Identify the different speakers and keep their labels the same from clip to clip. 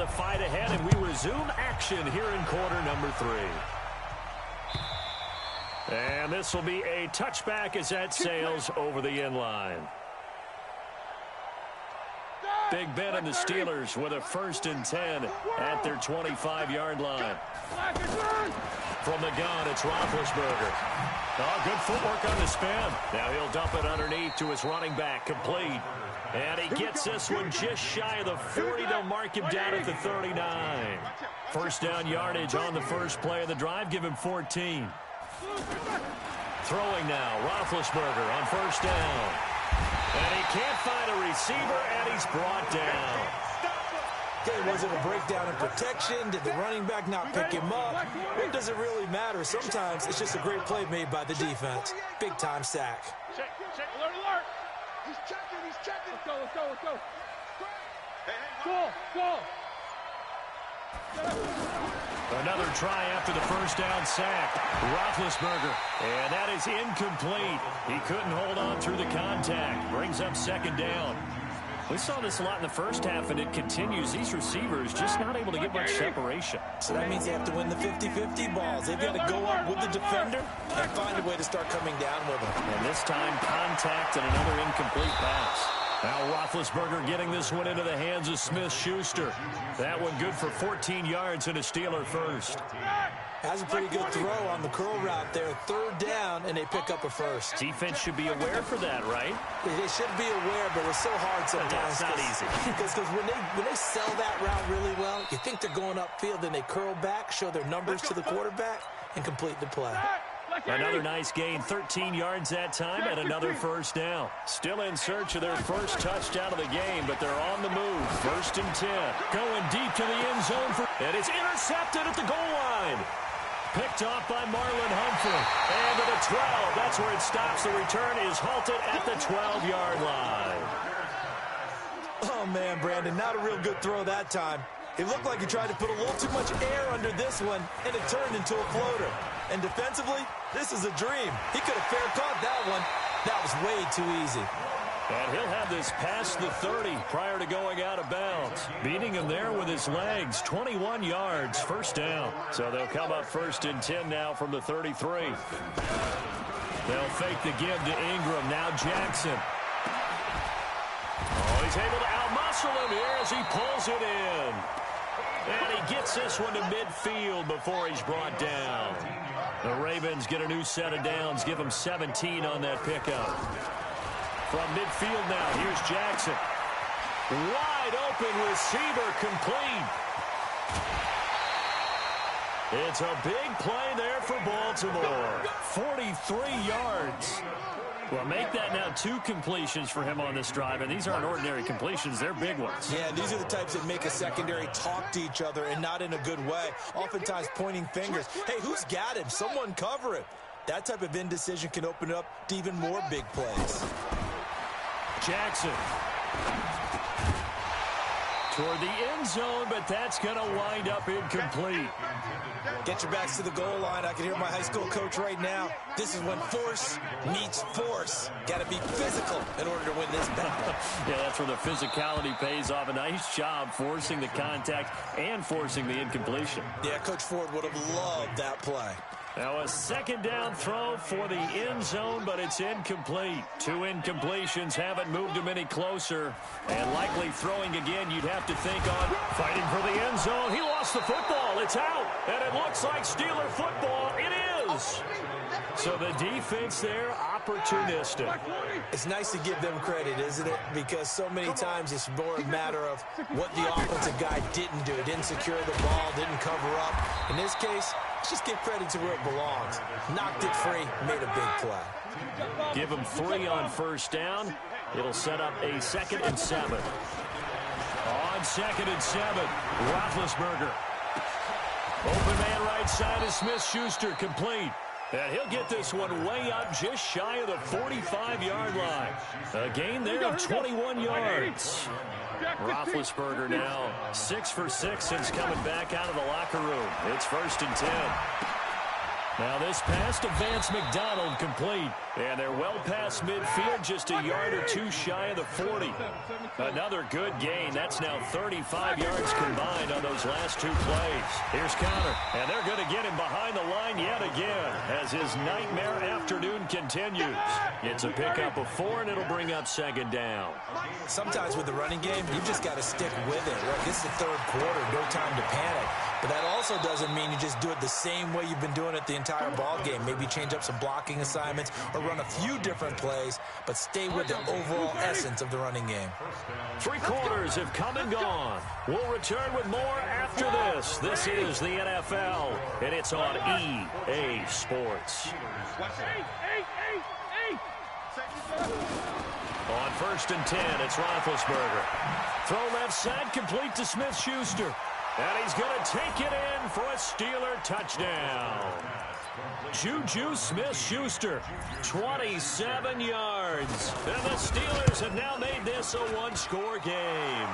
Speaker 1: the fight ahead, and we resume action here in quarter number 3. And this will be a touchback as that sails over the end line. Big Ben and the Steelers with a 1st and 10 at their 25-yard line. From the gun, it's Roethlisberger. Oh, good footwork on the spin. Now he'll dump it underneath to his running back, complete. And he gets this one just shy of the 40. They'll mark him down at the 39. First down yardage on the first play of the drive. Give him 14. Throwing now, Roethlisberger on first down. And he can't find a receiver, and he's brought down.
Speaker 2: Okay, was it a breakdown in protection? Did the running back not pick him up? What does it really matter? Sometimes it's just a great play made by the defense. Big-time sack.
Speaker 3: Check, alert, alert. He's checking. Let's go. Go.
Speaker 1: Another try after the first down sack. Roethlisberger, and that is incomplete. He couldn't hold on through the contact. Brings up second down. We saw this a lot in the first half, and it continues. These receivers just not able to get much separation.
Speaker 2: So that means they have to win the 50-50 balls. They've got to go up with the defender and find a way to start coming down with them.
Speaker 1: And this time, contact and another incomplete pass. Now Roethlisberger getting this one into the hands of Smith-Schuster. That one good for 14 yards and a Steeler first.
Speaker 2: Has a pretty good throw on the curl route there. 3rd down, and they pick up a first.
Speaker 1: Defense should be aware for that, right?
Speaker 2: They should be aware, but it's so hard sometimes.
Speaker 1: It's not easy.
Speaker 2: Because when they sell that route really well, you think they're going upfield, and they curl back, show their numbers to the quarterback, and complete the play.
Speaker 1: Another nice gain, 13 yards that time, and another first down. Still in search of their first touchdown of the game, but they're on the move. 1st and 10. Going deep to the end zone, and it's intercepted at the goal line. Picked off by Marlon Humphrey. And to the 12. That's where it stops. The return is halted at the 12-yard line.
Speaker 2: Oh, man, Brandon, not a real good throw that time. It looked like he tried to put a little too much air under this one, and it turned into a floater. And defensively, this is a dream. He could have fair caught that one. That was way too easy.
Speaker 1: And he'll have this past the 30 prior to going out of bounds. Beating him there with his legs. 21 yards, first down. So they'll come up 1st and 10 now from the 33. They'll fake the give to Ingram. Now Jackson. Oh, he's able to outmuscle him here as he pulls it in. And he gets this one to midfield before he's brought down. The Ravens get a new set of downs. Give him 17 on that pickup. From midfield now, here's Jackson. Wide open receiver, complete. It's a big play there for Baltimore. 43 yards. Well, make that now 2 completions for him on this drive, and these aren't ordinary completions. They're big ones.
Speaker 2: Yeah, these are the types that make a secondary talk to each other and not in a good way. Oftentimes pointing fingers. Hey, who's got him? Someone cover it. That type of indecision can open it up to even more big plays.
Speaker 1: Jackson. Toward the end zone, but that's going to wind up incomplete.
Speaker 2: Get your backs to the goal line. I can hear my high school coach right now. This is when force meets force. Got to be physical in order to win this battle.
Speaker 1: Yeah, that's where the physicality pays off. A nice job forcing the contact and forcing the incompletion.
Speaker 2: Yeah, Coach Ford would have loved that play.
Speaker 1: Now a second down throw for the end zone, but it's incomplete. 2 incompletions haven't moved him any closer. And likely throwing again, you'd have to think on fighting for the end zone. He lost the football. It's out. And it looks like Steeler football. It is. So the defense there, opportunistic.
Speaker 2: It's nice to give them credit, isn't it? Because so many times it's more a matter of what the offensive guy didn't do. Didn't secure the ball, didn't cover up. In this case, let's just give credit to where it belongs. Knocked it free, made a big play.
Speaker 1: Give him 3 on first down. It'll set up a 2nd and 7. On 2nd and 7, Roethlisberger. Open man right side is Smith-Schuster, complete. And he'll get this one way up just shy of the 45-yard line. A gain there of 21 yards. Roethlisberger now 6 for 6 since coming back out of the locker room. It's 1st and 10. Now this pass to Vance McDonald, complete. And they're well past midfield, just a yard or 2 shy of the 40. Another good gain. That's now 35 yards combined on those last two plays. Here's Conner, and they're going to get him behind the line yet again as his nightmare afternoon continues. It's a pickup of 4, and it'll bring up second down.
Speaker 2: Sometimes with the running game, you just got to stick with it. Look, this is the third quarter, no time to panic. But that also doesn't mean you just do it the same way you've been doing it the entire ball game. Maybe change up some blocking assignments or run a few different plays, but stay with the overall essence of the running game.
Speaker 1: 3 quarters have come and gone. We'll return with more after this. This is the NFL, and it's on EA Sports. On 1st and 10, it's Roethlisberger. Throw left side, complete to Smith-Schuster. And he's going to take it in for a Steeler touchdown. Juju Smith-Schuster, 27 yards. And the Steelers have now made this a one-score game.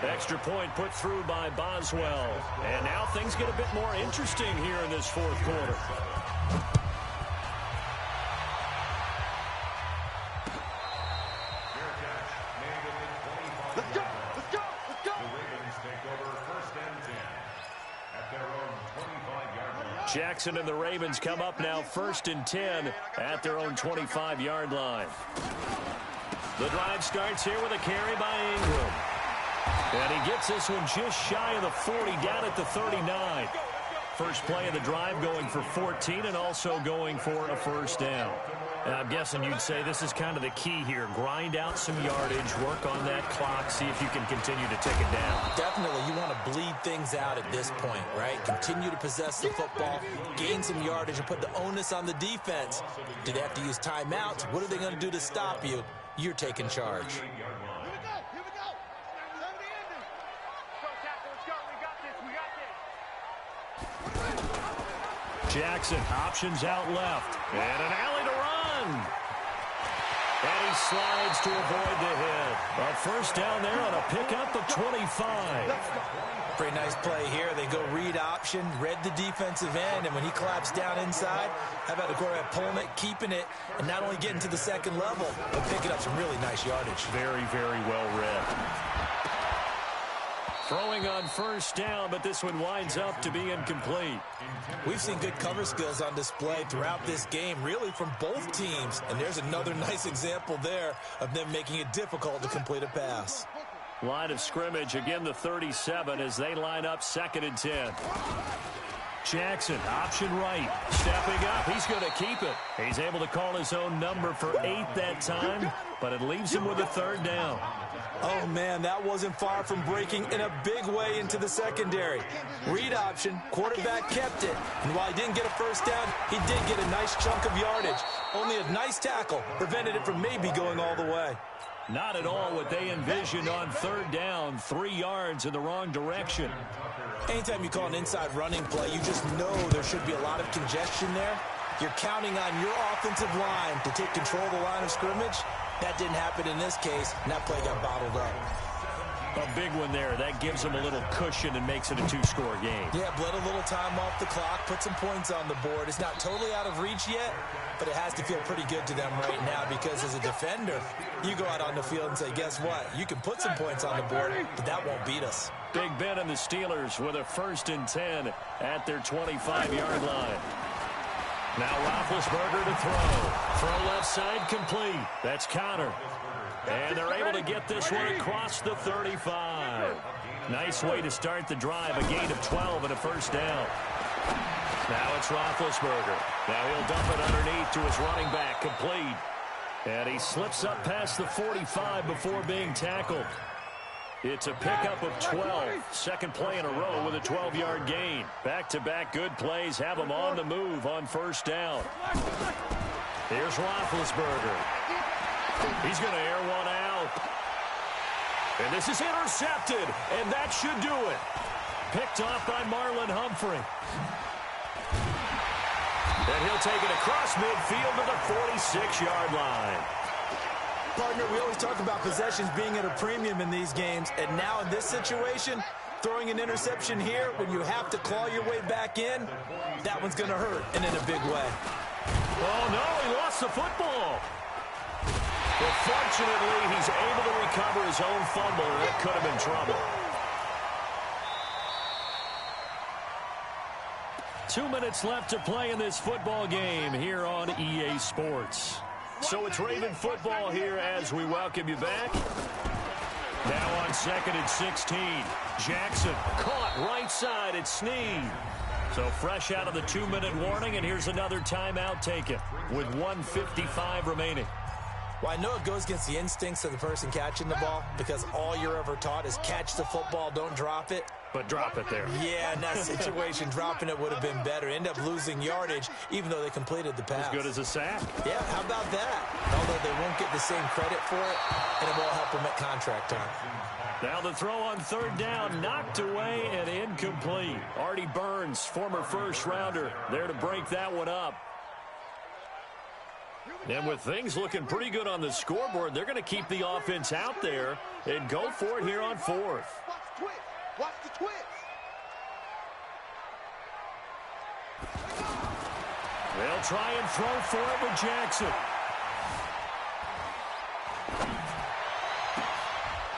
Speaker 1: Extra point put through by Boswell. And now things get a bit more interesting here in this fourth quarter.
Speaker 3: Let's go! Let's go! Let's go!
Speaker 1: Jackson and the Ravens come up now 1st and 10 at their own 25-yard line. The drive starts here with a carry by Ingram. And he gets this one just shy of the 40, down at the 39. First play of the drive going for 14 and also going for a first down. And I'm guessing you'd say this is kind of the key here. Grind out some yardage, work on that clock, see if you can continue to take it down.
Speaker 2: Definitely, you want to bleed things out at this point, right? Continue to possess the football, gain some yardage, and put the onus on the defense. Do they have to use timeouts? What are they going to do to stop you? You're taking charge.
Speaker 3: Here we go! Here we go! Let me end it! Go, tackle! Let's go! We got this! We got this!
Speaker 1: Jackson options out left. And an alley to run. And he slides to avoid the hit. A first down there on a pickup of 25.
Speaker 2: Pretty nice play here. They go read option, read the defensive end, and when he claps down inside, how about the quarterback pulling it, keeping it, and not only getting to the second level, but picking up some really nice yardage.
Speaker 1: Very, very well read. Throwing on first down, but this one winds up to be incomplete.
Speaker 2: We've seen good cover skills on display throughout this game, really from both teams. And there's another nice example there of them making it difficult to complete a pass.
Speaker 1: Line of scrimmage, again the 37 as they line up 2nd and 10. Jackson, option right, stepping up. He's going to keep it. He's able to call his own number for 8 that time, but it leaves him with a 3rd down.
Speaker 2: Oh, man, that wasn't far from breaking in a big way into the secondary. Read option, quarterback kept it, and while he didn't get a first down, he did get a nice chunk of yardage. Only a nice tackle prevented it from maybe going all the way.
Speaker 1: Not at all what they envisioned on 3rd down, 3 yards in the wrong direction.
Speaker 2: Anytime you call an inside running play, you just know there should be a lot of congestion there. You're counting on your offensive line to take control of the line of scrimmage. That didn't happen in this case, and that play got bottled up.
Speaker 1: A big one there. That gives them a little cushion and makes it a 2-score game.
Speaker 2: Yeah, bled a little time off the clock, put some points on the board. It's not totally out of reach yet, but it has to feel pretty good to them right now because as a defender, you go out on the field and say, guess what? You can put some points on the board, but that won't beat us.
Speaker 1: Big Ben and the Steelers with a 1st and 10 at their 25-yard line. Now Roethlisberger to throw. Throw left side complete. That's Conner. And they're able to get this one across the 35. Nice way to start the drive. A gain of 12 and a first down. Now it's Roethlisberger. Now he'll dump it underneath to his running back. Complete. And he slips up past the 45 before being tackled. It's a pickup of 12. Second play in a row with a 12-yard gain. Back-to-back good plays have him on the move on first down. Here's Roethlisberger. He's going to air one out. And this is intercepted, and that should do it. Picked off by Marlon Humphrey. And he'll take it across midfield to the 46-yard line.
Speaker 2: Partner, we always talk about possessions being at a premium in these games, and now in this situation, throwing an interception here when you have to claw your way back in, that one's going to hurt, and in a big way.
Speaker 1: Oh, no, he lost the football. But fortunately, he's able to recover his own fumble, and that could have been trouble. 2 minutes left to play in this football game here on EA Sports. So it's Raven football here as we welcome you back. Now on 2nd and 16. Jackson caught right side at Snead. So fresh out of the 2-minute warning, and here's another timeout taken with 1:55 remaining.
Speaker 2: Well, I know it goes against the instincts of the person catching the ball because all you're ever taught is catch the football, don't drop it.
Speaker 1: But drop it there.
Speaker 2: Yeah, in that situation, dropping it would have been better. End up losing yardage, even though they completed the pass.
Speaker 1: As good as a sack.
Speaker 2: Yeah, how about that? Although they won't get the same credit for it, and it won't help them at contract time.
Speaker 1: Now the throw on 3rd down, knocked away and incomplete. Artie Burns, former first-rounder, there to break that one up. And with things looking pretty good on the scoreboard, they're going to keep the offense out there and go for it here on 4th.
Speaker 3: Watch the twist. Watch the twist.
Speaker 1: They'll try and throw for it with Jackson.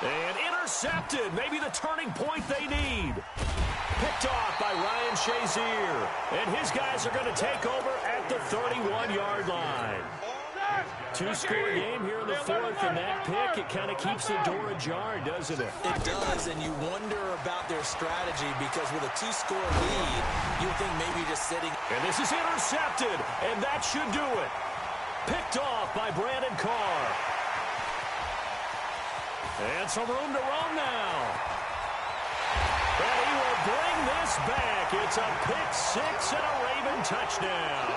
Speaker 1: And intercepted. Maybe the turning point they need. Picked off by Ryan Shazier. And his guys are going to take over at the 31-yard line. 2-score game here in the 4th, and that pick, it kind of keeps the door ajar, doesn't it?
Speaker 2: It does, and you wonder about their strategy because with a 2-score lead, you would think maybe just sitting.
Speaker 1: And this is intercepted, and that should do it. Picked off by Brandon Carr. And some room to run now. And he will bring this back. It's a pick 6 and a Raven touchdown.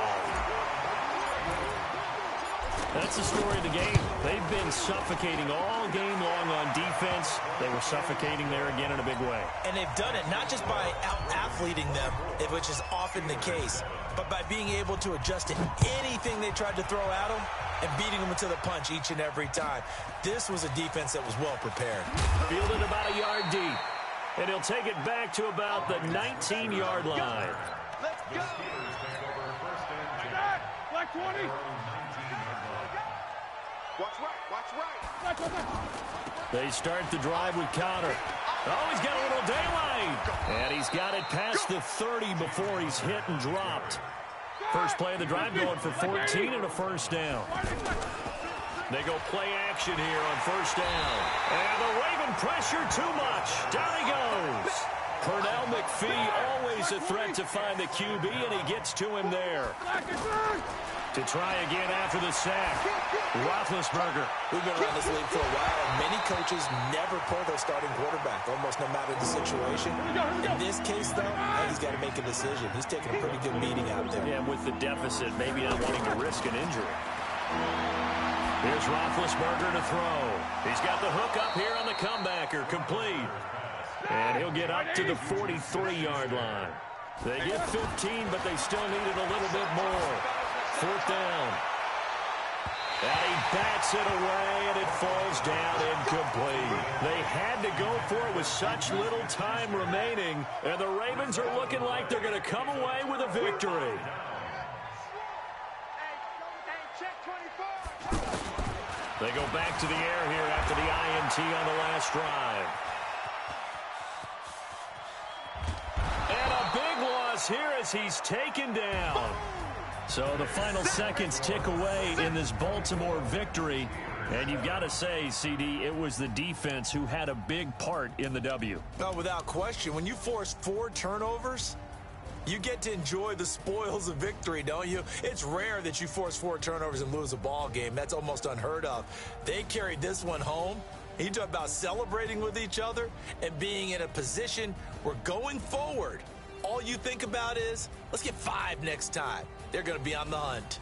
Speaker 1: That's the story of the game. They've been suffocating all game long on defense. They were suffocating there again in a big way.
Speaker 2: And they've done it not just by out-athleting them, which is often the case, but by being able to adjust to anything they tried to throw at them and beating them to the punch each and every time. This was a defense that was well prepared.
Speaker 1: Fielded about a yard deep. And he'll take it back to about the 19-yard line.
Speaker 3: Let's go. Black 20. Watch right.
Speaker 1: They start the drive with Connor. Oh, he's got a little daylight. And he's got it past the 30 before he's hit and dropped. First play of the drive going for 14 and a first down. They go play action here on 1st down. And the Raven pressure too much. Down he goes. Pernell McPhee, always a threat to find the QB, and he gets to him there. To try again after the sack. Roethlisberger.
Speaker 2: We've been around this league for a while, and many coaches never pull their starting quarterback, almost no matter the situation. In this case, though, he's got to make a decision. He's taking a pretty good beating out there.
Speaker 1: Yeah, with the deficit, maybe not wanting to risk an injury. Here's Roethlisberger to throw. He's got the hook up here on the comebacker, complete. And he'll get up to the 43-yard line. They get 15, but they still needed a little bit more. 4th down. And he bats it away, and it falls down incomplete. They had to go for it with such little time remaining, and the Ravens are looking like they're going to come away with a victory. They go back to the air here after the INT on the last drive. And a big loss here as he's taken down. So the final seconds tick away in this Baltimore victory. And you've got to say, CD, it was the defense who had a big part in the W.
Speaker 2: Oh, without question. When you force 4 turnovers, you get to enjoy the spoils of victory, don't you? It's rare that you force 4 turnovers and lose a ball game. That's almost unheard of. They carried this one home. You talk about celebrating with each other and being in a position where going forward, all you think about is, let's get 5 next time. They're going to be on the hunt.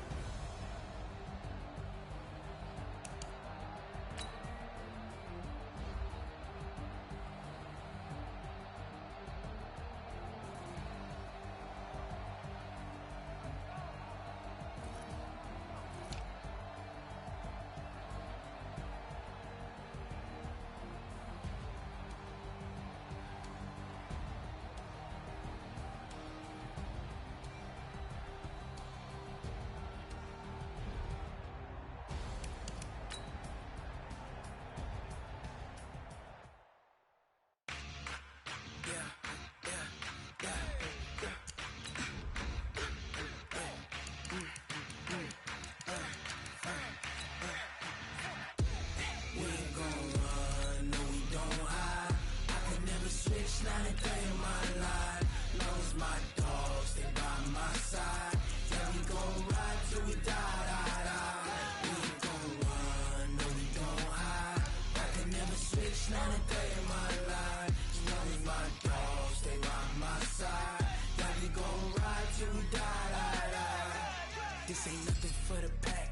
Speaker 4: switch, not a day in my life. Long as my dogs stay by my side. Yeah, we gon' ride till we die, die, die. We ain't gon' run, no, we gon' hide. I can never switch, not a day in my life. As long as my dogs stay by my side. Yeah, we gon' ride till we die, die, die. This ain't nothing for the pack.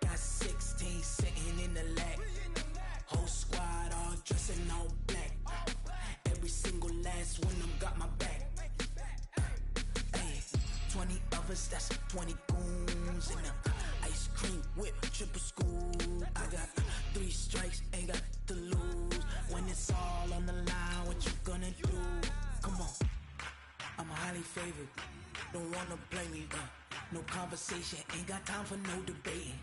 Speaker 4: Got 16 sitting in the lag. Whole squad all dressing all black. Every single last one of them got my back. Hey, 20 of us, that's 20 goons in the ice cream whip, triple scoop. I got 3 strikes, ain't got to lose. When it's all on the line, what you gonna do? Come on, I'm highly favored. Don't wanna play me, no conversation, ain't got time for no debating.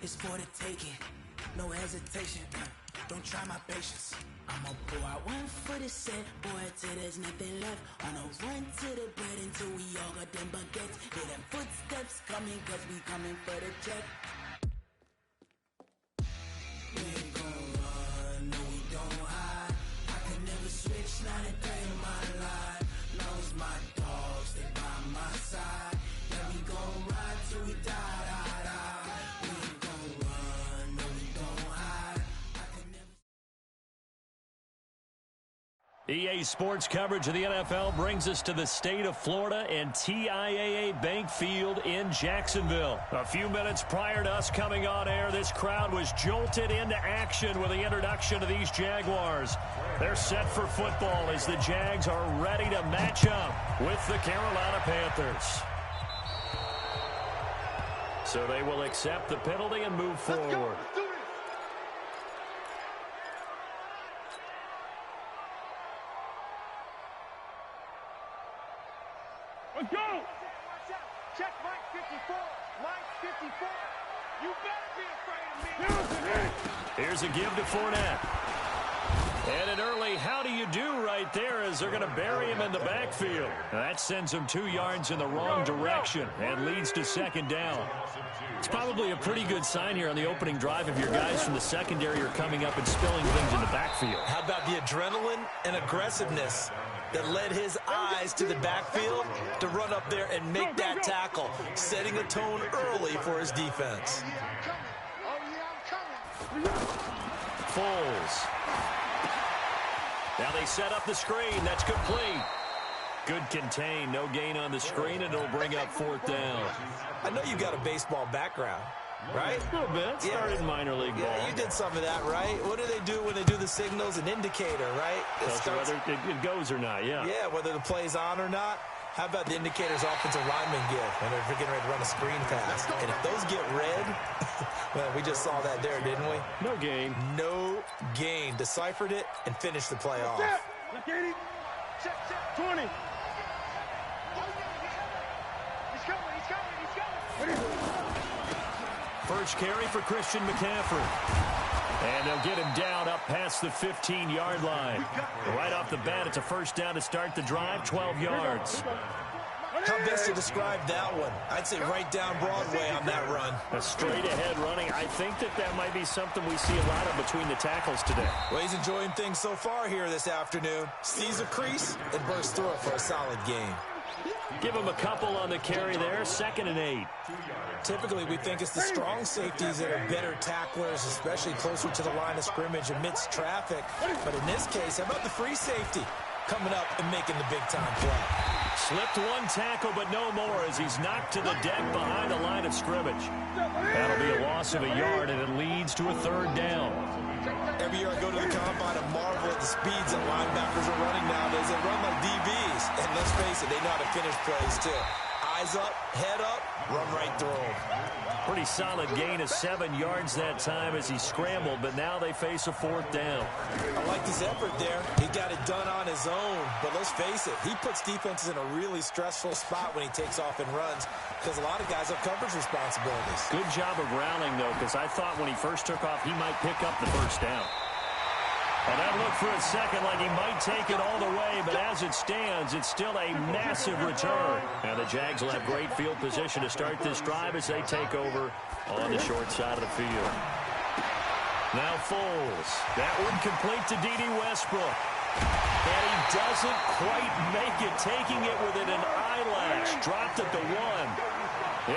Speaker 4: It's for the taking, no hesitation. Don't try my patience. I'ma pour out one for the set, boy, till there's nothing left. On a run to the bread until we all got them baguettes. Hear them footsteps coming, cause we coming for the check. We ain't gon' run, no, we don't hide. I can never switch, not a day in my life. Long as my dogs stay by my side. Yeah, we gon' ride till we die, die, die. We ain't gon' run, no, we don't hide. I can never.
Speaker 1: EA Sports coverage of the NFL brings us to the state of Florida and TIAA Bank Field in Jacksonville. A few minutes prior to us coming on air, this crowd was jolted into action with the introduction of these Jaguars. They're set for football as the Jags are ready to match up with the Carolina Panthers. So they will accept the penalty and move forward.
Speaker 3: Let's go! Check Mike 54. Mike 54. You better be afraid of me.
Speaker 1: Here's a give to Fournette. And an early how do you do right there as they're going to bury him in the backfield. That sends him 2 yards in the wrong direction and leads to second down. It's probably a pretty good sign here on the opening drive if your guys from the secondary are coming up and spilling things in the backfield.
Speaker 2: How about the adrenaline and aggressiveness that led his eyes to the backfield to run up there and make that tackle, setting a tone early for his defense.
Speaker 1: Foles. Now they set up the screen. That's complete. Good contain. No gain on the screen, and it'll bring up fourth down.
Speaker 2: I know you got a baseball background, right?
Speaker 1: A little bit. Started in minor league ball.
Speaker 2: Yeah, you did some of that, right? What do they do when they do the signals? An indicator, right?
Speaker 1: Whether it goes or not, yeah.
Speaker 2: Yeah, whether the play's on or not. How about the indicators offensive linemen give when they're getting ready to run a screen pass? And if those get red, well, we just saw that there, didn't we?
Speaker 1: No gain.
Speaker 2: No gain. Deciphered it and finished the play off.
Speaker 3: Look at him. Check, 20. He's coming.
Speaker 1: First carry for Christian McCaffrey. And they'll get him down up past the 15-yard line. Right off the bat, it's a first down to start the drive, 12 yards.
Speaker 2: How best to describe that one? I'd say right down Broadway on that run.
Speaker 1: A straight-ahead running. I think that might be something we see a lot of between the tackles today.
Speaker 2: Well, he's enjoying things so far here this afternoon. Sees a crease and bursts through it for a solid gain.
Speaker 1: Give him a couple on the carry there, 2nd and 8.
Speaker 2: Typically, we think it's the strong safeties that are better tacklers, especially closer to the line of scrimmage amidst traffic. But in this case, how about the free safety coming up and making the big-time play?
Speaker 1: Slipped one tackle, but no more as he's knocked to the deck behind the line of scrimmage. That'll be a loss of a yard, and it leads to a 3rd down.
Speaker 2: Every year I go to the combine and marvel at the speeds that linebackers are running nowadays. They run like DBs. And let's face it, they know how to finish plays, too. Eyes up, head up, run right through them.
Speaker 1: Pretty solid gain of 7 yards that time as he scrambled, but now they face a 4th down.
Speaker 2: I like his effort there. He got it done on his own. But let's face it, he puts defenses in a really stressful spot when he takes off and runs because a lot of guys have coverage responsibilities.
Speaker 1: Good job of rallying, though, because I thought when he first took off, he might pick up the first down. And that looked for a second like he might take it all the way, but as it stands, it's still a massive return. And the Jags will have great field position to start this drive as they take over on the short side of the field. Now Foles. That one complete to D.D. Westbrook. And he doesn't quite make it, taking it within an eyelash. Dropped at the 1.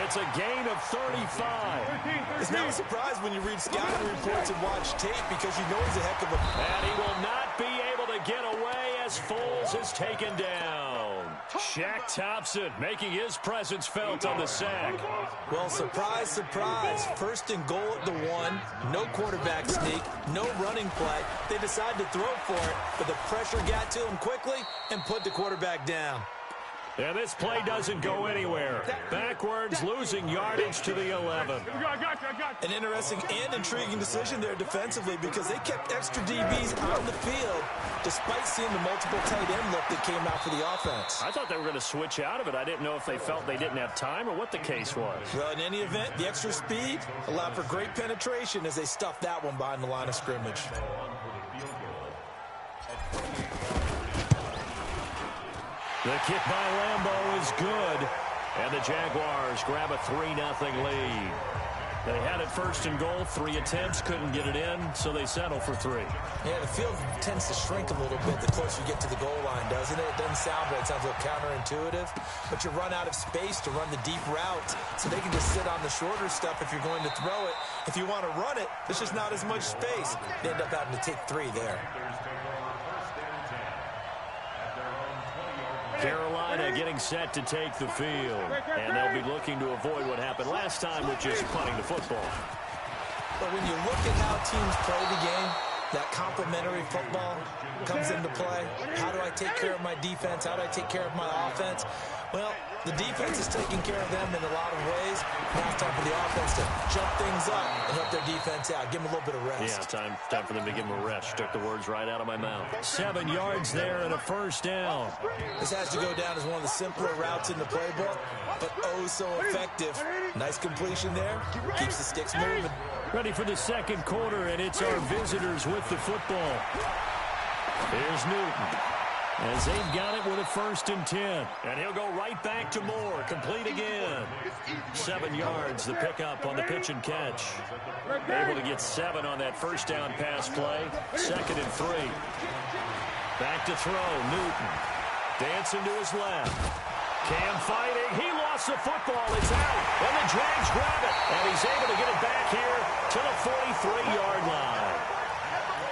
Speaker 1: It's a gain of 35.
Speaker 2: It's not a surprise when you read scouting reports and watch tape because you know he's a heck of a...
Speaker 1: And he will not be able to get away as Foles is taken down. Shaq Thompson making his presence felt on the sack.
Speaker 2: Well, surprise, surprise. First and goal at the 1. No quarterback sneak. No running play. They decide to throw for it, but the pressure got to him quickly and put the quarterback down.
Speaker 1: And this play doesn't go anywhere. Backwards, losing yardage to the 11.
Speaker 2: An interesting and intriguing decision there defensively because they kept extra DBs on the field despite seeing the multiple tight end look that came out for the offense.
Speaker 1: I thought they were going to switch out of it. I didn't know if they felt they didn't have time or what the case was.
Speaker 2: Well, in any event, the extra speed allowed for great penetration as they stuffed that one behind the line of scrimmage.
Speaker 1: The kick by Lambeau is good, and the Jaguars grab a 3-0 lead. They had it first and goal, 3 attempts, couldn't get it in, so they settle for 3.
Speaker 2: Yeah, the field tends to shrink a little bit the closer you get to the goal line, doesn't it? It doesn't sound right. It sounds a little counterintuitive, but you run out of space to run the deep route, so they can just sit on the shorter stuff if you're going to throw it. If you want to run it, there's just not as much space. They end up having to take 3 there.
Speaker 1: Carolina getting set to take the field, and they'll be looking to avoid what happened last time with just punting the football.
Speaker 2: But when you look at how teams play the game, that complementary football comes into play. How do I take care of my defense? How do I take care of my offense? Well, the defense is taking care of them in a lot of ways. Now it's time for the offense to jump things up and help their defense out. Give them a little bit of rest.
Speaker 1: Yeah, time for them to give them a rest. You took the words right out of my mouth. 7 yards there and a first down.
Speaker 2: This has to go down as one of the simpler routes in the playbook, but oh so effective. Nice completion there. Keeps the sticks moving.
Speaker 1: Ready for the second quarter, and it's our visitors with the football. Here's Newton, as they've got it with a 1st and 10. And he'll go right back to Moore. Complete again. 7 yards, the pickup on the pitch and catch. Able to get 7 on that first down pass play. 2nd and 3. Back to throw, Newton. Dancing to his left. Cam fighting. He lost the football. It's out. And the Jags grab it. And he's able to get it back here to the 43-yard line.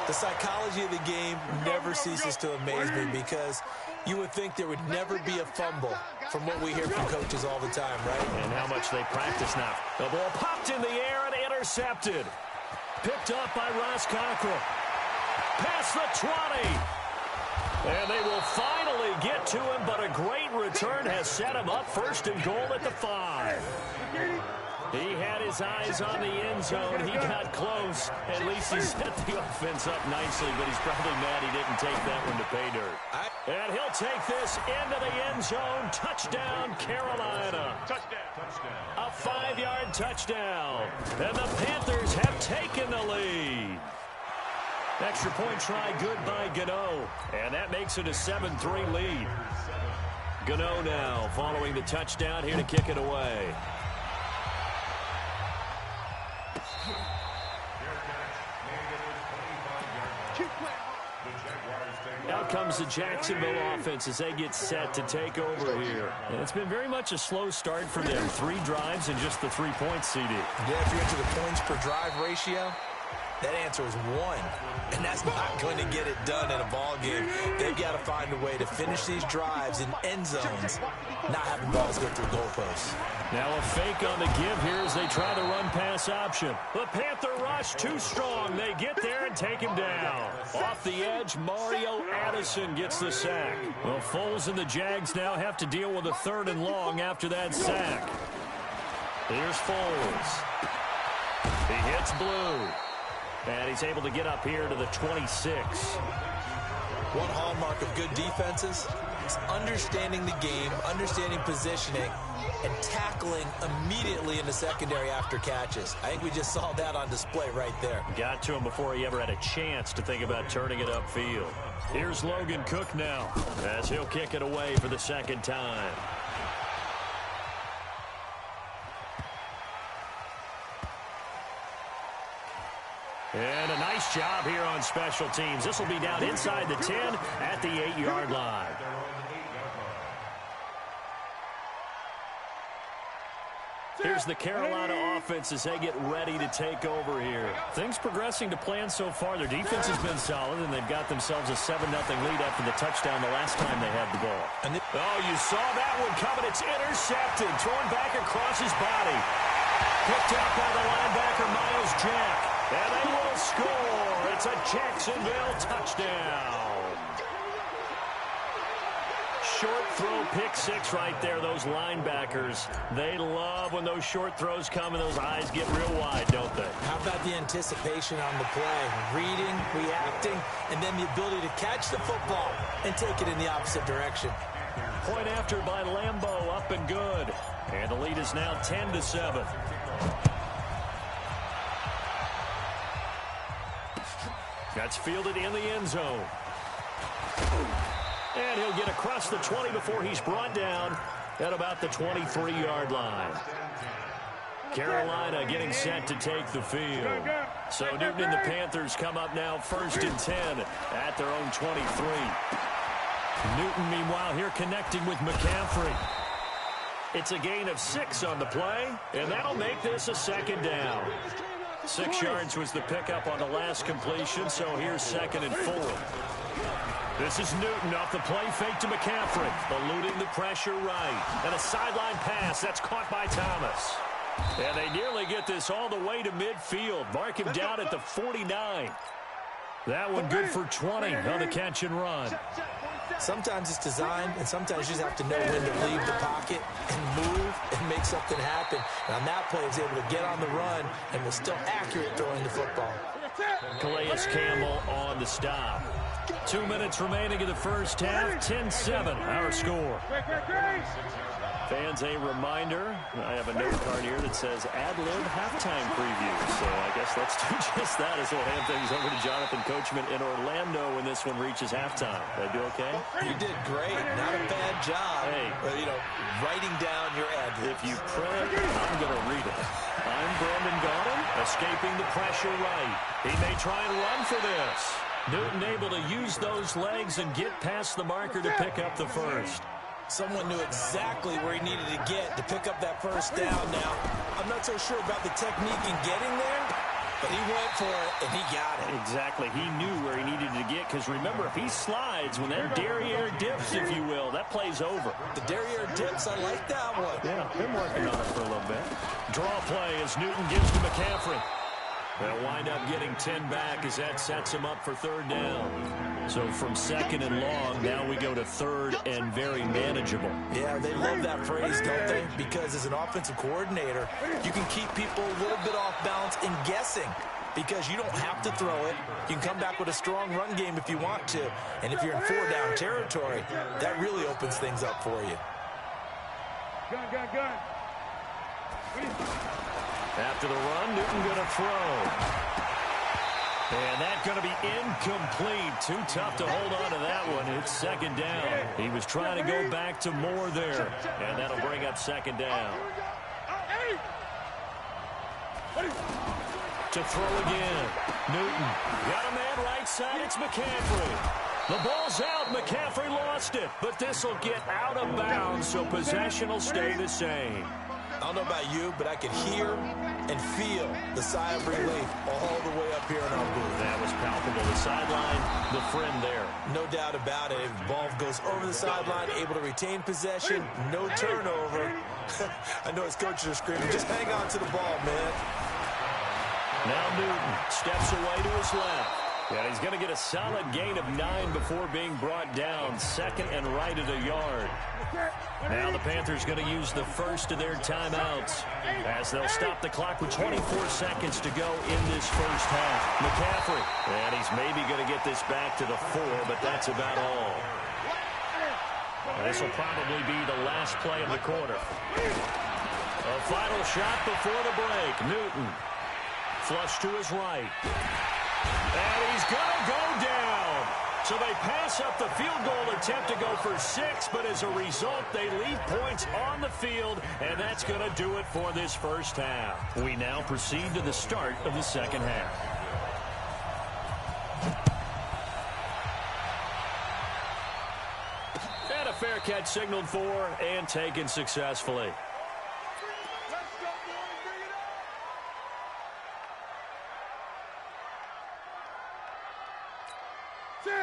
Speaker 2: The psychology of the game never ceases to amaze me because you would think there would never be a fumble from what we hear from coaches all the time, right?
Speaker 1: And how much they practice now. The ball popped in the air and intercepted. Picked up by Ross Cockrell. Past the 20. And they will finally get to him, but a great return has set him up 1st and goal at the 5. He had his eyes on the end zone. He got close. At least he set the offense up nicely, but he's probably mad he didn't take that one to pay dirt. And he'll take this into the end zone. Touchdown, Carolina. A 5-yard touchdown. And the Panthers have taken the lead. Extra point try good by Gano. And that makes it a 7-3 lead. Gano now following the touchdown here to kick it away. Out comes the Jacksonville offense as they get set to take over here. And it's been very much a slow start for them. 3 drives and just the 3 points, CD.
Speaker 2: Yeah, if you're into the points per drive ratio, that answer is 1. And that's not going to get it done in a ball game. They've got to find a way to finish these drives in end zones, not having balls go through goalposts.
Speaker 1: Now a fake on the give here as they try the run-pass option. The Panther rush too strong. They get there and take him down. Off the edge, Mario Addison gets the sack. Well, Foles and the Jags now have to deal with a 3rd and long after that sack. Here's Foles. He hits Blue. And he's able to get up here to the 26.
Speaker 2: One hallmark of good defenses is understanding the game, understanding positioning, and tackling immediately in the secondary after catches. I think we just saw that on display right there.
Speaker 1: Got to him before he ever had a chance to think about turning it upfield. Here's Logan Cook now as he'll kick it away for the 2nd time. And a nice job here on special teams. This will be down inside the 10 at the 8-yard line. Here's the Carolina offense as they get ready to take over here. Things progressing to plan so far. Their defense has been solid, and they've got themselves a 7-0 lead after the touchdown the last time they had the ball.
Speaker 2: Oh,
Speaker 1: you saw that one coming. It's intercepted. Thrown back across his body. Picked up by the linebacker, Miles Jack. And they will score. It's a Jacksonville touchdown. Short throw, pick six right there. Those linebackers, they love when those short throws come and those eyes get real wide, don't they?
Speaker 2: How about the anticipation on the play? Reading, reacting, and then the ability to catch the football and take it in the opposite direction.
Speaker 1: Point after by Lambeau, up and good. And the lead is now 10-7. That's fielded in the end zone. And he'll get across the 20 before he's brought down at about the 23-yard line. Carolina getting set to take the field. So Newton and the Panthers come up now 1st and 10 at their own 23. Newton, meanwhile, here connecting with McCaffrey. It's a gain of 6 on the play, and that'll make this a 2nd down. 6 yards was the pickup on the last completion, so here's 2nd and 4. This is Newton off the play fake to McCaffrey, eluding the pressure right. And a sideline pass that's caught by Thomas. And they nearly get this all the way to midfield. Mark him down at the 49. That one good for 20 on the catch and run.
Speaker 2: Sometimes it's designed, and sometimes you just have to know when to leave the pocket and move and make something happen. And on that play, he was able to get on the run and was still accurate throwing the football.
Speaker 1: Calais Campbell on the stop. 2 minutes remaining in the first half. 10-7, our score. Fans, a reminder, I have a note card here that says ad-lib halftime preview. So I guess let's do just that as we'll hand things over to Jonathan Coachman in Orlando when this one reaches halftime. Did I do okay?
Speaker 2: You did great. Not a bad job.
Speaker 1: Hey.
Speaker 2: Writing down your ad-libs.
Speaker 1: If you print it, I'm going to read it. I'm Brandon Gaudin, escaping the pressure right. He may try and run for this. Newton able to use those legs and get past the marker to pick up the first.
Speaker 2: Someone knew exactly where he needed to get to pick up that first down. Now, I'm not so sure about the technique in getting there, but he went for it, and he got it.
Speaker 1: Exactly. He knew where he needed to get, because remember, if he slides, when that derriere dips, if you will, that play's over.
Speaker 2: The derriere dips, I like that one.
Speaker 1: Yeah, been working on it for a little bit. Draw play as Newton gives to McCaffrey. They'll wind up getting 10 back as that sets him up for 3rd down. So from 2nd and long, now we go to 3rd and very manageable.
Speaker 2: Yeah, they love that phrase, don't they? Because as an offensive coordinator, you can keep people a little bit off balance in guessing, because you don't have to throw it. You can come back with a strong run game if you want to. And if you're in 4-down territory, that really opens things up for you.
Speaker 3: Gun.
Speaker 1: After the run, Newton going to throw. And that's going to be incomplete. Too tough to hold on to that one. It's 2nd down. He was trying to go back to Moore there. And that'll bring up 2nd down. To throw again. Newton got a man right side. It's McCaffrey. The ball's out. McCaffrey lost it. But this will get out of bounds, so possession will stay the same.
Speaker 2: I don't know about you, but I could hear and feel the sigh of relief all the way up here in our booth.
Speaker 1: That was palpable. The sideline, the friend there.
Speaker 2: No doubt about it. The ball goes over the sideline, able to retain possession, no turnover. I know his coaches are screaming, just hang on to the ball, man.
Speaker 1: Now Newton steps away to his left. Yeah, he's going to get a solid gain of 9 before being brought down. 2nd and right at a yard. Now the Panthers going to use the first of their timeouts as they'll stop the clock with 24 seconds to go in this first half. McCaffrey, and he's maybe going to get this back to the 4, but that's about all. This will probably be the last play of the quarter. A final shot before the break. Newton, flush to his right. And he's going to go down. So they pass up the field goal attempt to go for 6, but as a result, they leave points on the field, and that's going to do it for this first half. We now proceed to the start of the second half. fair catch signaled for and taken successfully.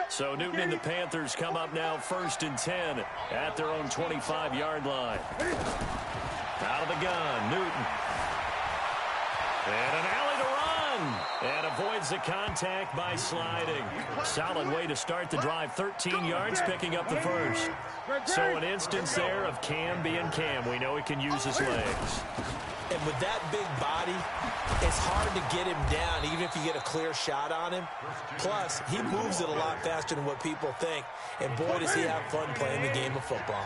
Speaker 1: So Newton and the Panthers come up now 1st and 10 at their own 25-yard line. Out of the gun, Newton. And an alley to run. And avoids the contact by sliding. Solid way to start the drive. 13 yards, picking up the first. So an instance there of Cam being Cam. We know he can use his legs.
Speaker 2: And with that big body, it's hard to get him down, even if you get a clear shot on him. Plus, he moves it a lot faster than what people think. And boy, does he have fun playing the game of football.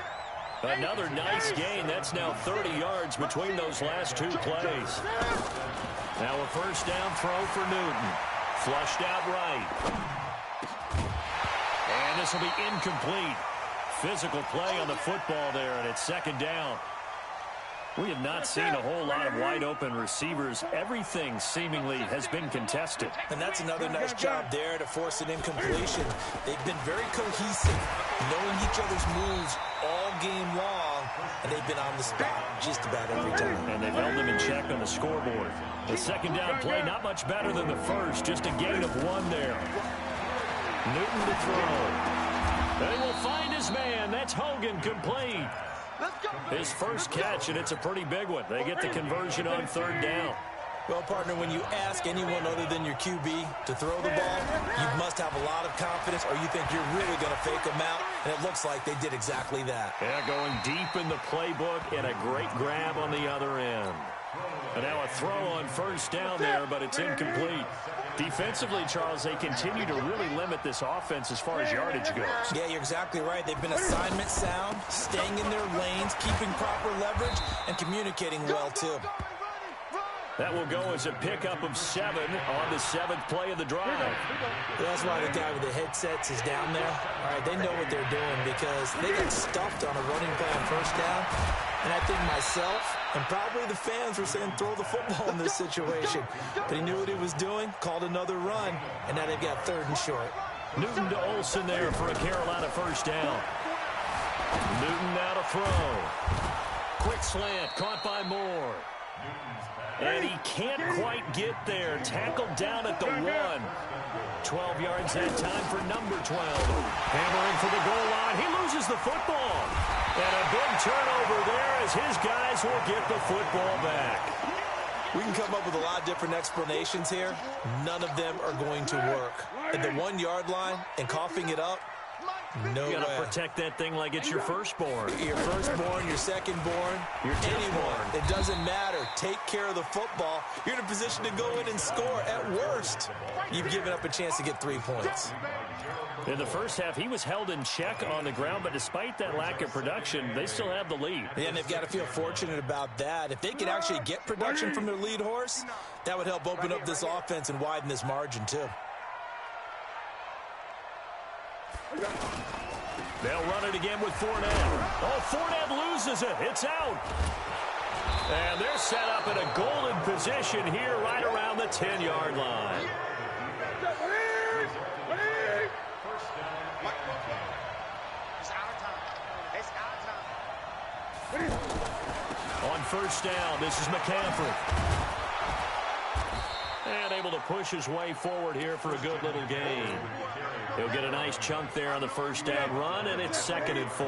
Speaker 1: Another nice gain. That's now 30 yards between those last two plays. Now a first down throw for Newton. Flushed out right. And this will be incomplete. Physical play on the football there, and it's 2nd down. We have not seen a whole lot of wide-open receivers. Everything seemingly has been contested.
Speaker 2: And that's another nice job there to force an incompletion. They've been very cohesive, knowing each other's moves all game long, and they've been on the spot just about every time.
Speaker 1: And they've held them in check on the scoreboard. The 2nd down play, not much better than the first, just a gain of 1 there. Newton to throw. They will find his man. That's Hogan, complete. His first catch, and it's a pretty big one. They get the conversion on 3rd down.
Speaker 2: Well, partner, when you ask anyone other than your QB to throw the ball, you must have a lot of confidence, or you think you're really going to fake them out, and it looks like they did exactly that.
Speaker 1: Yeah, going deep in the playbook, and a great grab on the other end. And now a throw on 1st down there, but it's incomplete. Defensively, Charles, they continue to really limit this offense as far as yardage goes.
Speaker 2: Yeah, you're exactly right. They've been assignment sound, staying in their lanes, keeping proper leverage, and communicating well, too.
Speaker 1: That will go as a pickup of 7 on the 7th play of the drive.
Speaker 2: That's why the guy with the headsets is down there. All right, they know what they're doing because they got stuffed on a running play on 1st down. And I think myself and probably the fans were saying throw the football in this situation. But he knew what he was doing, called another run, and now they've got 3rd and short.
Speaker 1: Newton to Olsen there for a Carolina 1st down. Newton now to throw. Quick slant, caught by Moore. And he can't quite get there. Tackled down at the 1. 12 yards that time for number 12. Hammering for the goal line. He loses the football. And a big turnover there as his guys will get the football back.
Speaker 2: We can come up with a lot of different explanations here. None of them are going to work. At the 1-yard line and coughing it up, no way.
Speaker 1: You gotta protect that thing like it's your firstborn.
Speaker 2: Your firstborn, your secondborn,
Speaker 1: your
Speaker 2: anyone. It doesn't matter. Take care of the football. You're in a position to go in and score. At worst, you've given up a chance to get 3 points.
Speaker 1: In the first half, he was held in check on the ground, but despite that lack of production, they still have the lead.
Speaker 2: Yeah, and they've got to feel fortunate about that. If they could actually get production from their lead horse, that would help open up this offense and widen this margin, too.
Speaker 1: They'll run it again with Fournette. Oh, Fournette loses it. It's out. And they're set up in a golden position here right around the 10-yard line. On 1st down, this is McCaffrey. And able to push his way forward here for a good little gain. He'll get a nice chunk there on the 1st down run, and it's 2nd and 4.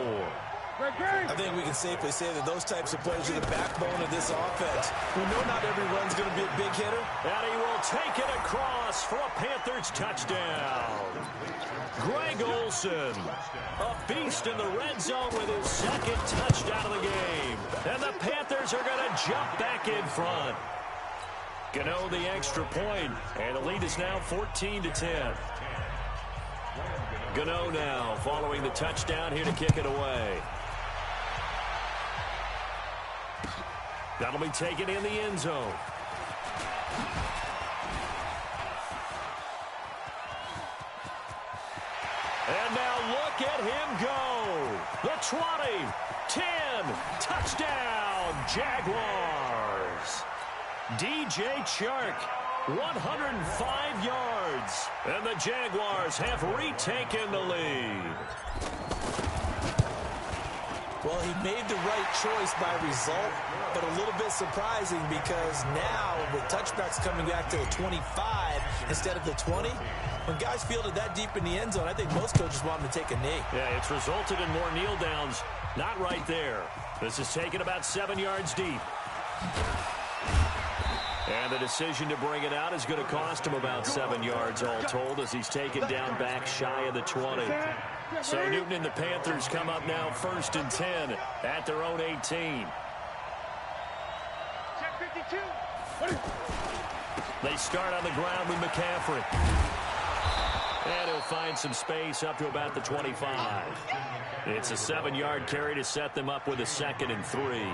Speaker 2: I think we can safely say that those types of plays are the backbone of this offense. We know not every run's going to be a big hitter.
Speaker 1: And he will take it across for a Panthers touchdown. Greg Olsen, a beast in the red zone with his 2nd touchdown of the game. And the Panthers are going to jump back in front. Gano the extra point, and the lead is now 14-10. Gano now following the touchdown here to kick it away. That'll be taken in the end zone. And now look at him go. The 20, 10, touchdown, Jaguars. DJ Chark, 105 yards. And the Jaguars have retaken the lead.
Speaker 2: Well, he made the right choice by result, but a little bit surprising because now with touchbacks coming back to the 25 instead of the 20, when guys field it that deep in the end zone, I think most coaches want them to take a knee.
Speaker 1: Yeah, it's resulted in more kneel downs. Not right there. This is taken about 7 yards deep. And the decision to bring it out is going to cost him about 7 yards all told as he's taken down back shy of the 20. So Newton and the Panthers come up now 1st and 10 at their own 18.
Speaker 3: Check 52.
Speaker 1: They start on the ground with McCaffrey. And he'll find some space up to about the 25. It's a 7-yard carry to set them up with a 2nd and 3.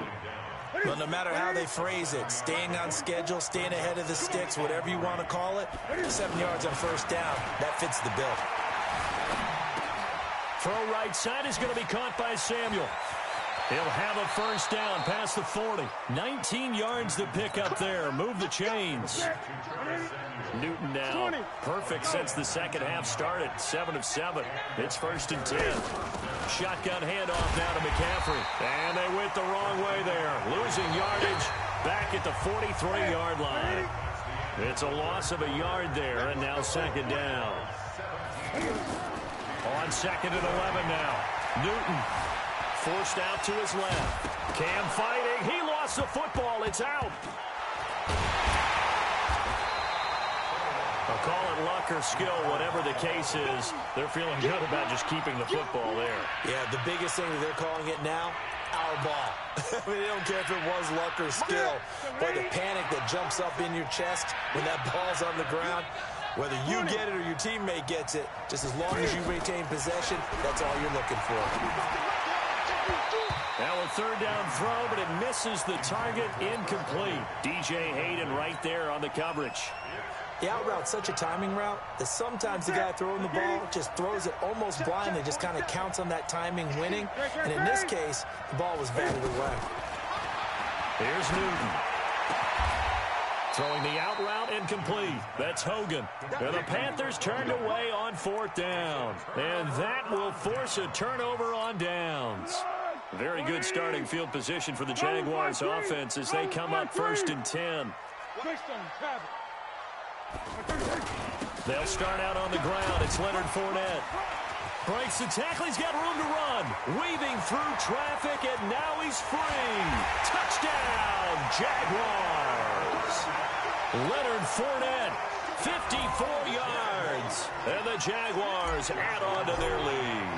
Speaker 2: Well, no matter how they phrase it, staying on schedule, staying ahead of the sticks, whatever you want to call it, 7 yards on 1st down, that fits the bill.
Speaker 1: Throw right side is going to be caught by Samuel. He'll have a 1st down past the 40. 19 yards to pick up there. Move the chains. Newton now perfect since the second half started. 7 of 7. It's 1st and 10. Shotgun handoff now to McCaffrey. And they went the wrong way there. Losing yardage back at the 43-yard line. It's a loss of a yard there, and now 2nd down. On 2nd and 11 now. Newton forced out to his left. Cam fighting. He lost the football. It's out. I'll call it luck or skill, whatever the case is. They're feeling good about just keeping the football there.
Speaker 2: Yeah, the biggest thing that they're calling it now, our ball. I mean, they don't care if it was luck or skill, but the panic that jumps up in your chest when that ball's on the ground, whether you get it or your teammate gets it, just as long as you retain possession, that's all you're looking for.
Speaker 1: Now a 3rd down throw, but it misses the target. Incomplete. DJ Hayden right there on the coverage.
Speaker 2: The out route's such a timing route that sometimes the guy throwing the ball just throws it almost blind and just kind of counts on that timing winning. And in this case, the ball was batted away.
Speaker 1: Here's Newton. Throwing the out route incomplete. That's Hogan. And the Panthers turned away on 4th down. And that will force a turnover on downs. Very good starting field position for the Jaguars offense as they come up 1st and 10. They'll start out on the ground. It's Leonard Fournette. Breaks the tackle. He's got room to run. Weaving through traffic, and now he's free. Touchdown, Jaguars. Leonard Fournette, 54 yards. And the Jaguars add on to their lead.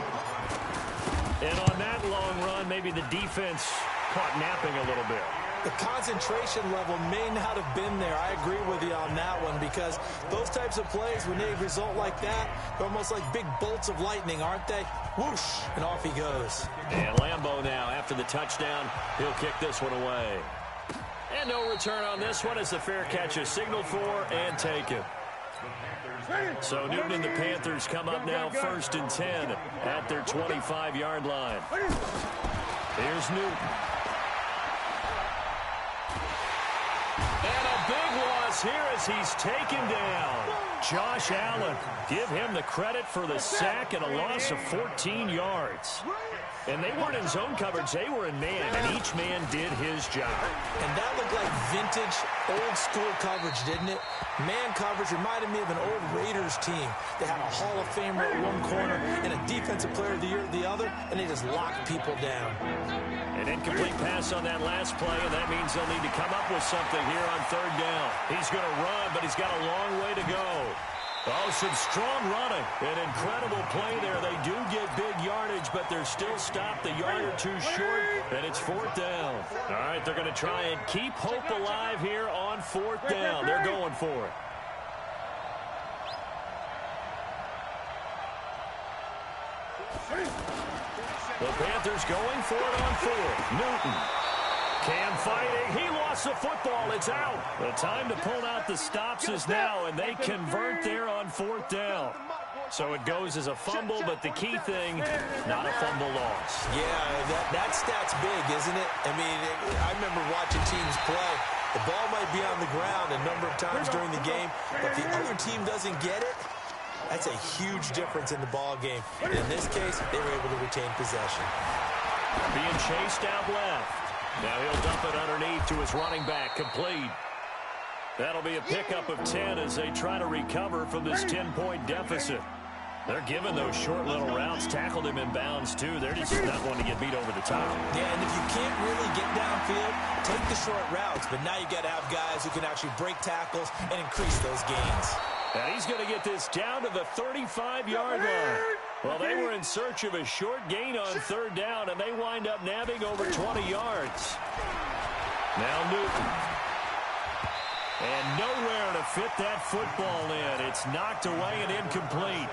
Speaker 1: And on that long run, maybe the defense caught napping a little bit.
Speaker 2: The concentration level may not have been there. I agree with you on that one because those types of plays, when they result like that, they're almost like big bolts of lightning, aren't they? Whoosh, and off he goes.
Speaker 1: And Lambeau now, after the touchdown, he'll kick this one away. And no return on this one as the fair catch is signaled for and taken. So Newton and the Panthers come up now 1st and 10 at their 25-yard line. Here's Newton. And a big loss here as he's taken down. Josh Allen, give him the credit for the sack and a loss of 14 yards. And they weren't in zone coverage, they were in man, and each man did his job.
Speaker 2: And that looked like vintage, old-school coverage, didn't it? Man coverage reminded me of an old Raiders team. They had a Hall of Famer at one corner and a Defensive Player of the Year at the other, and they just locked people down.
Speaker 1: An incomplete pass on that last play, and that means they'll need to come up with something here on 3rd down. He's going to run, but he's got a long way to go. Oh, some strong running. An incredible play there. They do get big yardage, but they're still stopped a yard or two short, and it's 4th down. All right, they're going to try and keep hope alive here on 4th down. They're going for it. The Panthers going for it on 4th. Newton. Cam fighting. He lost the football. It's out. The time to pull out the stops is now, and they convert there on 4th down. So it goes as a fumble, but the key thing, not a fumble loss.
Speaker 2: Yeah, that stat's big, isn't it? I mean, I remember watching teams play. The ball might be on the ground a number of times during the game, but if the other team doesn't get it, that's a huge difference in the ball game. And in this case, they were able to retain possession.
Speaker 1: Being chased out left. Now he'll dump it underneath to his running back, complete. That'll be a pickup of 10 as they try to recover from this 10-point deficit. They're giving those short little routes, tackled him in bounds too. They're just not wanting to get beat over the top.
Speaker 2: Yeah, and if you can't really get downfield, take the short routes. But now you got to have guys who can actually break tackles and increase those gains.
Speaker 1: And he's going to get this down to the 35-yard line. Well, they were in search of a short gain on third down, and they wind up nabbing over 20 yards. Now Newton. And nowhere to fit that football in. It's knocked away and incomplete.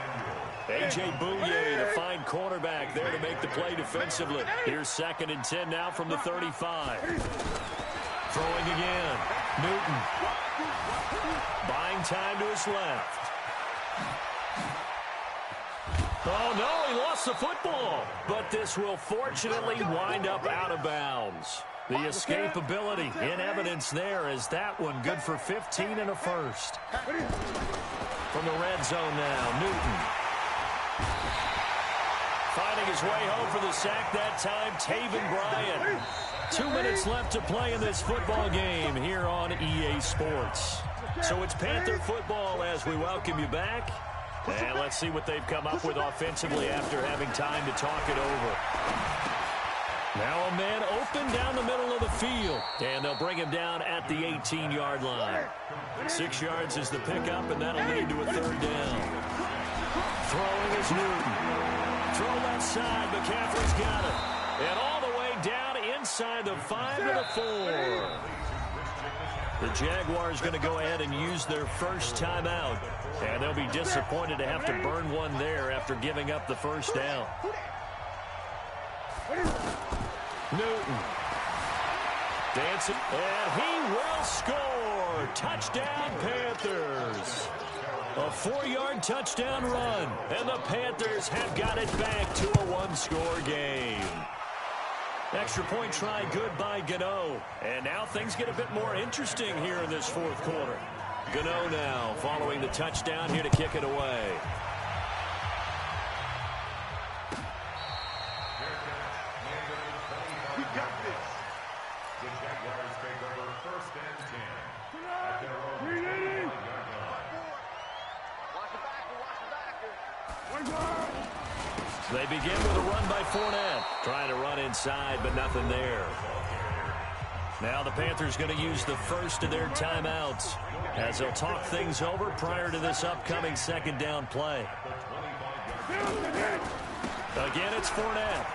Speaker 1: A.J. Bouye, the fine cornerback, there to make the play defensively. Here's 2nd and 10 now from the 35. Throwing again. Newton. Buying time to his left. Oh, no, he lost the football. But this will fortunately wind up out of bounds. The escapability in evidence there as that one good for 15 and a first. From the red zone now, Newton. Finding his way home for the sack that time, Taven Bryan. 2 minutes left to play in this football game here on EA Sports. So it's Panther football as we welcome you back. And let's see what they've come up with offensively after having time to talk it over. Now a man open down the middle of the field. And they'll bring him down at the 18-yard line. 6 yards is the pickup, and that'll lead to a third down. Throwing is Newton. Throw left side. McCaffrey's got it. And all the way down inside the 5 to the 4. The Jaguars going to go ahead and use their first timeout. And they'll be disappointed to have to burn one there after giving up the first down. Newton. Dancing. And he will score. Touchdown, Panthers. A 4-yard touchdown run. And the Panthers have got it back to a one-score game. Extra point try good by Gano. And now things get a bit more interesting here in this fourth quarter. Gano now following the touchdown here to kick it away.
Speaker 3: We got this. The Jaguars take over 1st and 10. At their own 9-yard line.
Speaker 1: They begin with a run by Fournette. Trying to run inside, but nothing there. Now the Panthers going to use the first of their timeouts as they'll talk things over prior to this upcoming second down play. Again, it's Fournette.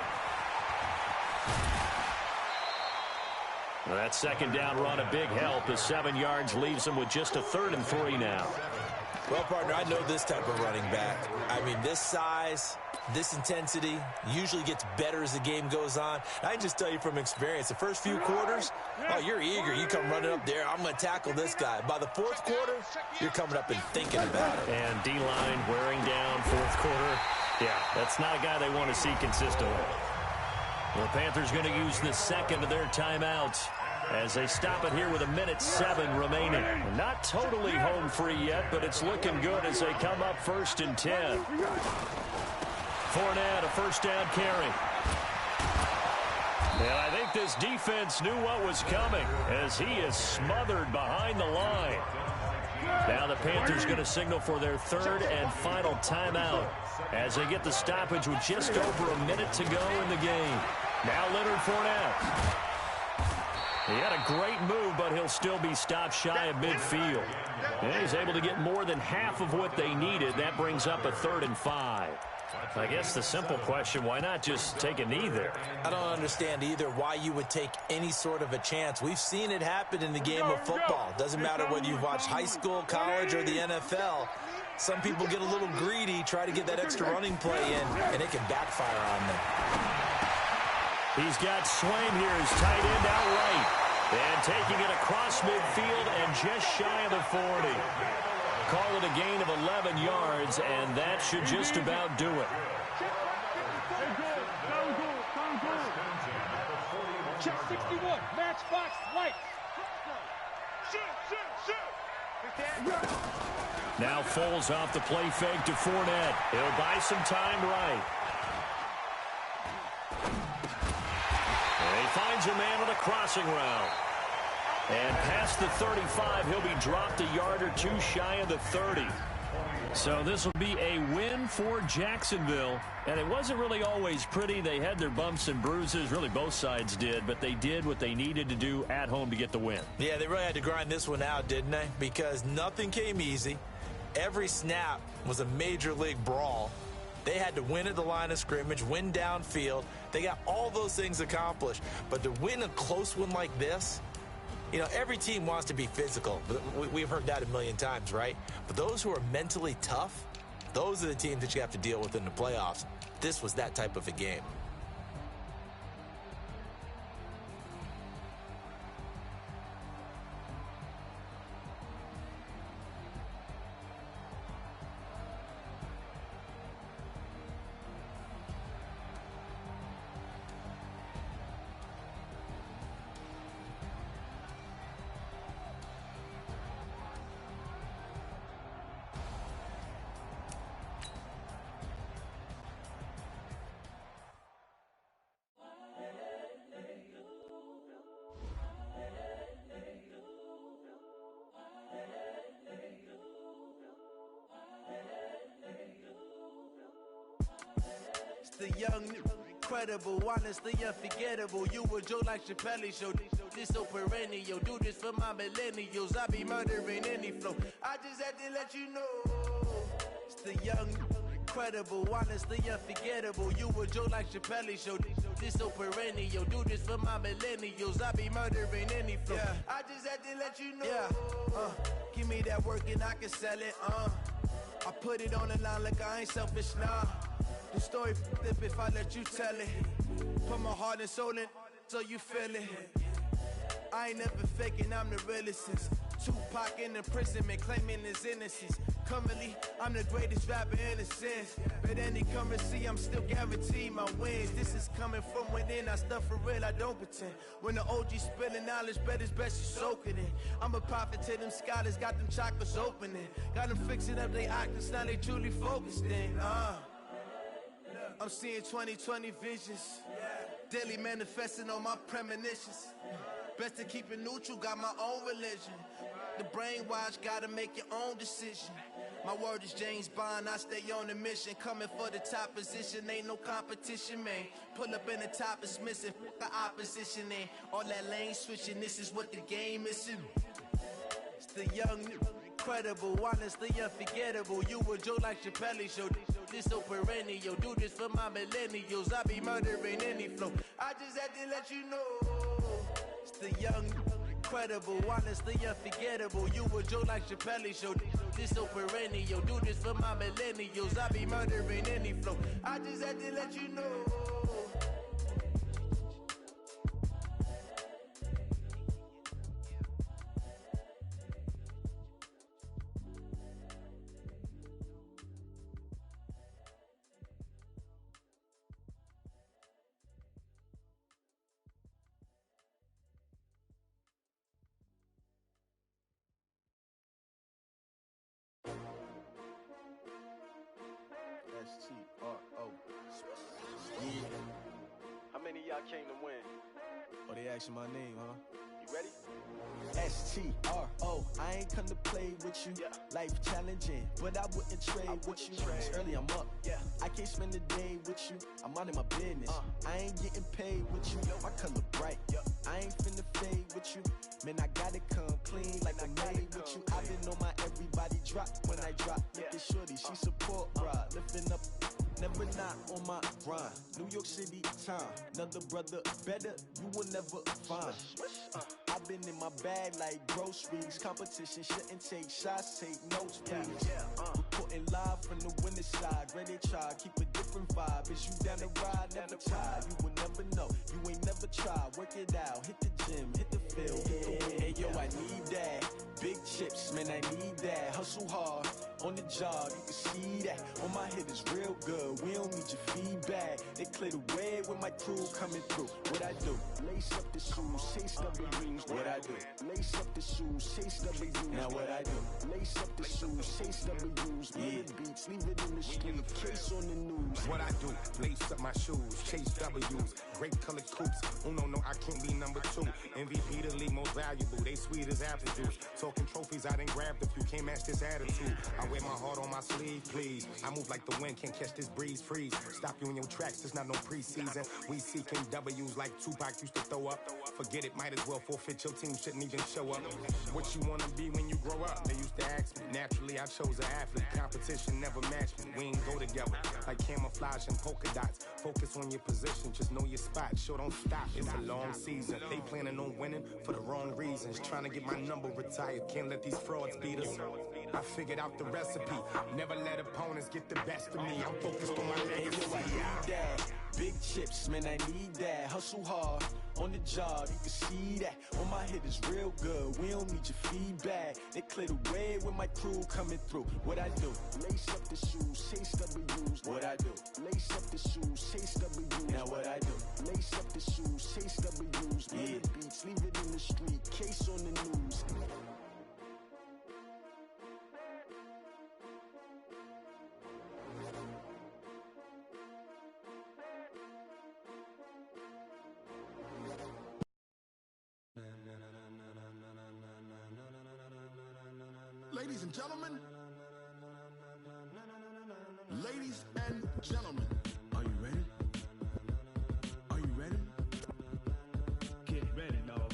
Speaker 1: That second down run, a big help as 7 yards leaves them with just a 3rd and 3 now.
Speaker 2: Well, partner, I know this type of running back. I mean, this size, this intensity usually gets better as the game goes on. I can just tell you from experience, the first few quarters, oh, you're eager. You come running up there, I'm going to tackle this guy. By the fourth quarter, you're coming up and thinking about it.
Speaker 1: And D-line wearing down fourth quarter. Yeah, that's not a guy they want to see consistently. The Panthers going to use the second of their timeouts as they stop it here with 1:07 remaining. Not totally home free yet, but it's looking good as they come up 1st and 10. Fournette, a first down carry. And I think this defense knew what was coming as he is smothered behind the line. Now the Panthers going to signal for their 3rd and final timeout as they get the stoppage with just over a minute to go in the game. Now Leonard Fournette. He had a great move, but he'll still be stopped shy of midfield. And he's able to get more than half of what they needed. That brings up a 3rd and 5. I guess the simple question, why not just take a knee there?
Speaker 2: I don't understand either why you would take any sort of a chance. We've seen it happen in the game of football. Doesn't matter whether you've watched high school, college, or the NFL. Some people get a little greedy, try to get that extra running play in, and it can backfire on them.
Speaker 1: He's got Swain here, his tight end out right. And taking it across midfield and just shy of the 40. Call it a gain of 11 yards, and that should just about do it.
Speaker 3: Check 61, matchbox lights. Shoot.
Speaker 1: Now Foles off the play fake to Fournette. He'll buy some time right. finds a man on a crossing route. And past the 35, he'll be dropped a yard or two shy of the 30. So this will be a win for Jacksonville. And it wasn't really always pretty. They had their bumps and bruises. Really, both sides did. But they did what they needed to do at home to get the win.
Speaker 2: Yeah, they really had to grind this one out, didn't they? Because nothing came easy. Every snap was a major league brawl. They had to win at the line of scrimmage, win downfield. They got all those things accomplished. But to win a close one like this, you know, every team wants to be physical. We've heard that a million times, right? But those who are mentally tough, those are the teams that you have to deal with in the playoffs. This was that type of a game.
Speaker 5: The young, incredible, honestly unforgettable. You a Joe like Chappelle show. This so perennial. Do this for my millennials. I be murdering any flow. I just had to let you know. It's the young, incredible, honestly unforgettable. You a Joe like Chappelle show. This so perennial. Do this for my millennials. I be murdering any flow. Yeah. I just had to let you know. Yeah. Give me that work and I can sell it. I put it on the line like I ain't selfish, nah. The story flip if I let you tell it. Put my heart and soul in so you feel it. I ain't never faking, I'm the realest since Tupac in imprisonment, claiming his innocence. Currently, I'm the greatest rapper in a sense. But any currency, I'm still guaranteed my wins. This is coming from within, I stuff for real, I don't pretend. When the OG spilling knowledge, bet it's best you soak it in. I'm a prophet to them scholars, got them chakras opening. Got them fixing up they actors, now they truly focused in. I'm seeing 2020 visions. Daily manifesting on my premonitions. Best to keep it neutral, got my own religion. The brainwash, gotta make your own decision. My word is James Bond, I stay on the mission. Coming for the top position, ain't no competition, man. Pull up in the top, it's missing, the opposition ain't. All that lane switching, this is what the game is. It's the young, incredible, honestly unforgettable. You a Joe like Chappelle show. This so perennial. Do this for my millennials. I be murdering any flow. I just had to let you know. It's the young, incredible, honestly unforgettable. You a Joe like Chappelle show. This so perennial. Do this for my millennials. I be murdering any flow. I just had to let you know. S-T-R-O. Yeah.
Speaker 6: How many of y'all came to win?
Speaker 5: Oh, they asking my name, huh?
Speaker 6: You ready?
Speaker 5: S-T-R-O. I ain't come to play with you.
Speaker 6: Yeah.
Speaker 5: Life challenging, but I wouldn't trade with you. It's early, I'm up.
Speaker 6: Yeah.
Speaker 5: I can't spend the day with you. I'm out of my business. I ain't getting paid with you. My color bright. I ain't finna fade with you. Man, I gotta come clean like I made with you. I've been on my everybody drop when I drop. Look at shorty, she support, bruh. Lifting up, never not on my grind. New York City time, another brother better, you will never find. I've been in my bag like groceries. Competition shouldn't take shots, take notes, please. Reporting live from the winning side. Ready to try, keep a different vibe. Is you down the ride, never tired. You will never know, you ain't never tried. Work it out, hit the gym, hit the field, hit the win. Hey yo, I need that. Big chips, man, I need that. Hustle hard, on the job, you can see that. On my hit is real good, we don't need your feedback. They clear the way with my crew coming through. What I do? Lace up the shoes, chase double dreams. What I do? Lace up the shoes, chase double dreams. Now what I do? Lace up the shoes, chase double dreams. Yeah, beats, leave it in the street, case on the news.
Speaker 7: What I do? Lace up my shoes, chase W's. Great colored coops. Uno, no, I can't be number 2. MVP, the league most valuable. They sweet as apple juice. Talking trophies, I done grabbed a few. Can't match this attitude. I wear my heart on my sleeve, please. I move like the wind, can't catch this breeze, freeze. Stop you in your tracks, it's not no preseason. We seeking W's like Tupac used to throw up. Forget it, might as well forfeit. Your team shouldn't even show up. What you wanna be when you grow up? They used to ask me. Naturally, I chose an athlete. Competition never matched me. We ain't go together like camouflage and polka dots. Focus on your position, just know your spot. Sure, don't stop. It's a long season. They planning on winning for the wrong reasons. Trying to get my number retired. Can't let these frauds beat us. I figured out the recipe. Never let opponents get the best of me. I'm focused on my legacy.
Speaker 5: Big chips, man, I need that. Hustle hard on the job, you can see that. On my head is real good, we don't need your feedback. They clear the way with my crew coming through. What I do? Lace up the shoes, chase W's. What I do? Lace up the shoes, chase W's. Now what I do? Lace up the shoes, chase W's. Yeah. The beats, leave it in the street, case on the news.
Speaker 8: Ladies and gentlemen, ladies and gentlemen, are you ready? Are you ready?
Speaker 3: Get ready, dog.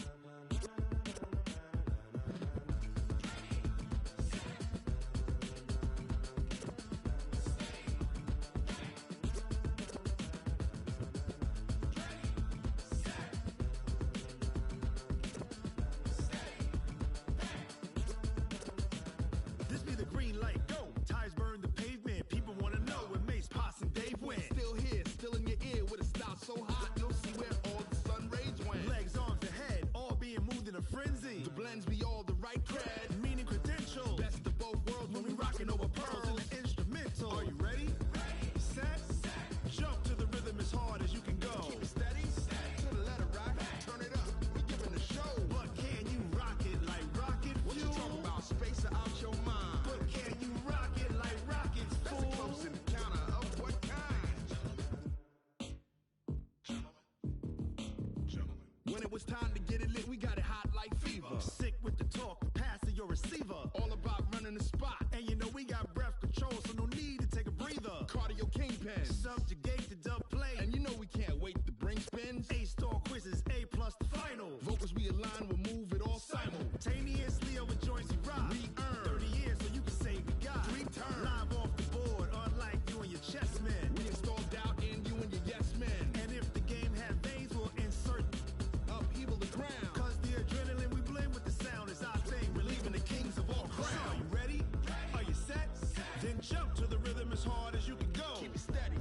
Speaker 9: This be the green light, go. Tires burn the pavement. People wanna know where Mace, Poss, and Dave went.
Speaker 8: Still here, still in your ear with a style so hot, you'll see where all the sun rays went.
Speaker 9: Legs, arms, and head, all being moved in a frenzy.
Speaker 8: The blends be all the right cred.
Speaker 9: Meaning credentials.
Speaker 8: Best of both worlds when we rockin' over pearls.
Speaker 9: in the instrumental.
Speaker 8: Are you ready?
Speaker 9: Set, jump to the rhythm as hard as you can go.
Speaker 8: Keep it steady, to the letter right. Turn it up, we giving the show.
Speaker 9: But can you rock it like rocket
Speaker 8: What you
Speaker 9: fuel?
Speaker 8: talking about? Space or out your mind?
Speaker 9: But can you rock it like rockets,
Speaker 8: That's a
Speaker 9: fool?
Speaker 8: close encounter of what kind?
Speaker 9: When it was time to get it lit, we got it hot like fever. Sick with the talk, pass to your receiver.
Speaker 8: All about running the spot.
Speaker 9: And you know we got breath control, so no need to take a breather.
Speaker 8: Cardio kingpin.
Speaker 9: Subjugate the dub play.
Speaker 8: And you know we can't wait to bring spins.
Speaker 9: A-star quizzes, A+ the final.
Speaker 8: Vocals we align, we'll move it all
Speaker 9: Simultaneously over joints we rock.
Speaker 8: We earn
Speaker 9: 30 years so you can say we got
Speaker 8: 3 turns.
Speaker 9: live off the board, unlike you and your chess men.
Speaker 8: We install doubt in you and your yes men.
Speaker 9: And if the game had veins, we'll insert
Speaker 8: Upheaval the ground.
Speaker 9: cause the adrenaline we blend with the sound is our thing. Relieving the kings of all
Speaker 8: Crown.
Speaker 9: crown. Are you ready? Are you set? Then jump to the rhythm as hard as you can go.
Speaker 8: Keep it steady,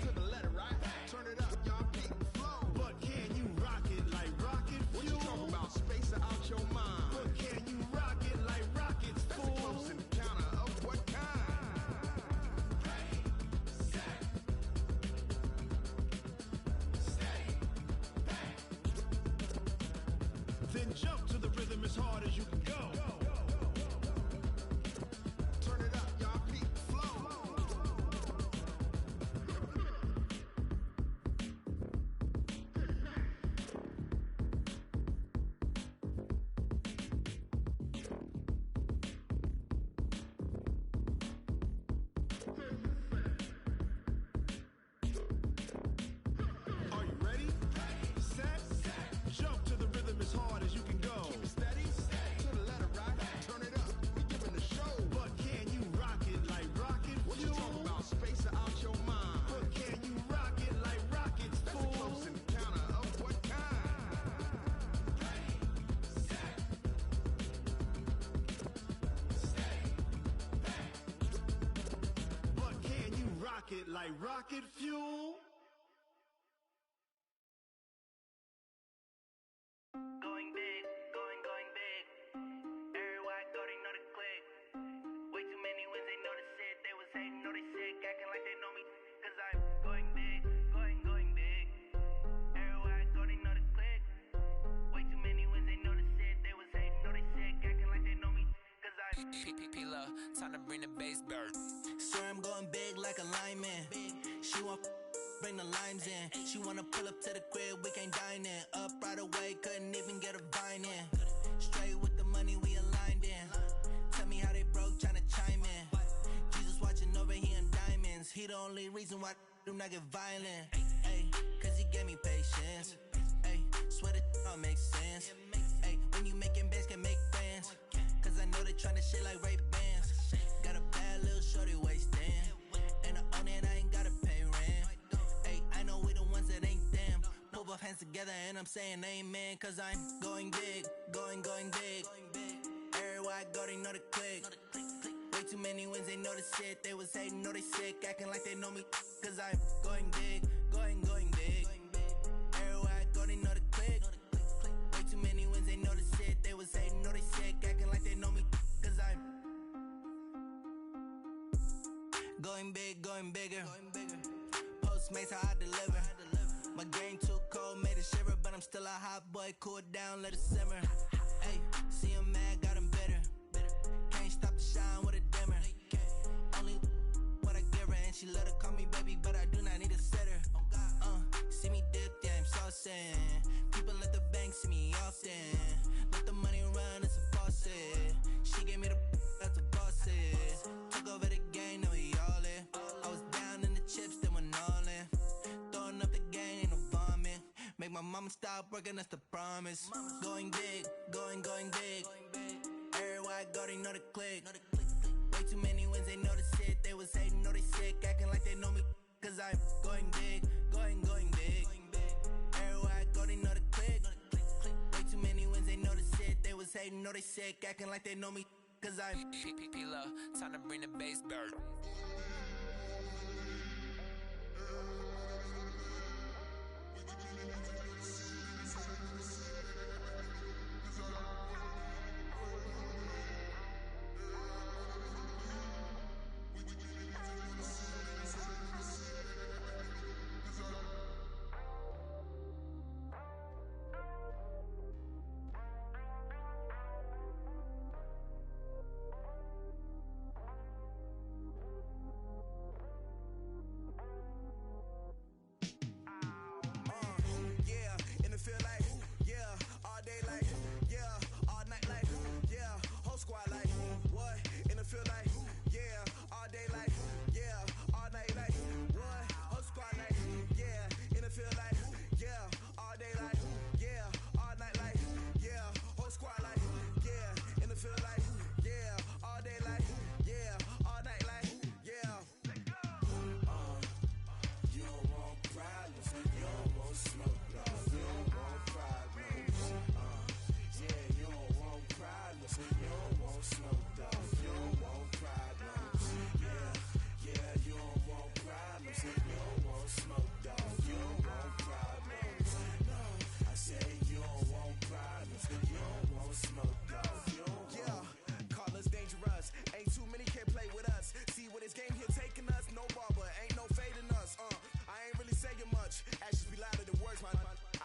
Speaker 8: to the letter right. Turn it up, y'all keep the flow.
Speaker 9: But can you rock it like rocket
Speaker 8: What you
Speaker 9: fuel?
Speaker 8: talking about? Space or out your mind?
Speaker 9: But can you rock it like rockets,
Speaker 8: That's a
Speaker 9: fool?
Speaker 8: close encounter of what kind?
Speaker 9: Then jump to the rhythm as hard as you can go.
Speaker 8: Turn it up, y'all keep the flow.
Speaker 9: Are you ready? Set, jump to the rhythm as hard as you can go.
Speaker 8: Keep it steady, to the letter right. Turn it up, we giving the show.
Speaker 9: But can you rock it like rocket
Speaker 8: What you
Speaker 9: fuel?
Speaker 8: talking about? Space or out your mind?
Speaker 9: But can you rock it like rockets,
Speaker 8: That's a
Speaker 9: fool?
Speaker 8: close encounter of what kind?
Speaker 9: But can you rock it like rocket fuel?
Speaker 10: Going big, going big. Everywhere I go, they know the click. Way too many wins, they know the shit. They was hating, know they sick, acting like they know me. Cause I'm going big, going big. Everywhere I go, they know the click. Way too many wins, they know the shit. They was hating, know they sick, acting like they know me. Cause I'm
Speaker 11: P-P-P-Love, time to bring the bass bird.
Speaker 5: Sir, I'm going big like a lineman. She want bring the limes in. She wanna pull up to the crib reason why I do not get violent. Ay, cause he gave me patience. Ay, swear that all makes sense. Ay, when you making bands, can make friends. Cause I know they tryna shit like Ray-Bans. Got a bad little shorty wasting. And I own it, I ain't gotta pay rent. Ay, I know we the ones that ain't them. Pull both hands together and I'm saying amen. Cause I'm going big, going big. Everywhere I go, they know the click. Way too many wins, they know the shit. They was hating, know they sick, acting like they know me. Cause I'm going big, going big. Everywhere I go, they know the click. Way too many wins, they know the shit. They was hating, know they sick, acting like they know me. Cause I'm going big, going bigger. Postmates, how I deliver. My game too cold, made it shiver. But I'm still a hot boy, cool it down, let it simmer. Hey, see him mad, got him bitter. Can't stop the shine with a dimmer. Only what I give her, and she let her call me baby, but I do not need a sitter. See me dip, yeah, I'm saucing. People at the bank see me often. Let the money run, it's a faucet. She gave me the that's a boss is. Took over the game, now we all in. I was down in the chips, then went all in. Throwing up the game, ain't no vomit. Make my mama stop working, that's the promise. Going big, going big. Everywhere I go, they know the click. Way too many wins, they know the shit. They was hating, know they sick, acting like they know me. Cause I'm going big, going big. Everywhere I go, they know the click. Way too many wins, they know the shit. They was hating, know they sick, acting like they know me. Cause I'm
Speaker 11: P-Lo, time to bring the bass bird.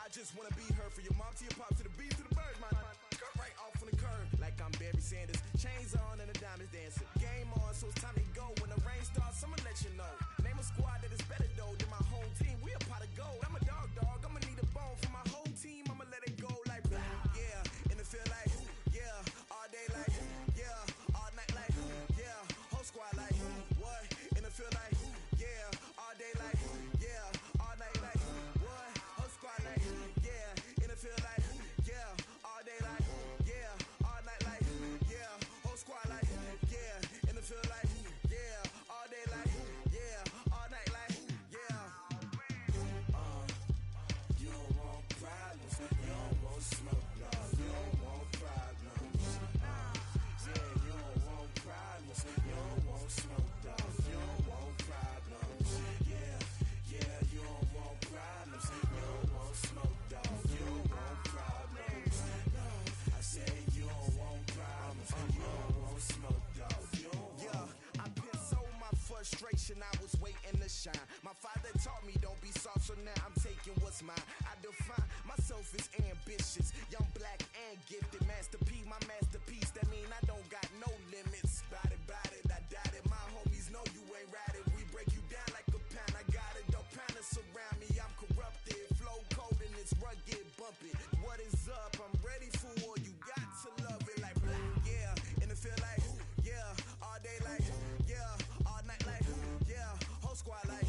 Speaker 9: Just wanna be her for your mom to your pop to the beat to the birds, man. Cut right off on the curb like I'm Barry Sanders. Chains on and the diamonds dancing. Game on, so it's time to go. When the rain starts, I'ma let you know. Name a squad that is better though than my home team. We a pot of gold. I'm a dog. I'ma need a bone for my whole team. I'ma let it go like yeah. In the field like yeah. All day like yeah. All night like yeah. Whole squad like what? In the field like yeah. All day like yeah. All night like what? Whole squad like feel like, yeah, all day like, yeah, all night like, yeah, whole squad like, yeah, in the feel like, yeah, all day like, yeah, all night like, yeah. You don't want problems, you don't want smoke, no, you don't want problems. Yeah, you don't want problems, you don't want smoke, no, you don't want problems. Yeah, you don't want problems, you don't want smoke, dog. I said you don't want problems, you don't want smoke, dog. Yeah, I've been so my frustration, I was waiting to shine. My father taught me don't be soft, so now I'm taking what's mine. I define myself as ambitious, young, black, and gifted. Master P, my masterpiece, that mean I don't got no limits. Bout it, I doubt it. My homies know you ain't ratted. We break you down like a pound. I got it, don't pound us around me. I'm corrupted, flow cold and it's rugged, bumpy. What is up? I'm ready for war. You got to love it like yeah. In the feel like yeah. All day like yeah. All night like yeah. Whole squad like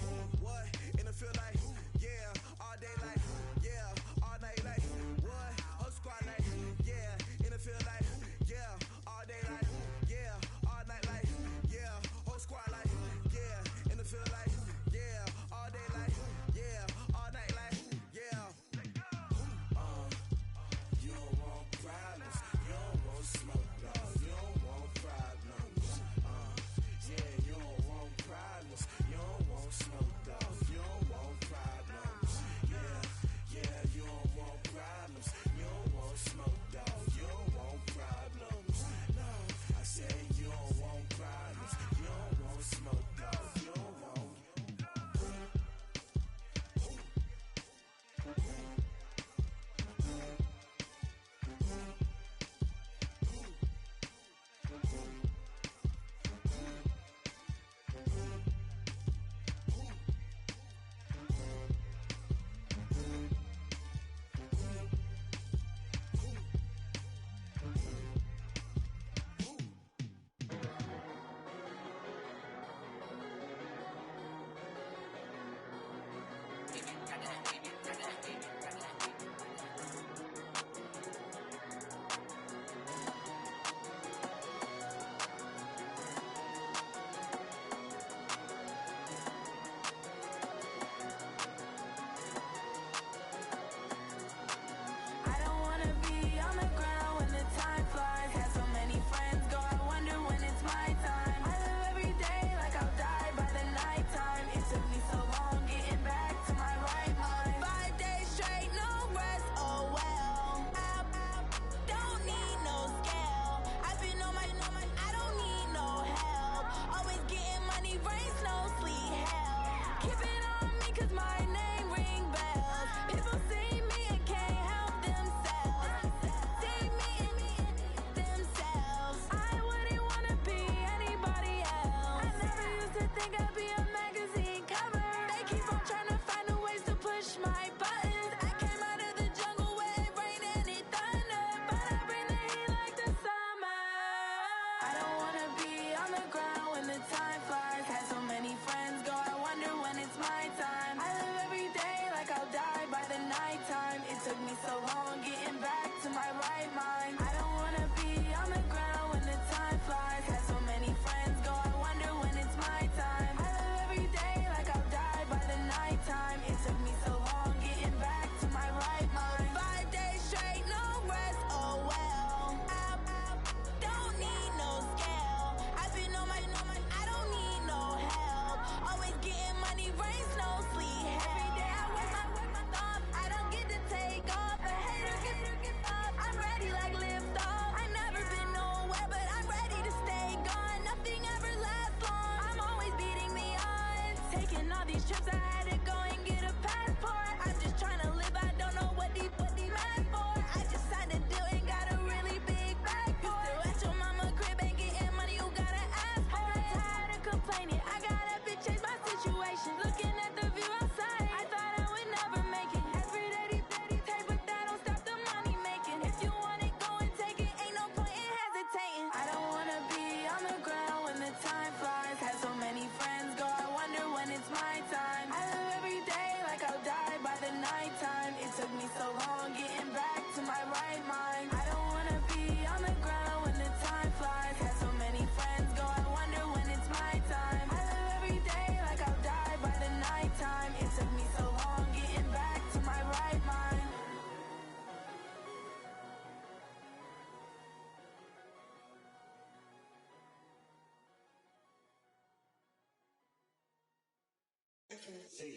Speaker 12: Cook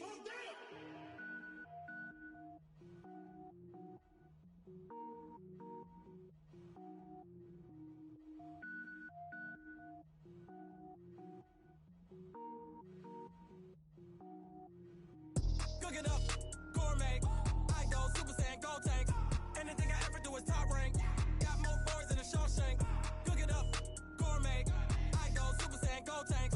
Speaker 12: it up, gourmet. I go Super Saiyan, go tank. Anything I ever do is top rank. Got more boys than a Shawshank. Cook it up, gourmet. I go Super Saiyan, go tank.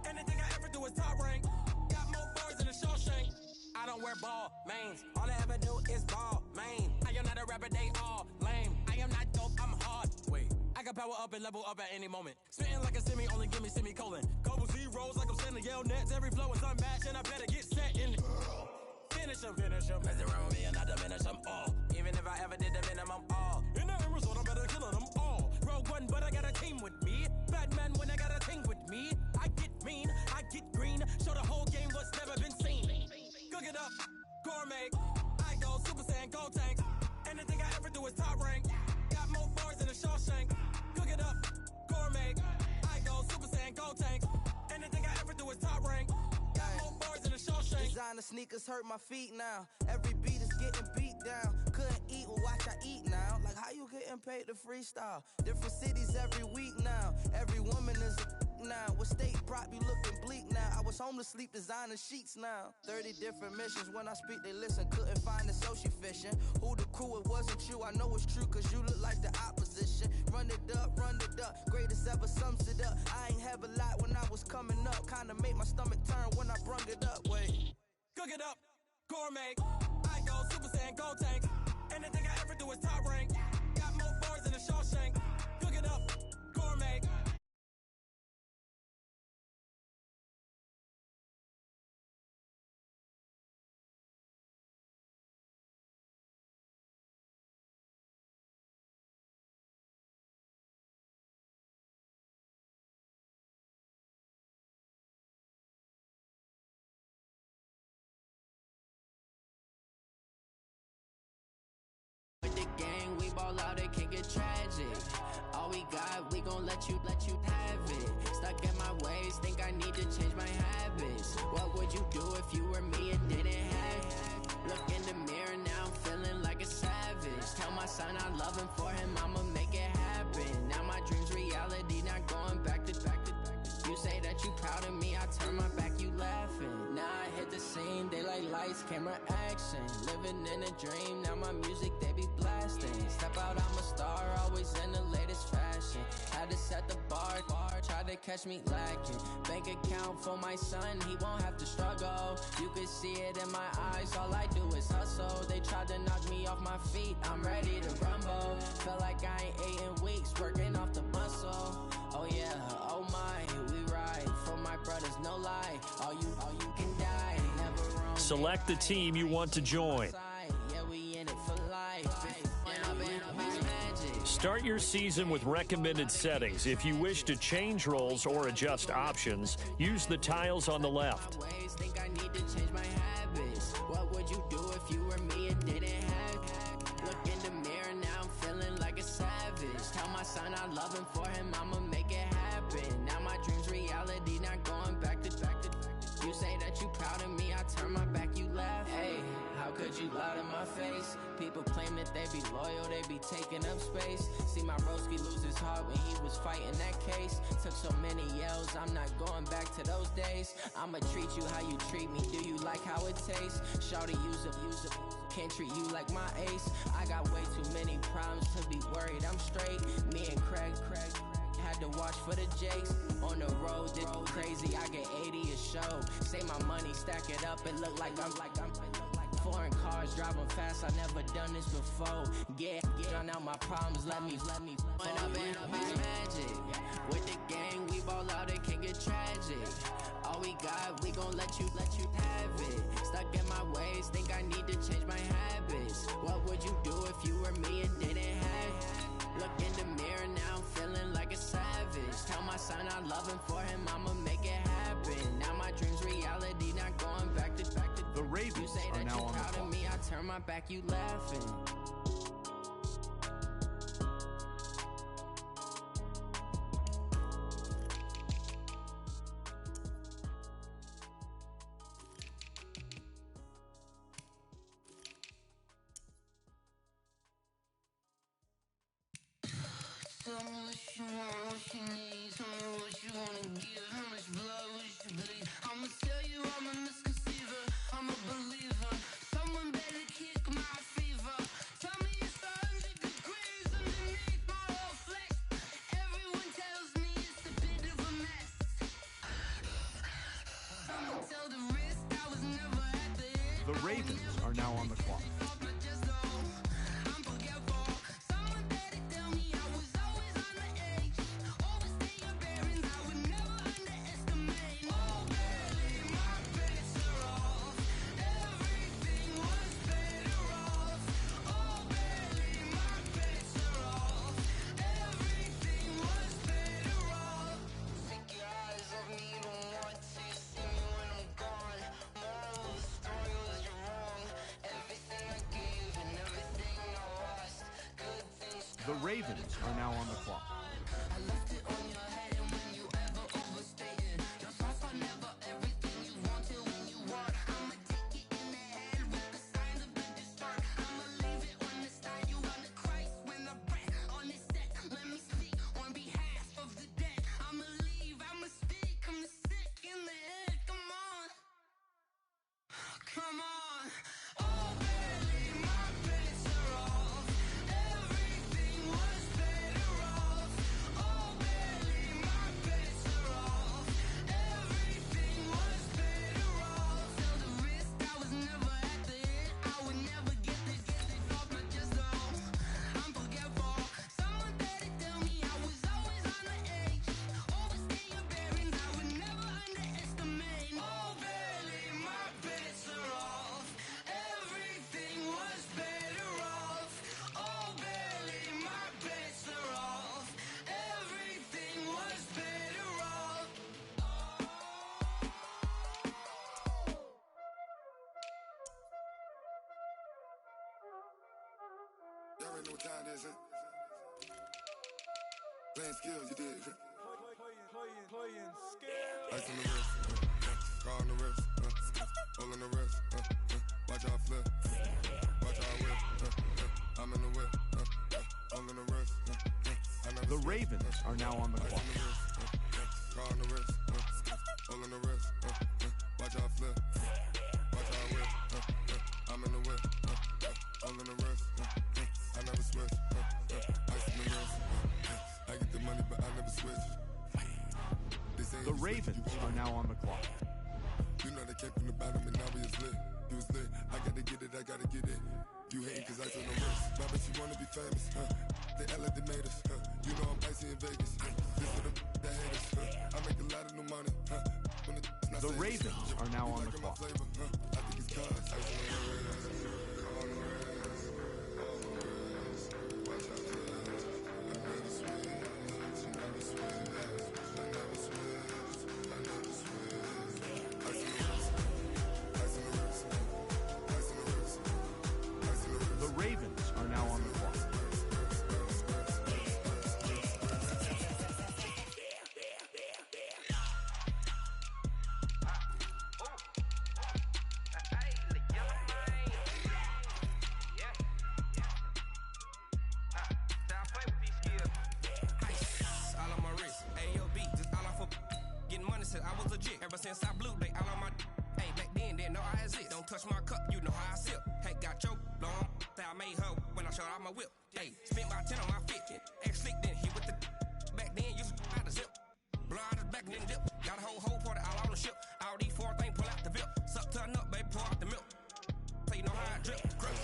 Speaker 12: Anything I ever do is top rank. Got more boys than a Shawshank. I don't wear ball mains. All I ever do is ball main. I am not a rapper, they all lame. I am not dope, I'm hard. Wait, I can power up and level up at any moment. Spitting like a semi, only give me semicolon. Couple zeros like I'm sending yell nets. Every flow is unmatched and I better get set in it. Finish them. Mess around with me and I diminish them all. Even if I ever did the minimum all. In the end result, I'm better killing them all. Rogue One, but I got a team with me. Batman when I got a team with me. I get mean, I get green. Show the whole game what's never been seen. Cook it up, gourmet. I go Super Saiyan, go tank. Anything I ever do is top rank. Got more boys than a Shawshank. Cook it up, gourmet. I go Super Saiyan, go tank. Anything I ever do is top rank. Got more boys than a Shawshank.
Speaker 5: Designer sneakers hurt my feet now. Every beat is getting beat down. Couldn't eat, well watch I eat now. Like how you getting paid to freestyle? Different cities every week now. Every woman is a now. What state prop you looking bleak now? I was home to sleep designer sheets now. 30 different missions. When I speak they listen. Couldn't find it so she fishing. Who the crew? It wasn't you. I know it's true cause you look like the opposition. Run it up. Greatest ever sums it up. I ain't have a lot when I was coming up. Kinda made my stomach turn when I brung it up. Wait.
Speaker 12: Cook it up, gourmet. I go Super Saiyan, go tank. Anything I ever do is top rank. Got more boys than a Shawshank. Cook it up, gourmet.
Speaker 13: Gang, we ball out, it can get tragic. All we got, we gon' let you have it. Stuck in my ways, think I need to change my habits. What would you do if you were me and didn't have it? Look in the mirror now, I'm feeling like a savage. Tell my son I love him, for him I'ma make it happen. Now my dream's reality, not going back to. You say that you proud of me, I turn my back, you laughing. Now I hit the scene, daylight lights, camera action. Living in a dream, now my music they be blasting. Step out, I'm a star, always in the latest fashion. Had to set the bar, try to catch me lacking. Bank account for my son, he won't have to struggle. You can see it in my eyes, all I do is hustle. They tried to knock me off my feet, I'm ready to rumble. Felt like I ain't ate in weeks, working off the muscle. Oh yeah, oh my, we ride for my brothers, no lie. All you can die, never wrong.
Speaker 1: Select the team you want to join.
Speaker 13: Yeah, we in it for life.
Speaker 1: Start your season with recommended settings. If you wish to change roles or adjust options, use the tiles on the left.
Speaker 13: Think I need to change my habits. What would you do if you were me and didn't have it? Look in the mirror now, I'm feeling like a savage. Tell my son I love him, for him I'ma make it happen. Now my dream's reality, not going back to. You say that you proud of me, I turn my back, you laugh. Hey, how could you lie to my face? People claim that they be loyal, they be taking up space. See my broski lose his heart when he was fighting that case. Took so many yells, I'm not going back to those days. I'ma treat you how you treat me, do you like how it tastes? Shawty, use up, can't treat you like my ace. I got way too many problems to be worried, I'm straight. Me and Craig had to watch for the Jakes. On the road, this crazy, I get 80 a show. Say my money, stack it up, it look like I'm foreign cars, driving fast, I never done this before. Get drown out my problems, let me When I've been magic. With the gang, we ball out, it can get tragic. All we got, we gon' let you have it. Stuck in my ways, think I need to change my habits. What would you do if you were me and didn't have it? Look in the mirror now, I'm feeling like a savage. Tell my son I love him, for him I'ma make it happen. Now my dream's reality, not going back to.
Speaker 14: The Ravens
Speaker 13: you say
Speaker 14: are
Speaker 13: that
Speaker 14: now
Speaker 13: you
Speaker 14: on the
Speaker 13: proud
Speaker 14: clock.
Speaker 13: of me, I turn my back, you laughing.
Speaker 4: Tell me what you want, what you need. Tell me what you wanna give. How much blood would you bleed? I'ma tell you I'm a misconceiver. I'm a believer. Someone better kick my fever. Tell me it's 100 degrees underneath my whole flesh. Everyone tells me it's a bit of a mess. Someone tell the risk I was never at the end.
Speaker 14: The Ravens are now on the clock. The Ravens are now on the clock.
Speaker 4: Come on. Oh, baby, my bets are off. Everything was better off. Oh, baby, my bets are off. Everything was better off. Till the risk, I was never at the end. I would never get this off my chest, though. I'm forgetful. Someone better tell me I was always on the edge. Overstay your bearings, I would never underestimate. Oh, baby, my bets are off. Everything was better off. Oh, Billy, my bets are off. Everything was better off.
Speaker 15: Y'all already know what time it is, huh? Playing skills, you did.
Speaker 2: Playing skills.
Speaker 15: Ice on the wrist, car on the wrist, hole in the wrist, watch out flip, watch out whip, I'm in the whip, hole in the wrist, I never
Speaker 14: The Ravens are now on the clock.
Speaker 15: Car on the wrist, hole in the wrist, watch out flip, watch out whip, I'm in the whip, hole in the wrist, I never switch, ice in the wrist, I get the money but I never switch.
Speaker 14: The Ravens are now on the clock.
Speaker 15: You know they came from the bottom and now we is lit. You was lit, I gotta get it, I gotta get it. You hating cause I took no risks. My bitch, you wanna be famous, They Ella, they made us, You know I'm icy in Vegas, This for the haters, I make a lot of new money, When it's not
Speaker 14: The
Speaker 15: famous,
Speaker 14: Ravens are now on the
Speaker 15: my
Speaker 14: clock.
Speaker 15: flavor, I think it's cause ice on the wrist, on the wrist, on the wrist. Watch out for this, I never switch, I never switch, I never switch, I never switch.
Speaker 14: The Ravens are now on the clock.
Speaker 12: All on my wrist, AOB, just all off of getting money since I was legit. Ever since I blew, they all on my. Hey, back then, didn't know I exist. Don't touch my cup, you know how I sip. Hey, got your long. I made her when I showed out my whip. Hey, spent about 10 on my fit. Ex slick, then hit with the. Back then, used to out the zip. Blow out his back and then dip. Got a whole party all on the ship. All these four things pull out the VIP. Suck to a nut, baby, pour out the milk. So you know how I drip. Crush.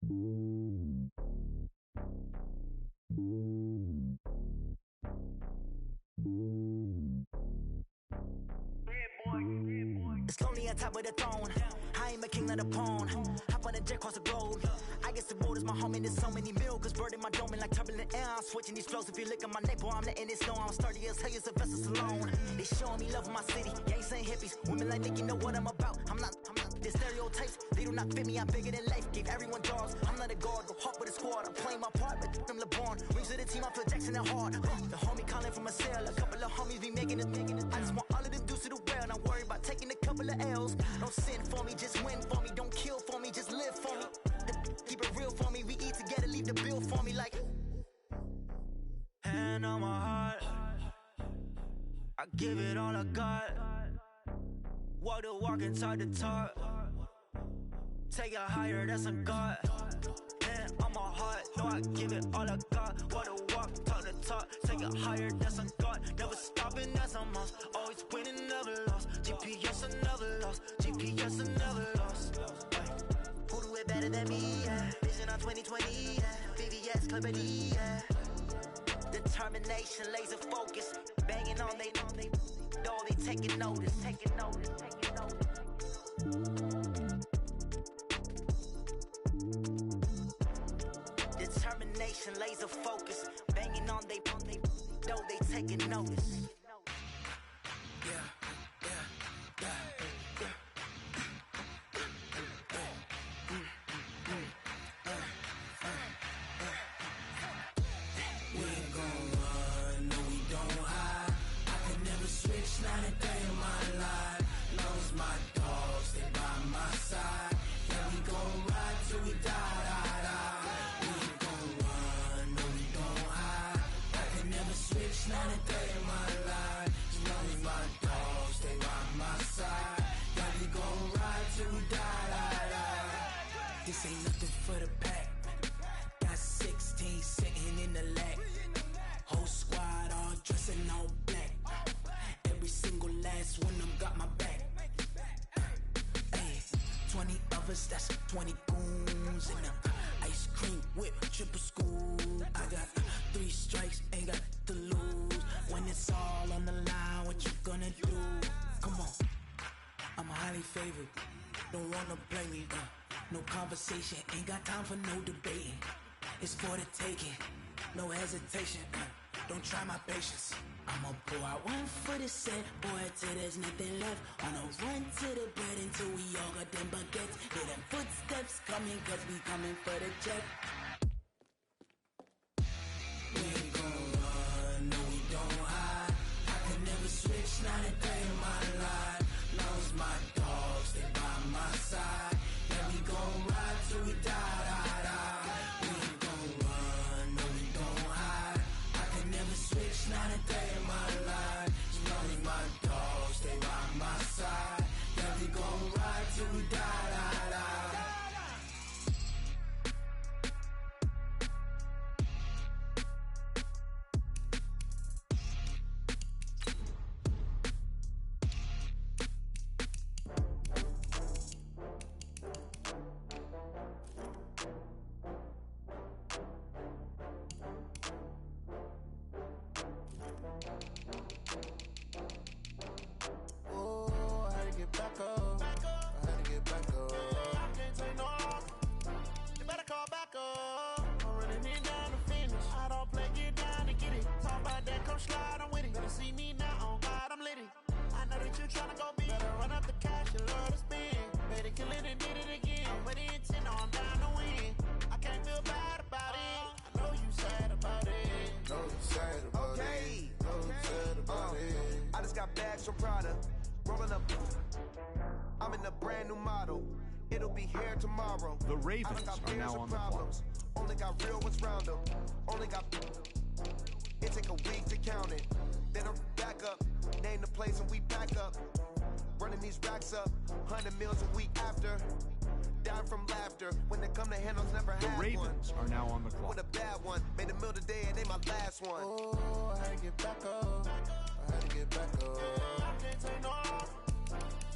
Speaker 16: It's lonely on top of the throne. I ain't a king of the pawn. Hop on a jet across the globe. I guess the road is my home and there's so many miracles burning my dome and like turbulent air. I'm switching these flows. If you look at my neck, boy, I'm letting it snow. I'm sturdy as hell, it's a vessel alone. They showing me love in my city. Gangs ain't hippies. Women like Nick, you know what I'm about. I'm not the stereotypes. They do not fit me. I'm bigger than life. Gave everyone jaws. I'm not a guard. Go hard with a squad. I'm playing my part, but I'm LeBron. Rings to the team. I feel Jackson and hard. The homie calling from a cell. A couple of homies be making it. I just want all of them dudes to the well. Not worry about taking a couple of L's. Don't sin for me, just win for me. Don't kill for me, just live for me. Keep it real for me. We eat together, leave the bill for me like. Hand on my heart, I give it all I got. Walk the walk and talk the talk. Take it higher, that's a God. Hand on my heart, no, I give it all I got. Walk the walk, talk the talk. Take it higher, that's a God. Never stopping, that's a must. Always winning, never lost. GPS, I never lost. GPS, I never lost. Who do it better than me? Yeah. Vision on 2020. Yeah. VVS, Clarity. Yeah. Determination, laser focus. Banging on they door, they taking notice. Taking notice. Taking notice. Determination, laser focus. Banging on they door, they taking notice.
Speaker 4: Not a day in my life. Lost my dogs, they by my side. Yeah, we gon' ride till we die. We ain't gon' run, no, we don't hide. I can never switch, not a day in my life. Lost my dogs, they by my side. Yeah, we gon' ride till we die. This ain't nothing for the pack. Got 16 sitting in the lag. Whole squad all dressing all black. Every single last one of them got my back. Hey, 20 of us, that's 20 goons. And ice cream whip, triple scoop. I got 3 strikes, ain't got to lose. When it's all on the line, what you gonna do? Come on, I'm highly favored. Don't wanna play me, no conversation. Ain't got time for no debating. It's for the taking, no hesitation. Don't try my patience. I'ma pour out one for the set, boy, till there's nothing left. On a run to the bread until we all got them baguettes. Hear them footsteps coming, cause we coming for the check. We ain't gon' run, no, we don't hide. I can never switch, not a day in my life. Lost my dogs, they by my side. Yeah, we gon' ride till we die. We ain't gon' run, no, we don't hide. I can never switch, not a day in my life. Lost my dogs, they by my side. Yeah, we gon' ride till we die. I'm in a brand new model. It'll be here tomorrow.
Speaker 14: The Ravens are now on the clock.
Speaker 4: Only got real ones round them. Only got. It take a week to count it. Then I'm back up. Name the place and we back up. Running these racks up. 100 meals a week after. Down from laughter. When they come to handles, never had one.
Speaker 14: The Ravens are now on the clock.
Speaker 4: With a bad one. Made a meal today and they my last one. Oh, I had to get back up. I had to get back up. I can't take no loss.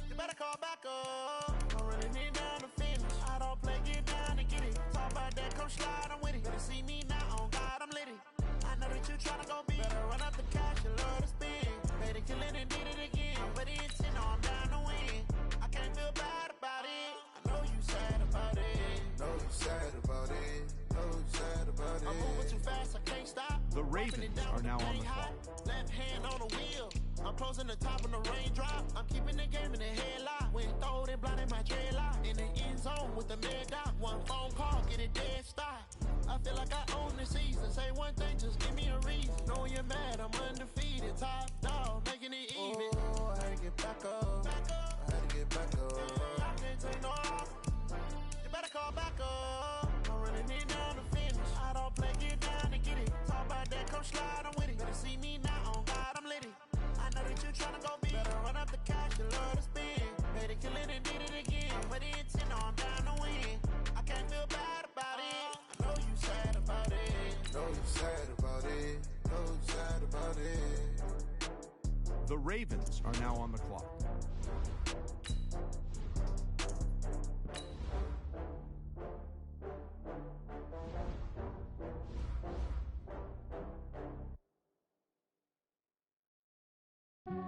Speaker 4: You better call back up. I'm running it down to finish. I don't play, get down and get it. Talk about
Speaker 5: slide, I'm with it. Better see me now, on God, I'm lit it. I know that you tryna go big. Better run up the cash, you love to spend. Made it, kill it, and did it again. But the intent, no, I'm down to win. I can't feel bad about it. I know you sad about it.
Speaker 9: Know you sad about it. Know you sad about it.
Speaker 5: I'm moving too fast, I can't stop.
Speaker 14: The Ravens are now on the clock.
Speaker 5: Left hand on the wheel. I'm closing the top when the raindrop. I'm keeping the game in the headlock. When throwed and blinded my dreadlock. In the end zone with the mad dot. One phone call, get it dead stop. I feel like I own the season. Say one thing, just give me a reason. Knowing you're mad, I'm undefeated. Top dog, making it even.
Speaker 9: Oh, I had to get back up. I had to get back up.
Speaker 5: I can't take no off. You better call back up. I'm running it down to finish. I don't play, get down to get it. Talk about that, come slide, I'm with it. Better see me now, on God, I'm lit it. I know that you tryna go big. Better run up the cash, you love to spend. Made it, kill it, and did it again. But the intent, no, I'm down to win. I can't feel bad about it. I know you sad about it.
Speaker 9: Know you sad about it. Know you sad about it.
Speaker 14: The Ravens are now on the clock.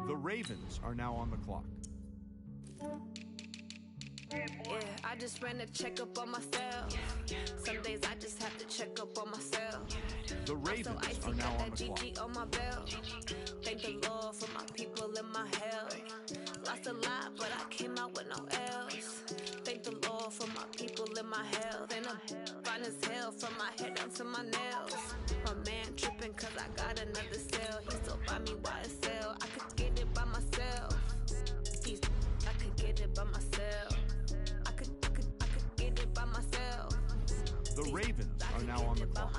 Speaker 14: The Ravens are now on the clock.
Speaker 17: Yeah, I just ran a checkup on myself. Some days I just have to check up on myself.
Speaker 14: The Ravens are now on the clock.
Speaker 17: GG on my belt. Thank the Lord for my people and my health. Lost a lot, but I came out with no else. Thank the Lord for my people and my health. And I'm fine as hell from my head down to my nails. My man tripping cause I got another cell. He still buy me YSL. I could get it by myself. I could get it by myself. I could get it by myself.
Speaker 14: The Ravens are now on the clock.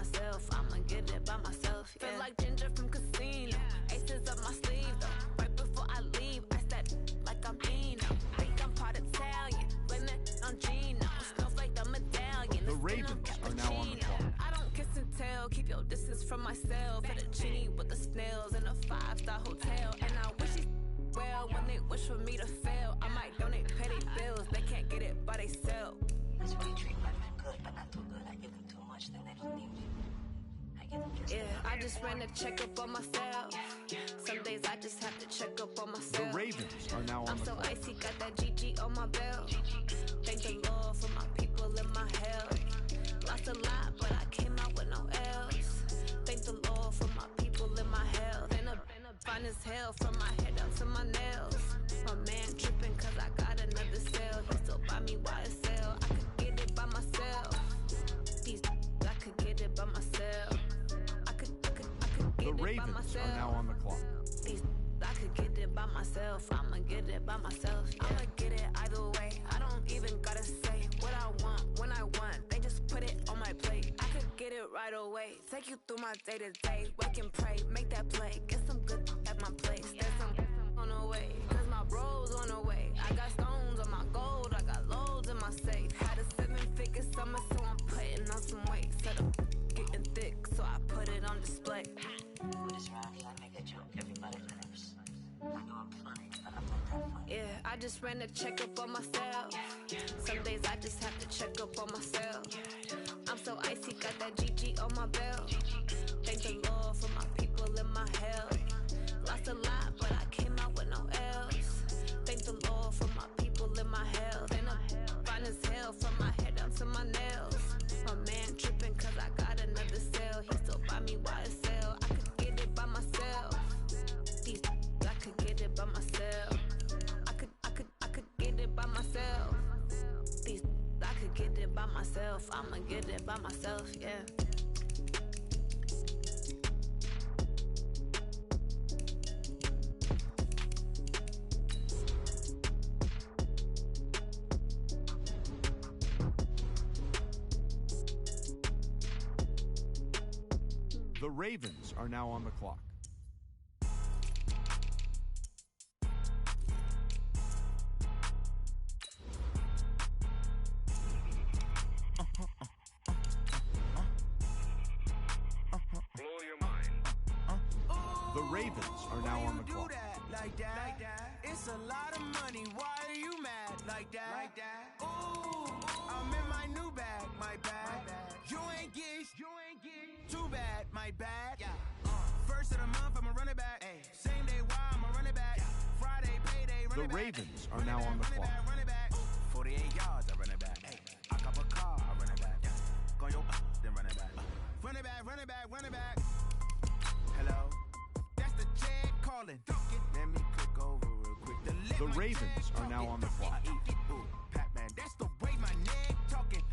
Speaker 17: I'ma get it by myself. Yeah. Feel like Ginger from Casino. Aces up my sleeve though. Right before I leave, I step like I'm Dino. Think I'm part Italian. Blame it on Gino. Snowflake the medallion.
Speaker 14: The Ravens are now on the clock.
Speaker 17: I don't kiss and tell. Keep your distance from myself. Fettuccine with the snails in a 5-star hotel. And I wish it well when they wish for me to fail. I might donate petty bills. They can't get it by themselves.
Speaker 18: That's why you treat my men good, but not too good. I give them too much, then they don't need me. I give them just
Speaker 17: yeah, I just ran a checkup on myself. Some days I just have to check up on myself.
Speaker 14: The Ravens are now on the clock.
Speaker 17: I'm so icy, got that GG on my belt. Thank the Lord for my people and my health. Lost a lot, but I came out with no else. Thank the Lord for my people and my health. And I'm fine as hell from my head down to my nails. My man tripping cause I got another cell. He still buy me YSL. I could get it by myself. I could get it by myself. I could get
Speaker 14: the
Speaker 17: it
Speaker 14: Ravens
Speaker 17: by myself.
Speaker 14: are now on the clock.
Speaker 17: I could get it by myself. I'ma get it by myself. Yeah. I'ma get it either way. I don't even gotta say what I want when I want. They just put it on my plate. I could get it right away. Take you through my day to day. Wake and pray, make that play. Get some good at my place. There's some on the way, cause my bro's on the way. I got stones on my gold. I got loads in my safe. Had a 7-figure summer, so I'm putting on some weight. Said I'm getting thick, so I put it on display.
Speaker 18: For this round, I make a joke. Everybody laughs. I know I'm funny, but I'm not that funny.
Speaker 17: Yeah, I just ran a checkup on myself. Some days I just have to check up on myself. I'm so icy, got that GG on my belt. Thank the Lord for my people and my health. Lost a lot, but I came out with no else. Thank the Lord for my people and my health. And I'm fine as hell from my head down to my nails. My man tripping cause I got another cell. He still buy me YSL. I could get it by myself. I could get it by myself. I could get it by myself. I could get it by myself. I'ma get it by myself, yeah.
Speaker 14: The Ravens are now on the clock. The Ravens are now on the clock.
Speaker 5: Like that. It's a lot of money. Why are you mad? Like that. Ooh, I'm in my new bag. My bag. You ain't my bad. First of the month, I'm a running back. Same day, why I'm a running back. Friday, payday, running
Speaker 14: The
Speaker 5: back.
Speaker 14: Ravens are now on the clock.
Speaker 5: Running back. 48 yards, I run it back. I cop a car, I run it back. Go yo, then run it back. Run it back, run it back, run it back. Hello, that's the Jed calling. Let me click over real quick.
Speaker 14: The Ravens are now on the clock.
Speaker 5: Pat-Man, that's the way my neck talking.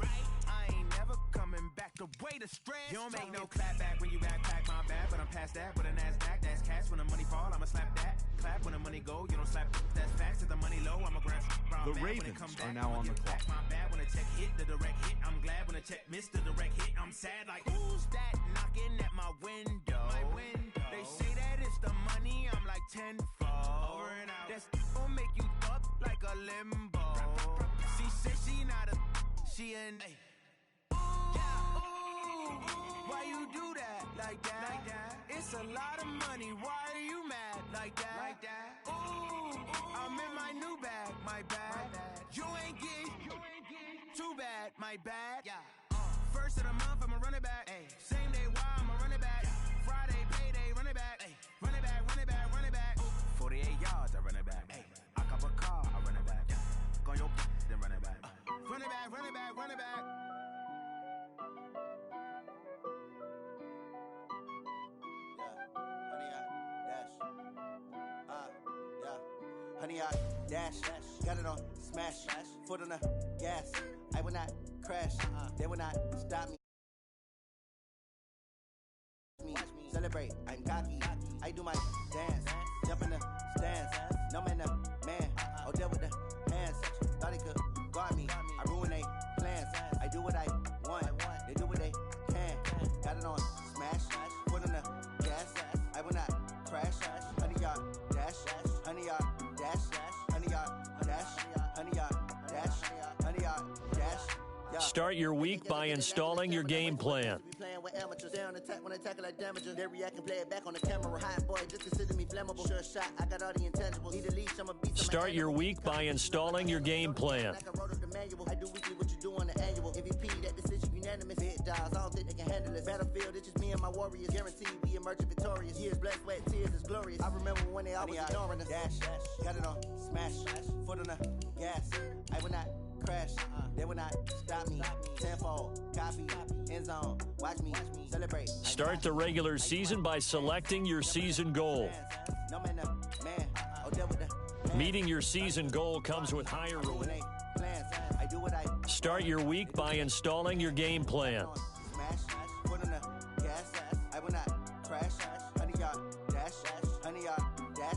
Speaker 5: I ain't never coming back. The way the stress. You don't make no clap back when you backpack my bad, but I'm past that. With a NASDAQ, that's cash. When the money fall, I'ma slap that. Clap when the money go, you don't slap. That's facts. If the money low, I'ma grab.
Speaker 14: The Ravens are now on the clock.
Speaker 5: My bad when the check hit, the direct hit. I'm glad when the check missed the direct hit. I'm sad like who's that knocking at my window? They say that it's the money. I'm like tenfold. Over and out. That's gon' make you up like a limbo. She said she not a. She an. Why you do that like that? It's a lot of money. Why are you mad like that? Ooh, I'm in my new bag. My bad. You ain't getting too bad. My bad. First of the month, I'ma run it back. Same day, why I'ma run it back. Friday, payday, run it back. Run it back, run it back, run it back. 48 yards, I run it back. I cop a car, I run it back. Go yo, then run it back. Run it back, run it back, run it back.
Speaker 19: Honey, I dash, got it on smash, foot on the gas. I will not crash, they will not stop me. Celebrate, I'm cocky, I do my dance, jump in the stands. No man, man, oh deal with the hands. Thought he could guard me, I ruin they plans. I do what I want, they do what they can. Got it on smash, foot on the gas. I will not crash, honey, y'all dash, honey, y'all dash, honey, y'all dash, honey, y'all dash, honey, y'all dash.
Speaker 1: Start your week by installing your game plan.
Speaker 19: With amateurs, they on attack when I tackle like damager. They react and play it back on the camera. Hot boy, just consider me flammable. Sure shot, I got all the intangibles. Need a leash, I'ma beat some.
Speaker 1: Start your week by installing your game plan.
Speaker 19: Like I wrote up the manual. I do weekly what you do on the annual. MVP, that decision unanimous. Big dials, I don't think they can handle it. Battlefield, it's just me and my warriors. Guaranteed we emerge victorious. Years, blood, sweat, tears is glorious. I remember when they always ignoring us. Dash, got it on smash, foot on the gas. I will not crash, they will not stop me. Tenfold, copy, end zone, watch me celebrate.
Speaker 1: Start the regular season by selecting your season goal.
Speaker 19: No man, man, oh deal with the
Speaker 1: Meeting your season goal comes with higher rewards. Start your week by installing your game plan.
Speaker 19: Smash, foot on the gas. I will not crash, honey, y'all dash, honey, y'all dash,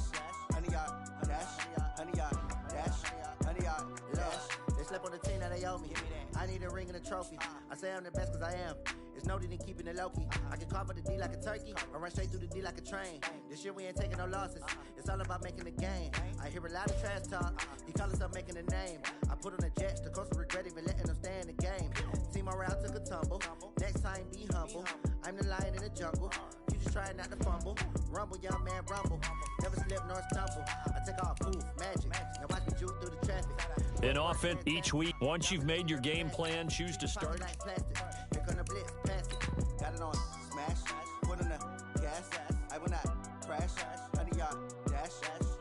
Speaker 19: honey, y'all dash, honey, y'all dash, honey, y'all dash. They slept on the team that they owe me. I need a ring and a trophy. I say I'm the best cause I am. It's noted in keeping it low-key. I can carve up the D like a turkey or run straight through the D like a train. This year we ain't taking no losses. It's all about making the game. I hear a lot of trash talk. He call himself making a name. I put on the Jets. The coach will regret even letting them stay in the game. Team morale took a tumble. Next time be humble. I'm the lion in the jungle. You just try not to fumble. Rumble, young man, rumble. Never slip nor stumble. I take off, poof, magic. Now watch me juke through the traffic.
Speaker 1: In offense each week, once you've made your game plan, choose to start.
Speaker 19: Here come the blitz, pass it. Got it on smash, foot on the gas. I will not crash, honey, y'all dash,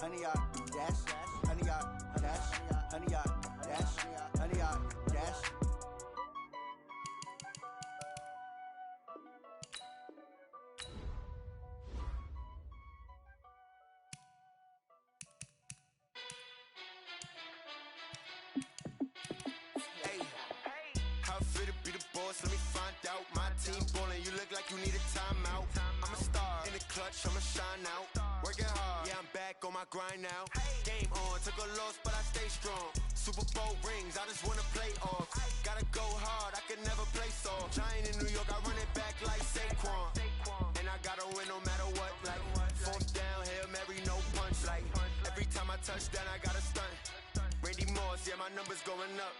Speaker 19: honey, y'all dash, honey, y'all dash, honey, y'all dash, honey, y'all dash.
Speaker 9: Let me find out. My team ballin', you look like you need a timeout. I'm a star in the clutch, I'ma shine out. Working hard, yeah, I'm back on my grind now. Game on, took a loss, but I stay strong. Super Bowl rings, I just wanna play off. Gotta go hard, I can never play soft. Giant in New York, I run it back like Saquon. And I gotta win no matter what. Like fourth down, Hail Mary, no punch. Like every time I touch down, I gotta stunt. Randy Moss, yeah, my numbers going up.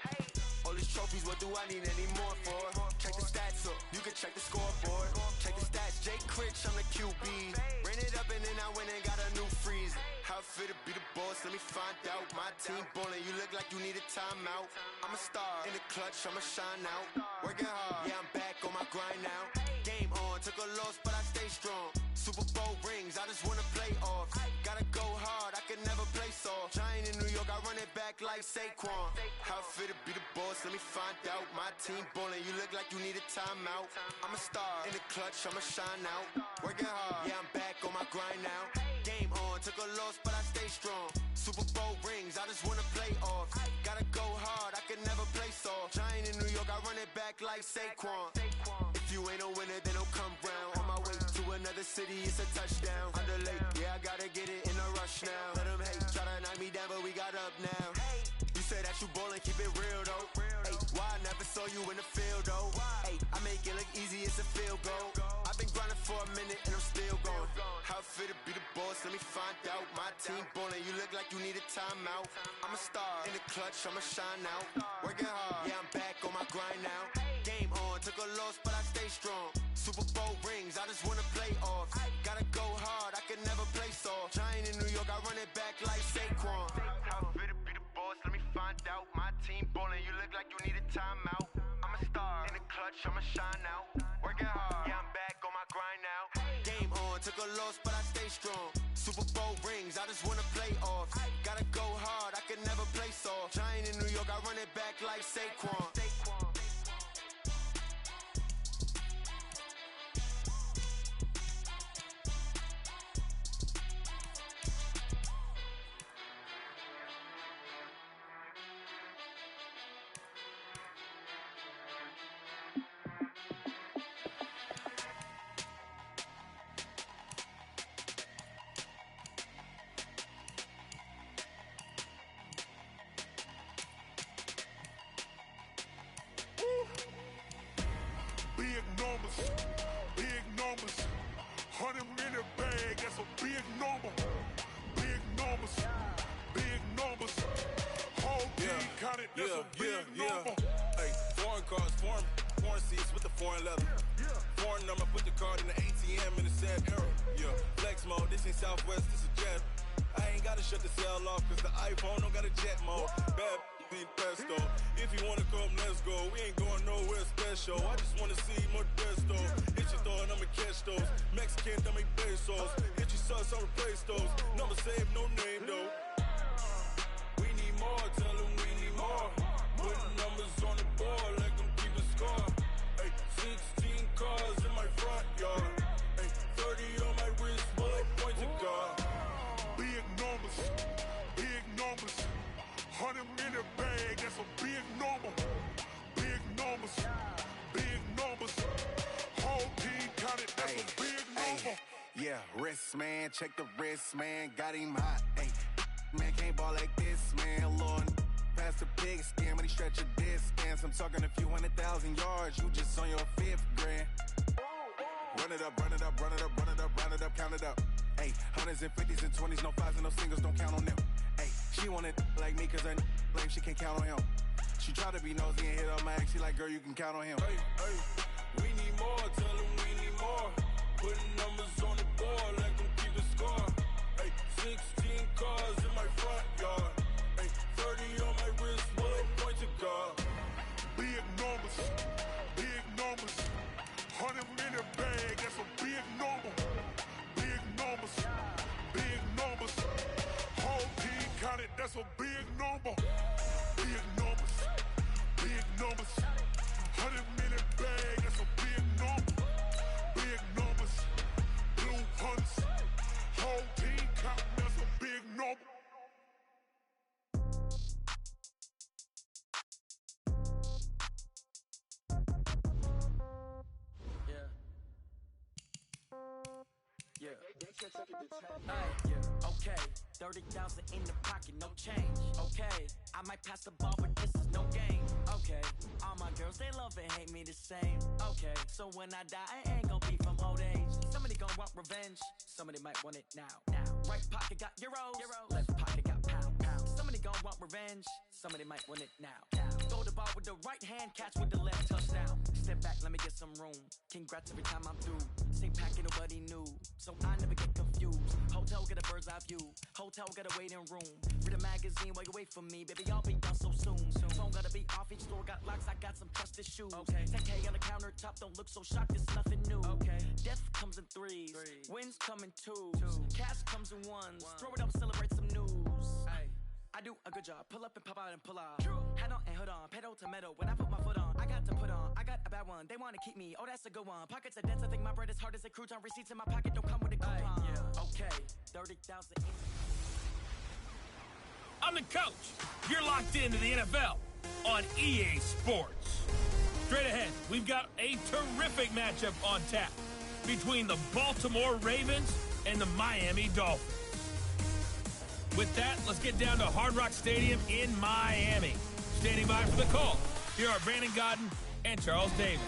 Speaker 5: All these trophies, what do I need any more for? Check the stats up, you can check the scoreboard. Check the stats, Jake Critch, I'm the QB. Ran it up and then I went and got a new freeze. How it feel to be the boss, let me find out. My team ballin', you look like you need a timeout. I'm a star, in the clutch, I'ma shine out. Working hard, yeah, I'm back on my grind now. Game on, took a loss, but I stay strong. Super Bowl rings, I just wanna play off. Gotta go hard, I can never play soft. Giant in New York, I run it back like Saquon. How it feel to be the boss, let me find out. My team ballin', you look like you need a timeout. I'm a star, in the clutch, I'ma shine out. Working hard, yeah, I'm back on my grind now. Game on, took a loss, but I stay strong. Super Bowl rings, I just wanna play off. Gotta go hard, I can never play soft. Giant in New York, I run it back like Saquon. If you ain't a winner, then don't come round. On my way to another city, it's a touchdown. Underlay, yeah, I gotta get it in a rush now. Let them hate, try to knock me down, but we got up now. You say that you ballin', keep it real though. Hey, why I never saw you in the field though? Hey, I make it look easy, it's a field goal. I've been grinding for a minute and I'm still going. How it feel to be the boss, let me find out. My team ballin', you look like you need a timeout. I'm a star, in the clutch, I'ma shine out. Working hard, yeah, I'm back on my grind now. Game on, took a loss, but I stay strong. Super Bowl rings, I just wanna play off. Gotta go hard, I can never play soft. Giant in New York, I run it back like Saquon. How it feel to be the boss, let me find out. My team ballin', you look like you need a timeout. I'm a star, in the clutch, I'ma shine out. Working hard, yeah, I'm back on my grind now. Game on, took a loss, but I stay strong. Super Bowl rings, I just wanna play off. Gotta go hard, I can never play soft. Giant in New York, I run it back like Saquon.
Speaker 20: Big numbers, 100-minute bag, that's a big number. Big numbers, big numbers. Whole team counted, that's a big number.
Speaker 21: Hey, foreign cars, foreign seats with the foreign leather. Foreign number, put the card in the ATM in the sad era. Yeah, flex mode, this ain't Southwest, this is jet. I ain't gotta shut the cell off, cause the iPhone don't got a jet mode. Bad ain't pesto. If you wanna come, let's go. We ain't going nowhere special. I just wanna see Modesto. Hit your thought, I'ma catch those. Mexican, I make pesos. Hit your sus, I'll replace those. Number saved, no name though. We need more, tell them we need more. Putting numbers on the board like I'm keeping score. Hey, 16 cars in my front yard. Hey, 30 on my wrist, bullet point to God.
Speaker 20: Big numbers, big numbers. 100-minute bag, that's a big number. Big numbers, big numbers. Whole team counted, that's a big number.
Speaker 22: Yeah, wrist man, check the wrist man, got him hot. Ay, man can't ball like this, man. Lord, past the pig skin, but he stretch a distance. I'm talking a few 100,000 yards, you just on your 5th grand. Run it up, run it up, run it up, run it up, run it up, count it up. Ay, 100s and 50s and 20s, no 5s and no singles, don't count on them. Ay, she want it like me, cause her lame, she can't count on him. She try to be nosy and hit on my ex, she like, girl, you can count on him.
Speaker 21: Hey, hey, we need more, tell them we need more. Putting numbers on the board like I'm keeping score. Hey, 16 cars in my front yard. Hey, 30 on my wrist, bullet point to God.
Speaker 20: Big numbers, big numbers. 100-minute bag, that's a big number. Big numbers, big numbers. Whole team counted, that's a big number. Big numbers, big numbers. 100-minute bag, that's a big number. Big numbers, blue hunts. Whole team counting, that's a big number.
Speaker 23: Okay, 30,000 in the pocket, no change. Okay, I might pass the ball, but this is no game. Okay, all my girls, they love and hate me the same. Okay, so when I die, I ain't gonna be from old age. Somebody gonna want revenge, somebody might want it now. Right pocket got euros, left pocket got pound. Somebody gonna want revenge, somebody might want it now. Throw the ball with with the right hand, catch with the left, touchdown. Step back, let me get some room. Congrats every time I'm through. Stay packed, nobody knew, so I never get confused. Hotel, get a bird's eye view. Hotel, get a waiting room. Read a magazine while you wait for me, baby, I'll be done so soon. Phone gotta be off, each door got locks, I got some trusted shoes. Okay, 10K on the countertop, don't look so shocked, it's nothing new. Okay, death comes in threes, wins come in twos, cash comes in ones. Throw it up, celebrate some news. Ay. I do a good job, pull up and pop out and pull out. Head on and hood on, pedal to metal. When I put my foot on, I got to put on. I got a bad one, they wanna keep me, oh that's a good one. Pockets are dense, I think my bread is hard as a crouton. Receipts in my pocket don't come with a coupon. Okay, 30,000.
Speaker 3: I'm the coach. You're locked into the NFL on EA Sports. Straight ahead, we've got a terrific matchup on tap between the Baltimore Ravens and the Miami Dolphins. With that, let's get down to Hard Rock Stadium in Miami. Standing by for the call, here are Brandon Gaudin and Charles Davis.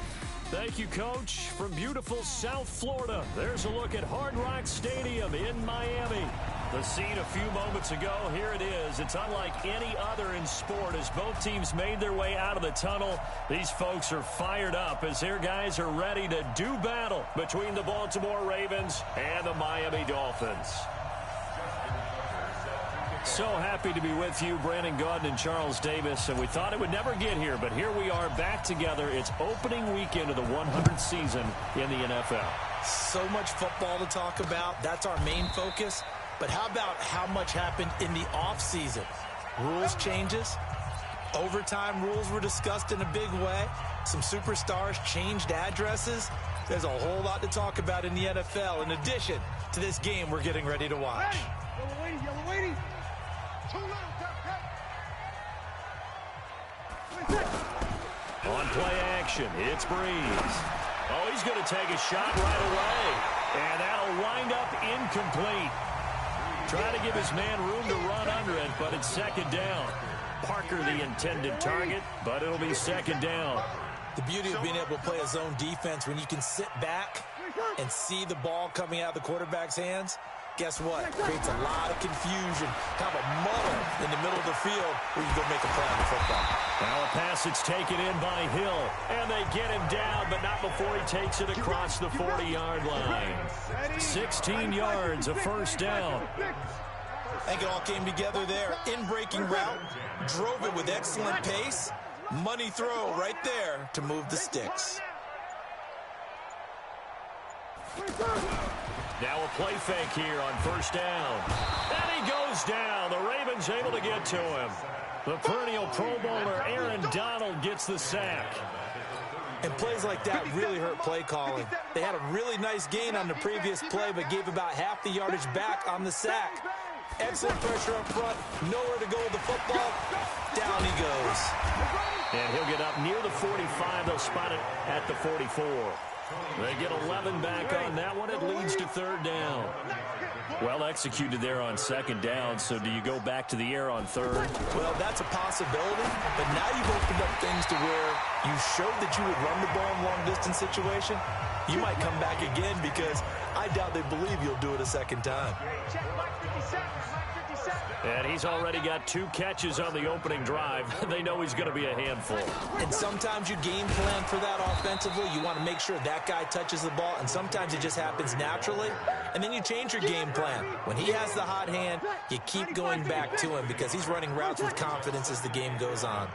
Speaker 1: Thank you, Coach. From beautiful South Florida, there's a look at Hard Rock Stadium in Miami. The scene a few moments ago, here it is. It's unlike any other in sport as both teams made their way out of the tunnel. These folks are fired up as their guys are ready to do battle between the Baltimore Ravens and the Miami Dolphins. So happy to be with you, Brandon Gaudin and Charles Davis, and we thought it would never get here, but here we are back together. It's opening weekend of the 100th season in the NFL.
Speaker 2: So much football to talk about. That's our main focus. But how about how much happened in the offseason? Rules changes. Overtime rules were discussed in a big way. Some superstars changed addresses. There's a whole lot to talk about in the NFL in addition to this game we're getting ready to watch.
Speaker 6: Hey, yellow waiting.
Speaker 1: On play action, it's Breeze. Oh, he's going to take a shot right away. And that'll wind up incomplete. Trying to give his man room to run under it, but it's second down. Parker the intended target, but it'll be second down.
Speaker 2: The beauty of being able to play a zone defense when you can sit back and see the ball coming out of the quarterback's hands, guess what? Creates a lot of confusion, kind of a muddle in the middle of the field where you go make a play on the football.
Speaker 1: Now a pass that's taken in by Hill, and they get him down, but not before he takes it across the 40-yard line. 16 yards, a first down.
Speaker 2: I think it all came together there. In-breaking route, drove it with excellent pace. Money throw right there to move the sticks.
Speaker 1: Now a play fake here on first down. And he goes down. The Ravens able to get to him. The perennial Pro Bowler Aaron Donald gets the sack.
Speaker 2: And plays like that really hurt play calling. They had a really nice gain on the previous play, but gave about half the yardage back on the sack. Excellent pressure up front. Nowhere to go with the football. Down he goes.
Speaker 1: And he'll get up near the 45. They'll spot it at the 44. They get 11 back on that one. It leads to third down. Well executed there on second down. So do you go back to the air on third?
Speaker 2: Well, that's a possibility. But now you've opened up things to where you showed that you would run the ball in long-distance situation. You might come back again because I doubt they believe you'll do it a second time.
Speaker 1: And he's already got 2 catches on the opening drive. They know he's going to be a handful.
Speaker 2: And sometimes you game plan for that offensively. You want to make sure that guy touches the ball, and sometimes it just happens naturally. And then you change your game plan. When he has the hot hand, you keep going back to him because he's running routes with confidence as the game goes on.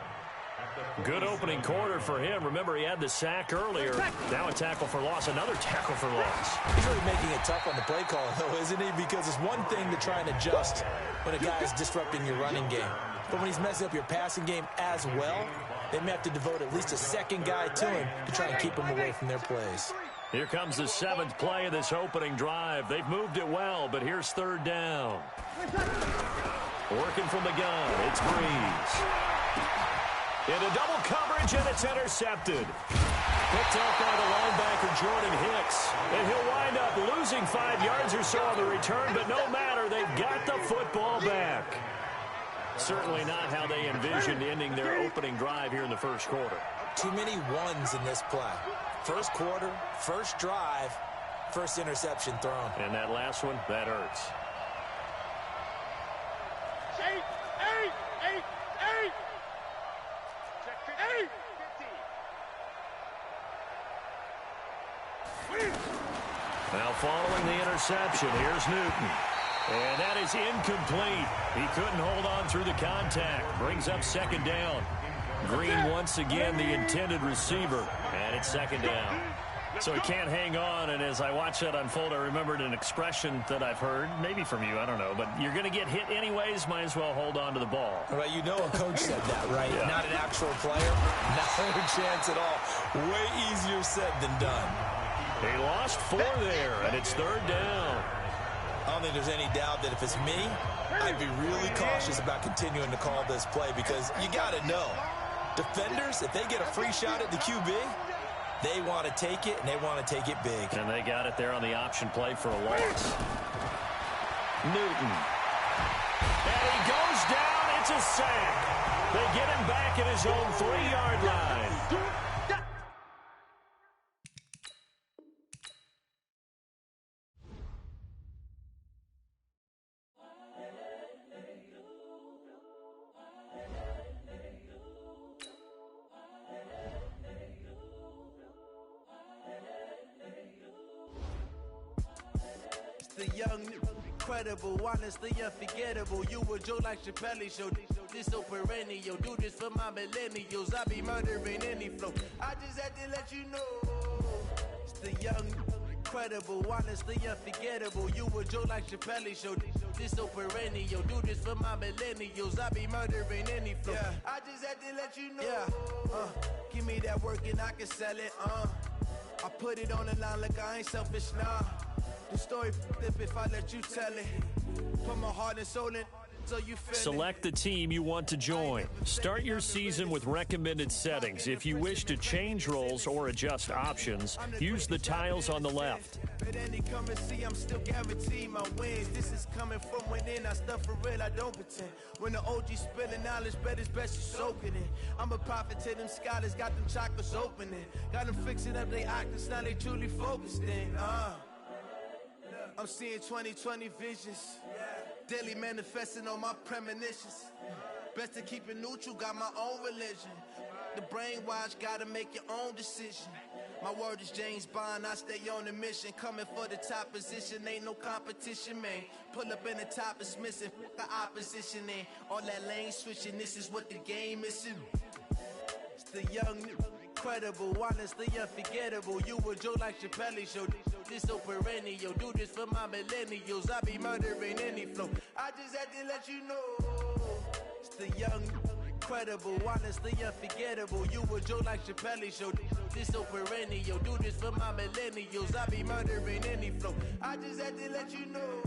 Speaker 1: Good opening quarter for him. Remember, he had the sack earlier. Now a tackle for loss, another tackle for loss.
Speaker 2: He's really making it tough on the play call, though, isn't he? Because it's one thing to try and adjust when a guy is disrupting your running game. But when he's messing up your passing game as well, they may have to devote at least a second guy to him to try and keep him away from their plays.
Speaker 1: Here comes the 7th play of this opening drive. They've moved it well, but here's third down. Working from the gun, it's Breeze. Into double coverage, and it's intercepted. Picked up by the linebacker, Jordan Hicks. And he'll wind up losing 5 yards or so on the return, but no matter, they've got the football back. Certainly not how they envisioned ending their opening drive here in the first quarter.
Speaker 2: Too many ones in this play. First quarter, first drive, first interception thrown.
Speaker 1: And that last one, that hurts.
Speaker 6: 8.
Speaker 1: Now following the interception, here's Newton. And that is incomplete. He couldn't hold on through the contact. Brings up second down. Green once again the intended receiver. And it's second down. So he can't hang on, and as I watch that unfold, I remembered an expression that I've heard, maybe from you, I don't know, but you're going to get hit anyways, might as well hold on to the ball.
Speaker 2: Right, you know a coach said that, right?
Speaker 1: Yeah.
Speaker 2: Not an actual player. Not a chance at all. Way easier said than done.
Speaker 1: They lost 4 there, and it's third down.
Speaker 2: I don't think there's any doubt that if it's me, I'd be really cautious about continuing to call this play because you got to know, defenders, if they get a free shot at the QB, they want to take it, and they want to take it big.
Speaker 1: And they got it there on the option play for a loss. Newton. And he goes down. It's a sack. They get him back at his own 3-yard line.
Speaker 5: The young, incredible, honestly unforgettable. You a Joe like Chappelle show. This so perennial. Do this for my millennials. I be murdering any flow. I just had to let you know. It's the young, incredible, honestly unforgettable. You a Joe like Chappelle show. This so perennial. Do this for my millennials. I be murdering any flow. Yeah. I just had to let you know. Yeah. Give me that work and I can sell it. I put it on the line like I ain't selfish, nah. The story if I let you tell it. Put my heart and soul in so you feel
Speaker 1: Select the team you want to join. Start your season with recommended settings. If you wish to change roles or adjust options, use the tiles on the left.
Speaker 5: But any come and see, I'm still guaranteed my wins. This is coming from within. I stuff for real, I don't pretend. When the OG spilling knowledge, bet it's best you soak it in. I'm a prophet to them scholars, got them chakras opening. Got them fixing up they octaves, now they truly focused in. I'm seeing 2020 visions. Daily manifesting on my premonitions. Best to keep it neutral, got my own religion. The brainwash, gotta make your own decision. My word is James Bond, I stay on the mission. Coming for the top position, ain't no competition, man. Pull up in the top, it's missing, the opposition ain't. All that lane switching, this is what the game is. It's the young, incredible, honestly unforgettable. You a Joe like Chappelle show. This so perennial. Do this for my millennials. I be murdering any flow. I just had to let you know. It's the young, incredible, honestly unforgettable. You a Joe like Chappelle show. This so perennial. Do this for my millennials. I be murdering any flow. I just had to let you know.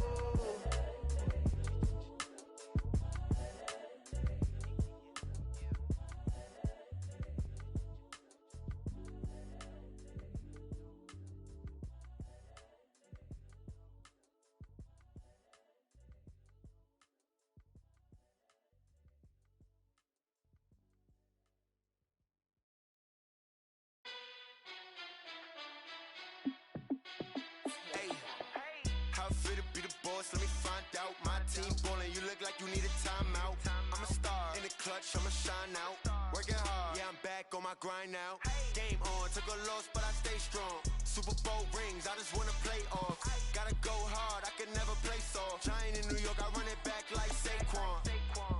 Speaker 22: Let me find out. My team ballin', you look like you need a timeout. I'm a star in the clutch, I'ma shine out. Working hard, yeah, I'm back on my grind now. Game on, took a loss, but I stay strong. Super Bowl rings, I just wanna play off. Gotta go hard, I can never play soft. Giant in New York, I run it back like Saquon.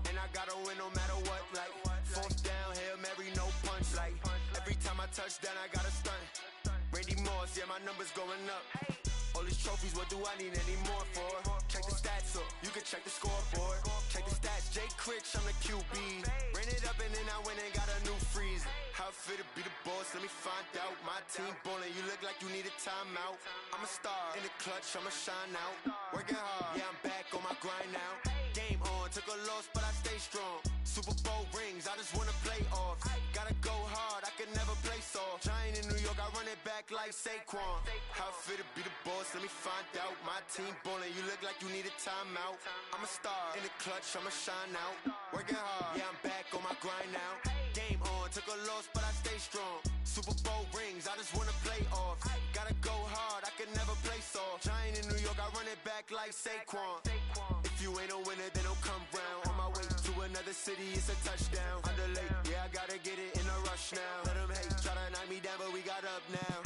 Speaker 22: And I gotta win no matter what, like fourth down, Hail Mary, no punch. Like every time I touch down, I gotta stunt. Randy Moss, yeah, my numbers going up. All these trophies, what do I need any more for? Check the stats up, you can check the scoreboard. Check the stats, Jay Critch, I'm the QB. Ran it up and then I went and got a new freeze. How it feel to be the boss, let me find out. My team ballin', you look like you need a timeout. I'm a star in the clutch, I'ma shine out. Working hard, yeah, I'm back on my grind now. Game on, took a loss, but I stay strong. Super Bowl rings, I just wanna play off. Gotta go hard, I can never play soft. Giant in New York, I run it back like Saquon. How it feel to be the boss, let me find out. My team ballin', you look like you need a timeout. I'm a star in the clutch, I'ma shine out. Working hard, yeah, I'm back on my grind now. Game on, took a loss, but I stay strong. Super Bowl rings, I just wanna play off. Gotta go hard, I can never play soft. Giant in New York, I run it back like Saquon. If you ain't a winner, then don't come round. On my way to another city, it's a touchdown. Underlay, yeah, I gotta get it in a rush
Speaker 7: smash now. Let them hate, try to knock me down, but we got up now.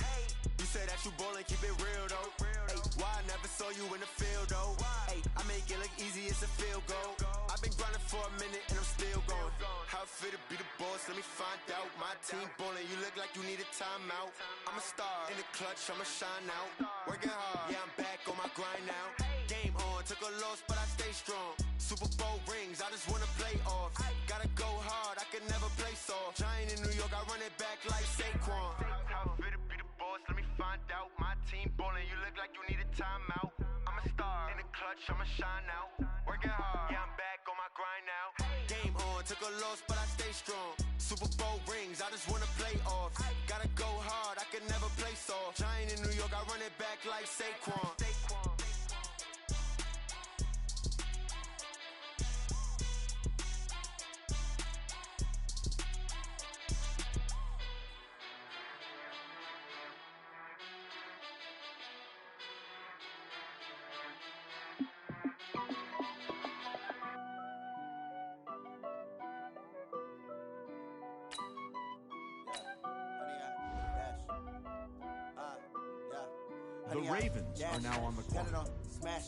Speaker 7: You say that you ballin', keep it real though. Ay, why I never saw you in the field though? Ay, I make it look easy, it's a field goal. I've been grinding for a minute and I'm still going. How it feel to be the boss, let me find out. My team ballin', you look like you need a timeout. I'm a star, in the clutch, I'ma shine out. Working hard, yeah, I'm back on my grind now. Game on, took a loss, but I stay strong. Super Bowl rings, I just wanna play off. Gotta go hard, I can never play soft. Giant in New York, I run it back like Saquon. How it feel to be the boss, let me find out. My team ballin', you look like you need a timeout. I'm a star, in the clutch, I'ma shine out. Working hard, yeah, I'm back on my grind now. Game on, took a loss, but I stay strong. Super Bowl rings, I just wanna play off. Gotta go hard, I can never play soft. Giant in New York, I run it back like Saquon.
Speaker 14: The Ravens are now on the clock.
Speaker 19: Got it on smash,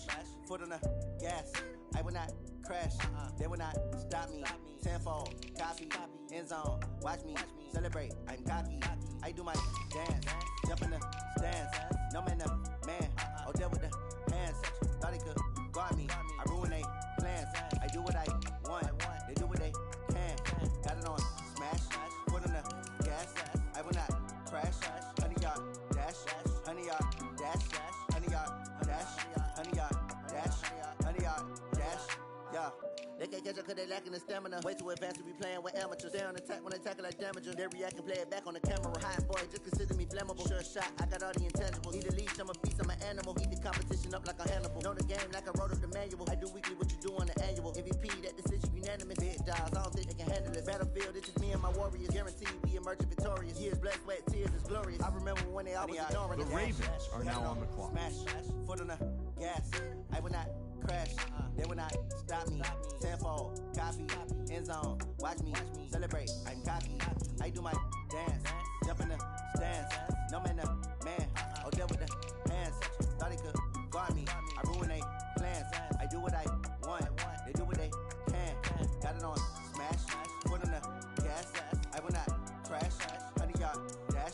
Speaker 19: foot on the gas. I will not crash, they will not stop me. Tenfold, copy, end zone, watch me celebrate. I'm cocky, I do my dance, jump in the stands. No man, man, oh there with the hands. Thought he could guard me, I ruin they plans. I do what I want, they do what they can. Got it on smash, foot on the gas. I will not crash, 100-yard dash, 100-yard dash, 100-yard dash, 100-yard dash, 100-yard dash, yeah. They can't catch up cause they lacking the stamina. Way too advanced to be playing with amateurs. Stay on attack when they tackle like damager. They react and play it back on the camera. Hot boy, just consider me flammable. Sure shot, I got all the intangibles. Need a leash, I'm a beast, I'm an animal. Eat the competition up like a Hannibal. Know the game like I wrote up the manual. I do weekly what you do on the annual. MVP, that decision unanimous. Big dogs, I don't think they can handle this. Battlefield, it's just me and my warriors. Guaranteed we emerge victorious. Years, blood, sweat, tears, it's glorious. I remember when they always ignoring
Speaker 14: the Ravens are now on the clock.
Speaker 19: Smash, foot on the gas. I will not crash, they will not stop me. Tenfold, copy, end zone, watch me celebrate. I'm cocky, I do my dance, jump in the stands. No man, man, oh there with the hands. Thought he could guard me, I ruin they plans. I do what I want, they do what they can. Got it on smash, foot on the gas. I will not crash, 100-yard dash,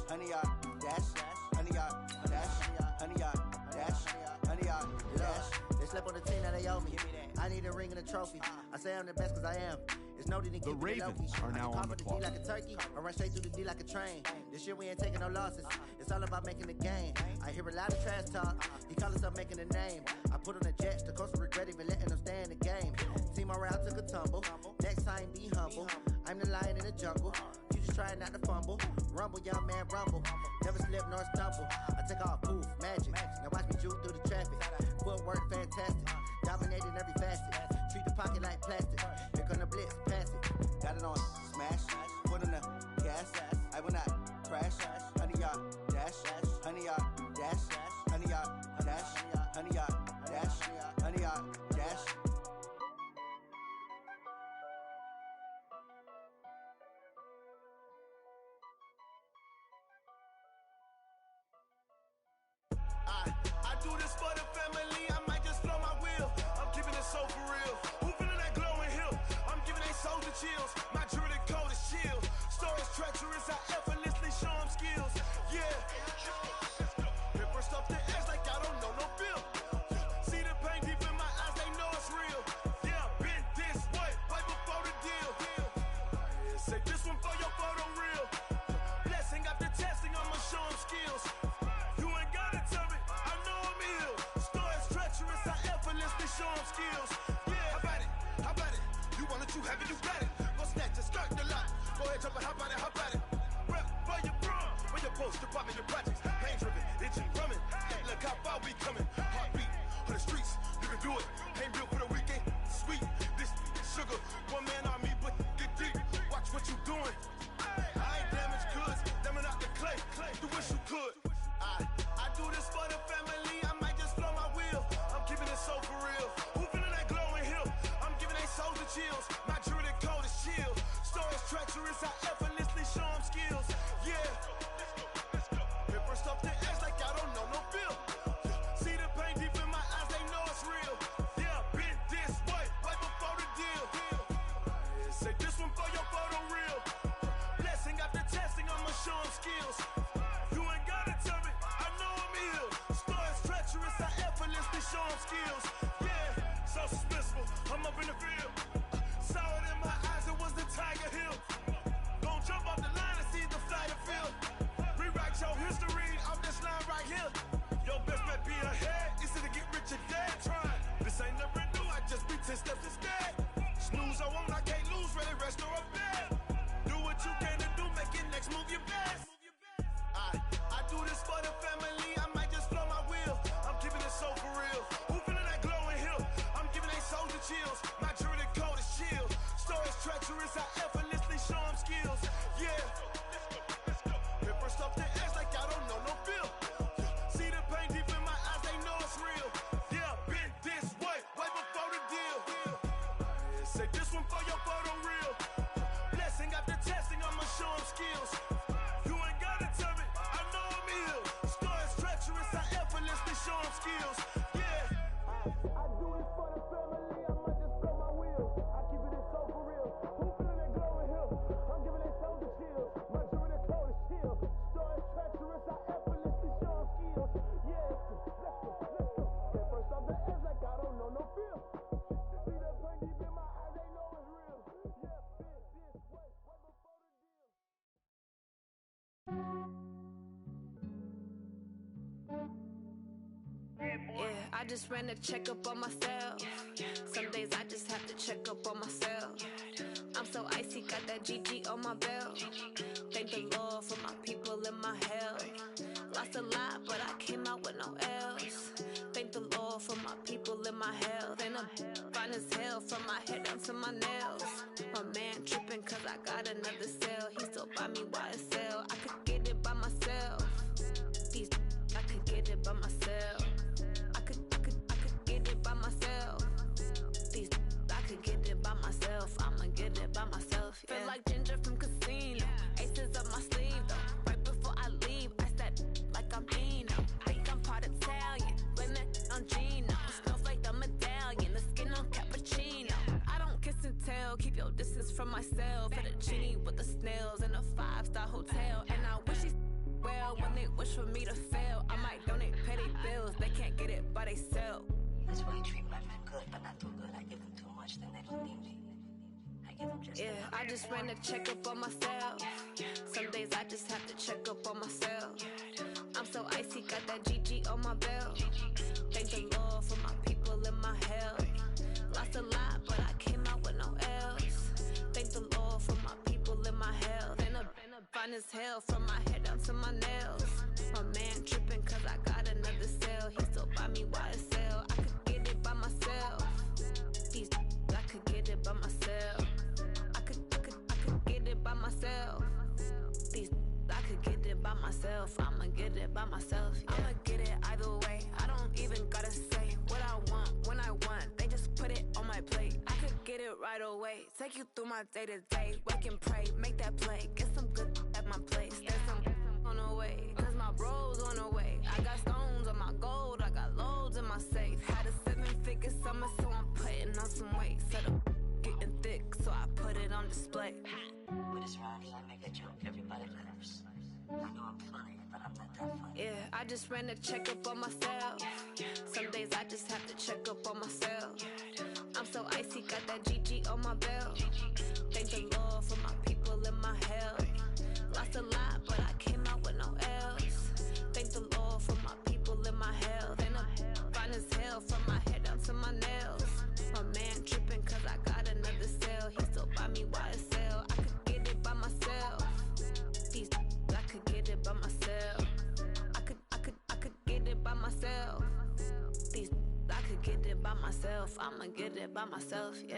Speaker 19: 100-yard dash, 100-yard dash, 100-yard dash, 100-yard dash. They slept on the team, now they owe me. I need a ring and a trophy. I say I'm the best cause I am. It's no need to keep
Speaker 14: the Ravens are now on the clock.
Speaker 19: D like a turkey, or run straight through the D like a train. This year we ain't taking no losses. It's all about making the game. I hear a lot of trash talk. He call himself making a name. I put on the Jets, the coach will regret even letting them stay in the game. Team morale took a tumble. Next time be humble. I'm the lion in the jungle. You just trying not to fumble. Rumble, young man, rumble. Never slip nor stumble. I take off, poof, magic. Now watch me juke through the traffic. Footwork fantastic. Dominating every facet. Treat the pocket like plastic. Here come the blitz, pass it. Got it on smash, foot on the gas. I will not crash. 100-yard dash, 100-yard dash, 100-yard dash, 100-yard dash, 100-yard dash.
Speaker 5: I do this for the family, I might just blow my wheel. I'm keeping it so for real. Who feeling that glowing hill? I'm giving they soldier chills. My jewelry code is chill. Stories treacherous, I effortlessly show them skills. Yeah. Hit first off the edge like I don't know no feel. See the pain deep in my eyes, they know it's real. Yeah, been this way, right before the deal. Say this one for your photo reel. Blessing after testing, I'ma show them skills. You ain't gotta tell me, I know I'm ill. Stories treacherous, I effortlessly show them skills. Yeah, how about it? How about it? You want it, you have it, you got it. Go snatch it, start the lot. Go ahead, jump it, how about it? How about it? Rep for your brum, for your post, your pop, and your projects. Pain driven, itching, drumming. Look how far we coming. Heartbeat for the streets, you can do it. Ain't built for the weekend. Sweet, this sugar, one man army, but get deep. Watch what you doing. I ain't damaged goods, damn it out the clay. You wish you could. I do this for the family, I might just blow my wheel. I'm keeping it so for real. Who feeling that glowing hill? I'm giving they soldier chills. My jewelry code is chill. Stories treacherous, I effortlessly show after testing, I'ma show him skills. You ain't gotta tell me, I know I'm ill. Stories treacherous, I effortlessly show him skills. Yeah, so suspenseful, I'm up in the field. Saw it in my eyes, it was the Tiger Hill. Gon' jump off the line and see the flight of field. Rewrite your history off this line right here. Your best bet be ahead, easy to get rich or dead trying. This ain't never new, I just be 10 steps instead. Snooze, I won't, I can't lose, ready, rest or up bed. Do what you can to do, make your next move your best. I do this for the family, I might just flow my wheel. I'm keeping it so for real. Who feeling that glowing hill? I'm giving they soldier chills. My jewelry code is chill. Stories treacherous, I effortlessly show them skills. Yeah. Hit first off the edge like I don't know no feel. See the pain deep in my eyes, they know it's real. Yeah, been this way before the deal. Say this one for your photo reel. Blessing after testing, I'ma show them skills. You ain't gotta tell me, I know I'm ill. Stories treacherous, I effortlessly show them skills. Yeah. I do this for the family, I might just blow my wheel. I keep it so for real. Who feeling that glowing hill? I'm giving they soldier chills. My jewelry code is chill. Stories treacherous, I effortlessly show them skills. Yeah, let's go. Get first off the edge like I don't know no feel. See the pain deep in my eyes, they know it's real. Yeah, been this way before the deal.
Speaker 17: Yeah, I just ran a checkup on myself. Some days I just have to check up on myself. I'm so icy, got that GG on my belt. Thank the Lord for my people in my health. Lost a lot, but I came out with no else. Thank the Lord for my people in my health. And I'm fine as hell from my head down to my nails. My man tripping cause I got another cell. He still buy me YSL. I could get it by myself. These I could get it by myself. I could get it by myself. These I could get it by myself. I'ma get it by myself. Yeah. Feel like Ginger from Casino. Aces up my sleeve though. Right before I leave, I step like I'm Eno. Think I'm part Italian. Blame that on Gino. Smells like the medallion. The skin on cappuccino. I don't kiss and tell. Keep your distance from myself. Fettuccine with the snails in a 5-star hotel. And I wish he's well when they wish for me to fail. I might donate petty bills. They can't get it by themselves.
Speaker 18: That's why you treat my men good, but not too good. I give them too much, then they don't need me. I give them just
Speaker 17: Yeah, I just ran a checkup on myself. Some days I just have to check up on myself. I'm so icy, got that GG on my belt. Thank the Lord for my people in my health. Lost a lot, but I came out with no else. Thank the Lord for my people in my health. And I'm fine as hell from my head down to my nails. My man tripping cause I got another cell. He still buy me YSL. I could get it by myself. These I could get it by myself. I could get it by myself. These I could get it by myself. I'ma get it by myself. Yeah. I'ma get it either way. I don't even gotta say what I want when I want. They just put it on my plate. I could get it right away. Take you through my day to day. Wake and pray, make that play. Get some good at my place. There's some on the way, cause my bro's on the way. I got stones on my gold. I got loads in my safe. Had a 7-figure summer, so I'm putting on some weight. Set up getting thick, so I put it on display.
Speaker 18: With this round, I make a joke, everybody laughs. I know I'm funny, but I'm not that funny.
Speaker 17: Yeah, I just ran a checkup on myself. Some days I just have to check up on myself. I'm so icy, got that GG on my belt. Thank the Lord for my people in my health. Lost a lot, but I came out with no else. Thank the Lord for my people in my health. And I'm fine as hell from my head down to my nails. My man tripping cause I got another cell. He still buy me YSL. I could get it by myself. These I could get it by myself. I could get it by myself. These I could get it by myself. I'ma get it by myself, yeah.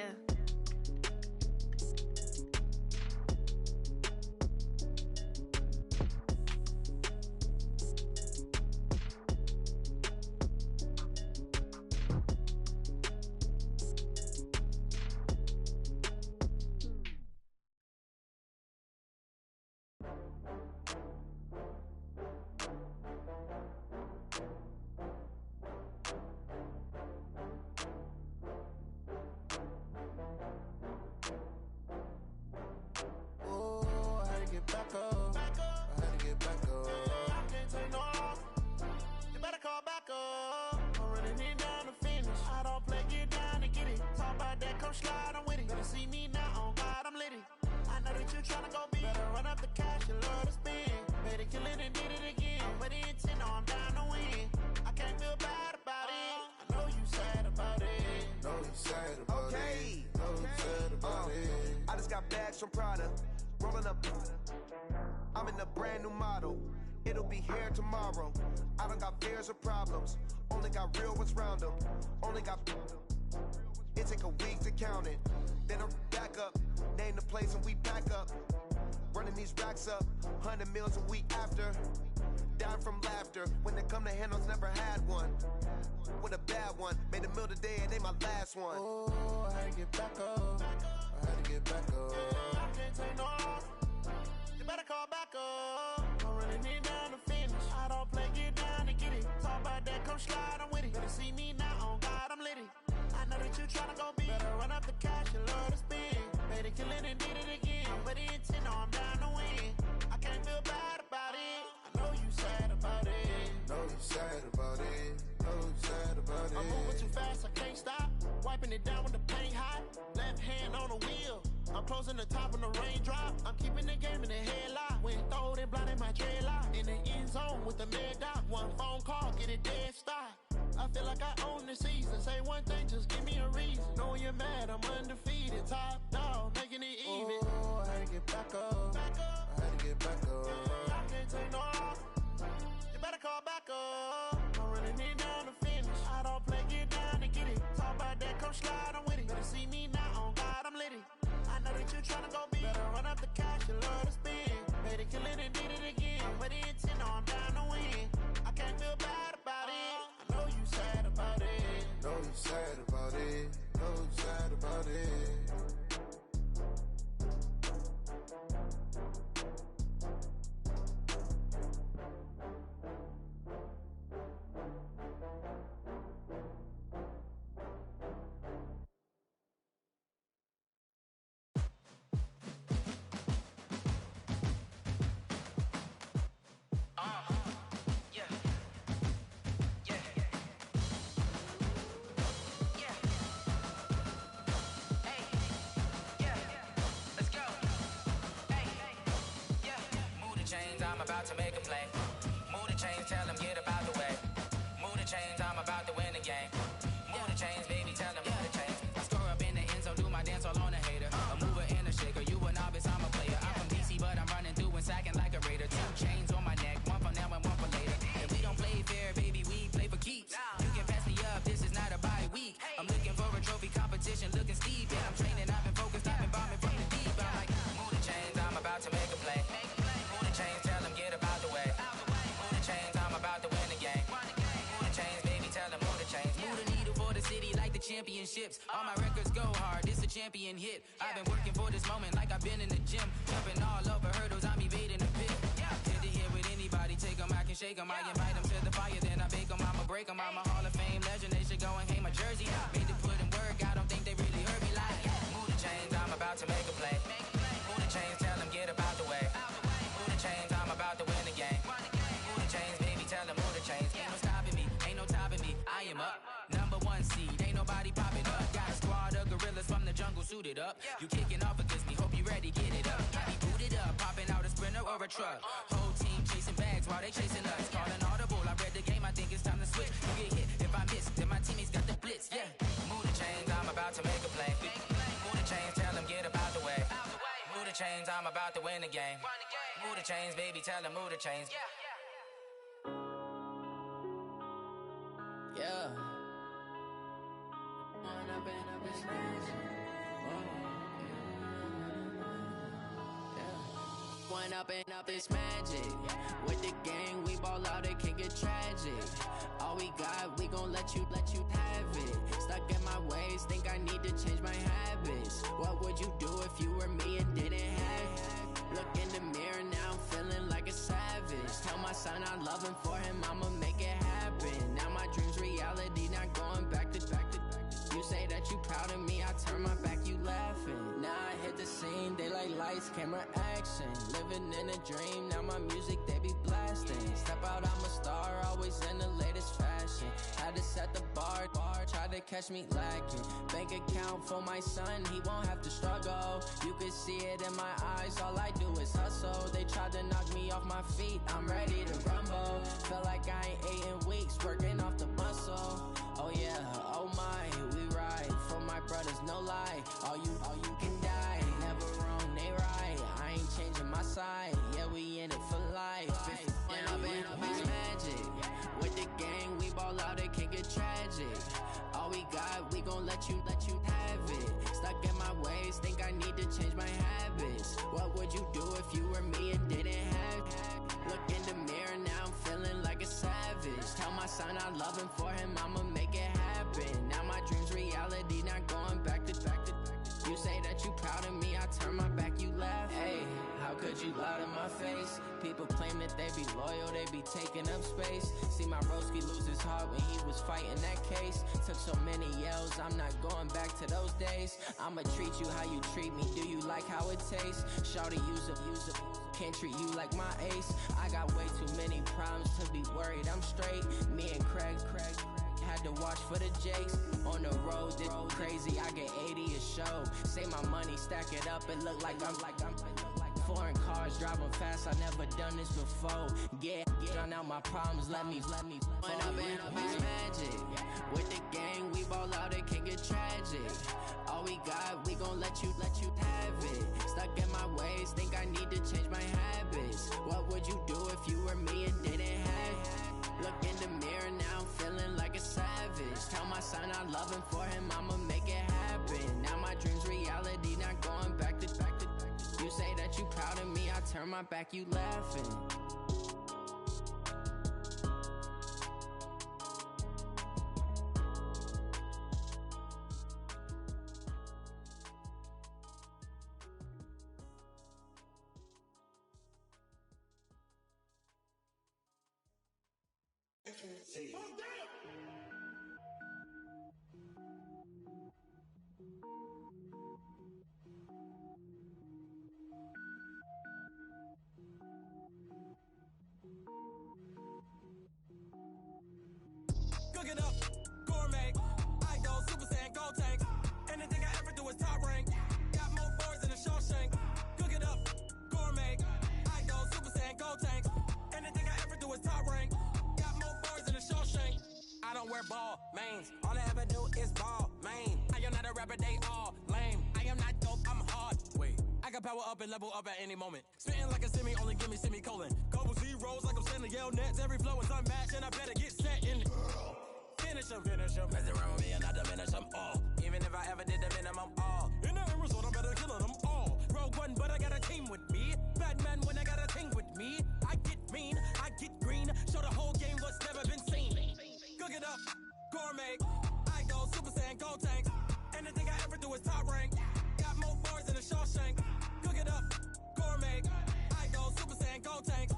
Speaker 5: slide, I'm with it. Better see me now, on God, I'm litty. I know that you tryna go big. Better run up the cash, you love to spend. Better kill it and did it again. But the intent, no, I'm down to win. I can't feel bad about it. I know you sad about it.
Speaker 9: Know you sad about it. Know you sad about it.
Speaker 5: I just got bags from Prada. Rolling up. I'm in a brand new model. It'll be here tomorrow. I don't got fears or problems. Only got real ones round them. Only got. It take a week to count it. Then I'm back up. Name the place and we back up. Running these racks up. 100 meals a week after. Dying from laughter. When it come to handles, never had one. With a bad one. Made a meal today and they my last one.
Speaker 9: Oh, I had to get back up. I had to get back up.
Speaker 5: I can't take no loss. You better call back up. I'm running it down to finish. I don't play, get down to get it. Talk about that, come slide, I'm with it. Better see me now, on God, I'm litty. I know that you tryna go big. Better run up the cash, you love to spend. Better kill it and did it again. But the intent, no, I'm down to win. I can't feel bad about it. I know you sad about it.
Speaker 9: Know you sad about it. Know you sad about it.
Speaker 5: I'm moving too fast, I can't stop. Wiping it down with the paint hot. Left hand on the wheel. I'm closing the top on the raindrop. I'm keeping the game in the headlock. When throwed and blinded my dreadlock. In the end zone with the mad dot. One phone call, get it dead stop. I feel like I own the season. Say one thing, just give me a reason. Knowing you're mad, I'm undefeated. Top dog, making it even.
Speaker 9: Oh, I had to get back up. I had to get back up.
Speaker 5: I can't take no loss. You better call back up. I'm running it down to finish. I don't play, get down to get it. Talk about that, come slide, I'm with it. Better see me now, on God, I'm litty. I know that you tryna go big. Better run up the cash, you love to spend. Better kill it and did it again. But the intent, no, I'm down to win. I can't feel bad about it. I know you sad about it.
Speaker 9: Know you sad about it. Know you sad about it.
Speaker 8: I'm about to make a play. Move the chains, tell them get up out the way. Move the chains, I'm about to win the game. Move the chains, baby, tell them move the chains. I score up in the end zone, do my dance all on a hater. A mover and a shaker, you a novice, I'm a player. I'm from DC, but I'm running through and sacking like a raider. 2 chains on my neck, one for now and one for later. And we don't play fair, baby, we play for keeps. You can pass me up, this is not a bye week. I'm looking for a trophy competition, looking steep. And I'm training, I've been focused, I've been bombing from the deep. I'm like, move the chains, I'm about to make a play. Move the chains, tell them get up out the way. Move the chains, I'm about to win the game. Move the chains, baby, tell them move the chains. Move the needle for the city like the championships. All my records go hard, this a champion hit. I've been working for this moment like I've been in the gym. Jumping all over hurdles, I'm evading the pit. Hit to hit with anybody, take them, I can shake them. I invite them to the fire, then I bake them, I'ma break them. I'm a Hall of Fame legend, they should go and hang my jersey. Made to put in work, I don't think they really heard me like. Move the chains, I'm about to make a play. Move the chains, tell them get up out the way. Move the chains, I'm about to win the game. Move the chains, baby, tell them move the chains. Ain't no stopping me, ain't no topping me. I am up, number 1 seed, ain't nobody popping up. Got a squad of gorillas from the jungle suited up. You kicking off against me, hope you ready, get it up. Got me booted up, popping out a sprinter or a truck. Whole team chasing bags while they chasing us. Calling audible, I read the game, I think it's time to switch. You get hit, if I miss, then my teammates got the blitz, yeah. Move the chains, I'm about to make a play. Move the chains, tell them get up out the way. Move the chains, I'm about to win the game. Move the chains, baby, tell them move the chains. Yeah. One up and up is magic. With the gang, we ball out, it can get tragic. All we got, we gon' let you have it. Stuck in my ways, think I need to change my habits. What would you do if you were me and didn't have it? Look in the mirror, now I'm feeling like a savage. Tell my son I love him, for him I'ma make it happen. Now my dream's reality, not going back to. You say that you proud of me, I turn my back, you laughing. Now I hit the scene, daylight lights, camera action. Living in a dream, now my music they be blasting. Step out, I'm a star,
Speaker 10: always in the latest fashion. Had to set the bar, try to catch me lacking. Bank account for my son, he won't have to struggle. You can see it in my eyes, all I do is hustle. They tried to knock me off my feet, I'm ready to rumble. Feel like I ain't ate in weeks, working off the muscle. Oh yeah, oh my, we ride for my brothers, no lie. All you can die, never wrong, they right. I ain't changing my side, yeah, we in it for life. And I've been magic. With the gang, we ball out, it can get tragic. All we got, we gon' let you have it. Stuck in my ways, think I need to change my habits. What would you do if you were me and didn't have it? Look in the mirror, now I'm feeling like a savage. Tell my son I love him, for him I'ma make it happen. Now my dream's reality, not going back to. You say that you proud of me, I turn my back, you laugh. Hey, how could you lie to my face? People claim that they be loyal, they be taking up space. See my broski lose his heart when he was fighting that case. Took so many yells, I'm not going back to those days. I'ma treat you how you treat me, do you like how it tastes? Shawty, use up, can't treat you like my ace. I got way too many problems to be worried, I'm straight. Me and Craig had to watch for the Jakes. On the road, this crazy, I get 80 a show. Say my money, stack it up, it look like I'm foreign cars, driving fast, I never done this before. Yeah, drown out my problems, let me When I've been magic. With the gang, we ball out, it can get tragic. All we got, we gon' let you have it. Stuck in my ways, think I need to change my habits. What would you do if you were me and didn't have it? Look in the mirror, now I'm feeling like a savage. Tell my son I love him, for him I'ma make it happen. Now my dream's reality, not going back to. You say that you proud of me, I turn my back, you laughing.
Speaker 12: Cook it up, gourmet. I go Super Saiyan, gold tank. Anything I ever do is top rank. Got more boards than a Shawshank. Cook it up, gourmet. I go Super Saiyan, gold tank. Anything I ever do is top rank. Got more boards than a Shawshank. I don't wear ball mains. All I ever do is ball main. I am not a rapper, they all lame. I am not dope, I'm hard. Wait, I can power up and level up at any moment. Spitting like a semi, only give me semicolon. Couple zeros like I'm sending yell nets. Every flow is unmatched and I better get set in. Finish them. Mess around with me and I diminish them all. Even if I ever did the minimum, all. In the end result, I'm better killing them all. Rogue One, but I got a team with me. Batman when I got a team with me. I get mean, I get green. Show the whole game what's never been seen. Cook it up, gourmet. I go Super Saiyan, gold tank. Anything I ever do is top rank. Got more bars than a Shawshank. Cook it up, gourmet. I go Super Saiyan, gold tank.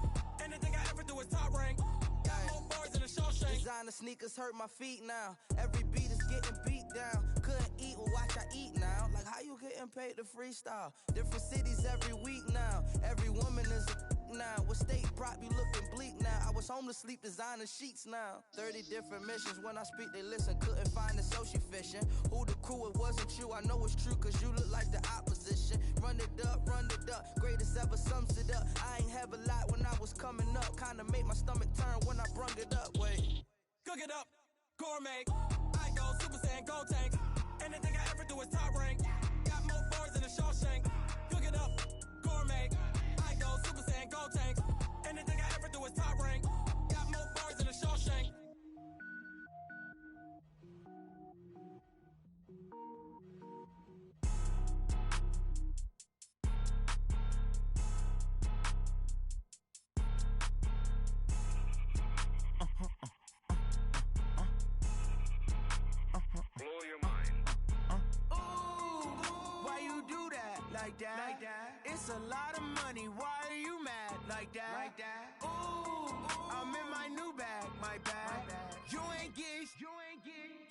Speaker 12: Anything I ever do is top rank. Got more bars than a Shawshank.
Speaker 5: Designer sneakers hurt my feet now. Every beat is getting beat down. Couldn't eat, well watch I eat now. Like how you getting paid to freestyle? Different cities every week now. Every woman is a now. What state prop you looking bleak now? I was homeless, sleep designer sheets now. 30 different missions. When I speak they listen. Couldn't find the social fishing. Who the crew, it wasn't you. I know it's true cause you look like the opposition. Run it up. Greatest ever sums it up. I ain't have a lot when I was coming up. Kinda made my stomach turn when I brung it up. Wait.
Speaker 12: Cook it up, gourmet. I go Super Saiyan, gold tank. Anything I ever do is top rank. Got more bars than a Shawshank. Cook it up, gourmet. I go Super Saiyan, gold tank. Anything I ever do is top rank. Got more bars than a Shawshank.
Speaker 20: Blow your mind.
Speaker 5: Why you do that? Like that? It's a lot of money. Why are you mad? Like that? Ooh, I'm in my new bag. My bad. You ain't get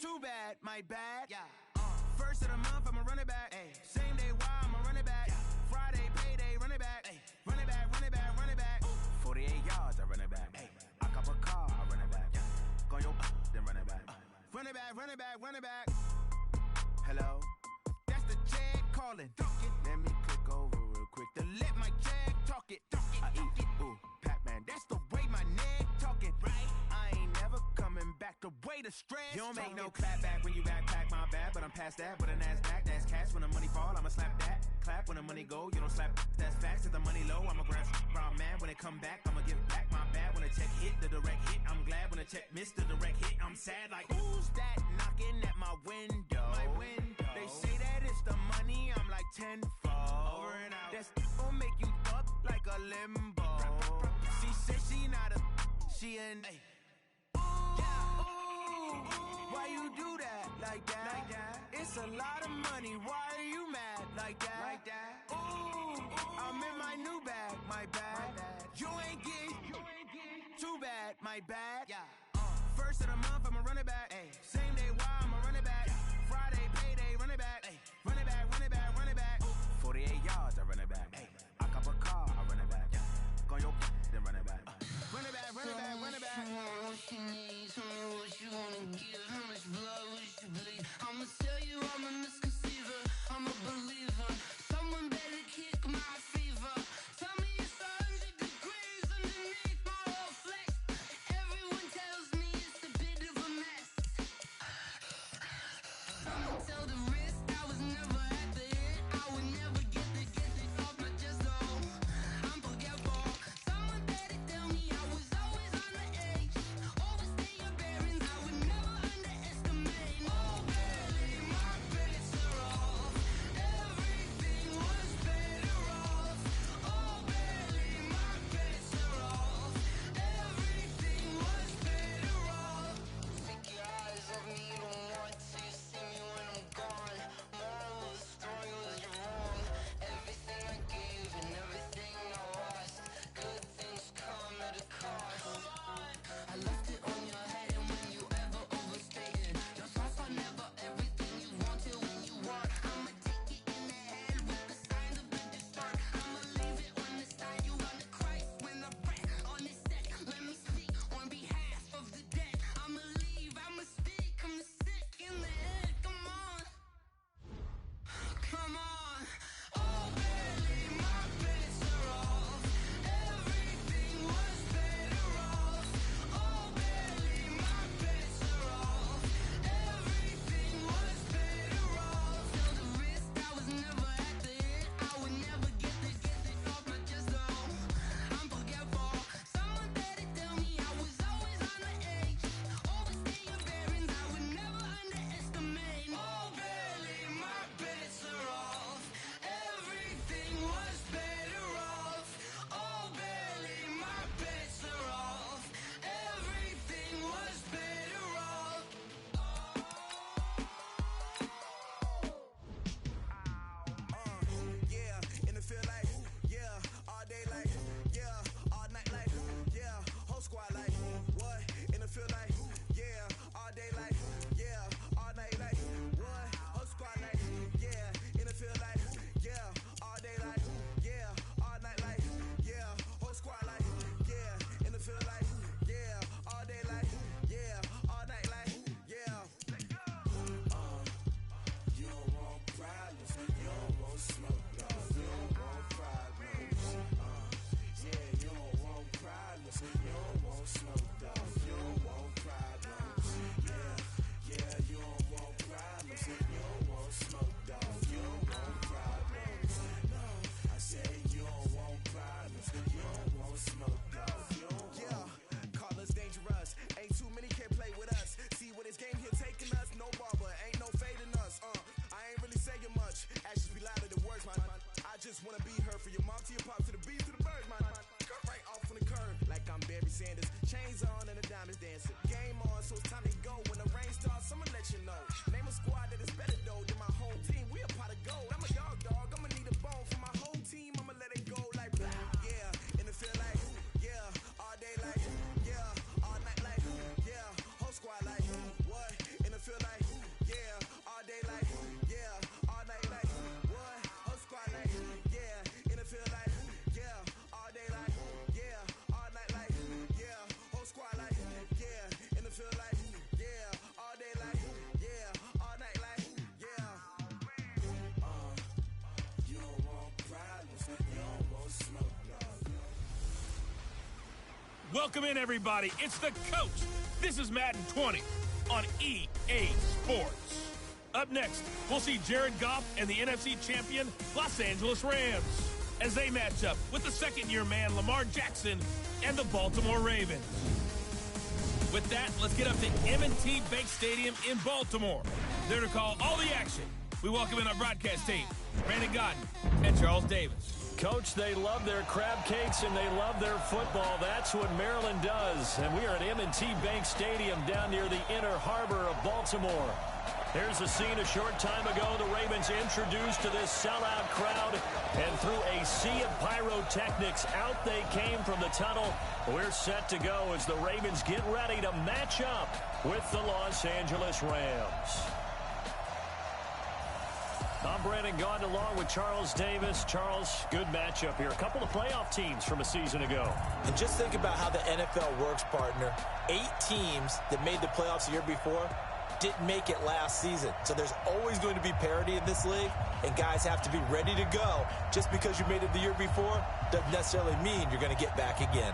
Speaker 5: too bad. My bad. Yeah. First of the month, I'ma run it back. Ay. Same day, why I'ma run it back. Yeah. Friday, payday, run it back. Ay. Run it back. 48 yards, I run it back. Ay. I cop a car, I run it back. it back. Hello, that's the Jag calling. Let me click over real quick to let my Jag talk it. I eat, ooh, Pac-Man, that's the way my neck talking. Right, I ain't never coming back the way the stress. You don't make no clap back when you backpack, my bad, but I'm past that. With a NASDAQ, that's cash. When the money fall, I'ma slap that. Clap when the money go, you don't slap. That's facts. If the money low, I'ma grab brown man. When it come back, I'ma give back my bad. When the check hit, the direct hit, I'm glad. When the check missed the direct hit, I'm sad. Like, who's that knocking at my window? They say that it's the money, I'm like tenfold. Over and out. That's gon' make you up like a limbo. She said she not a, she an. Why you do that like that? It's a lot of money. Why are you mad like that? Ooh, I'm in my new bag, my bad. You ain't getting too bad, my bad. First of the month, I'ma run it back. Same day, why I'ma run it back. Friday, payday, run it back. Run it back, run it back, run it back. 48 yards, I run it back. I cop a car, I run it back. Go on your then run it back. Run it back, run it back, run it back.
Speaker 4: Tell me what you need, tell me what you wanna give. How much blood would you bleed? I'ma tell you I'm a misconceiver, I'm a believer. Someone better kick my fever. Tell me it's 100 degrees underneath my whole flesh. Everyone tells me it's a bit of a mess. Someone tell the risk I was never at the hit. I would never get it off my chest though. I'm forgetful. Someone better tell me I was always on the edge. Overstay your bearings, I would never underestimate. Oh, barely, my credit's so
Speaker 3: Welcome in, everybody. It's the coach. This is Madden 20 on EA Sports. Up next, we'll see Jared Goff and the NFC champion Los Angeles Rams as they match up with the second-year man Lamar Jackson and the Baltimore Ravens. With that, let's get up to M&T Bank Stadium in Baltimore. There to call all the action, we welcome in our broadcast team, Brandon Gaudin and Charles Davis.
Speaker 1: Coach, they love their crab cakes and they love their football. That's what Maryland does. And we are at M&T Bank Stadium down near the Inner Harbor of Baltimore. Here's the scene a short time ago. The Ravens introduced to this sellout crowd, and through a sea of pyrotechnics, out they came from the tunnel. We're set to go as the Ravens get ready to match up with the Los Angeles Rams. I'm Brandon Gaudin along with Charles Davis. Charles, good matchup here. A couple of playoff teams from a season ago.
Speaker 2: And just think about how the NFL works, partner. 8 teams that made the playoffs the year before didn't make it last season. So there's always going to be parity in this league, and guys have to be ready to go. Just because you made it the year before doesn't necessarily mean you're going to get back again.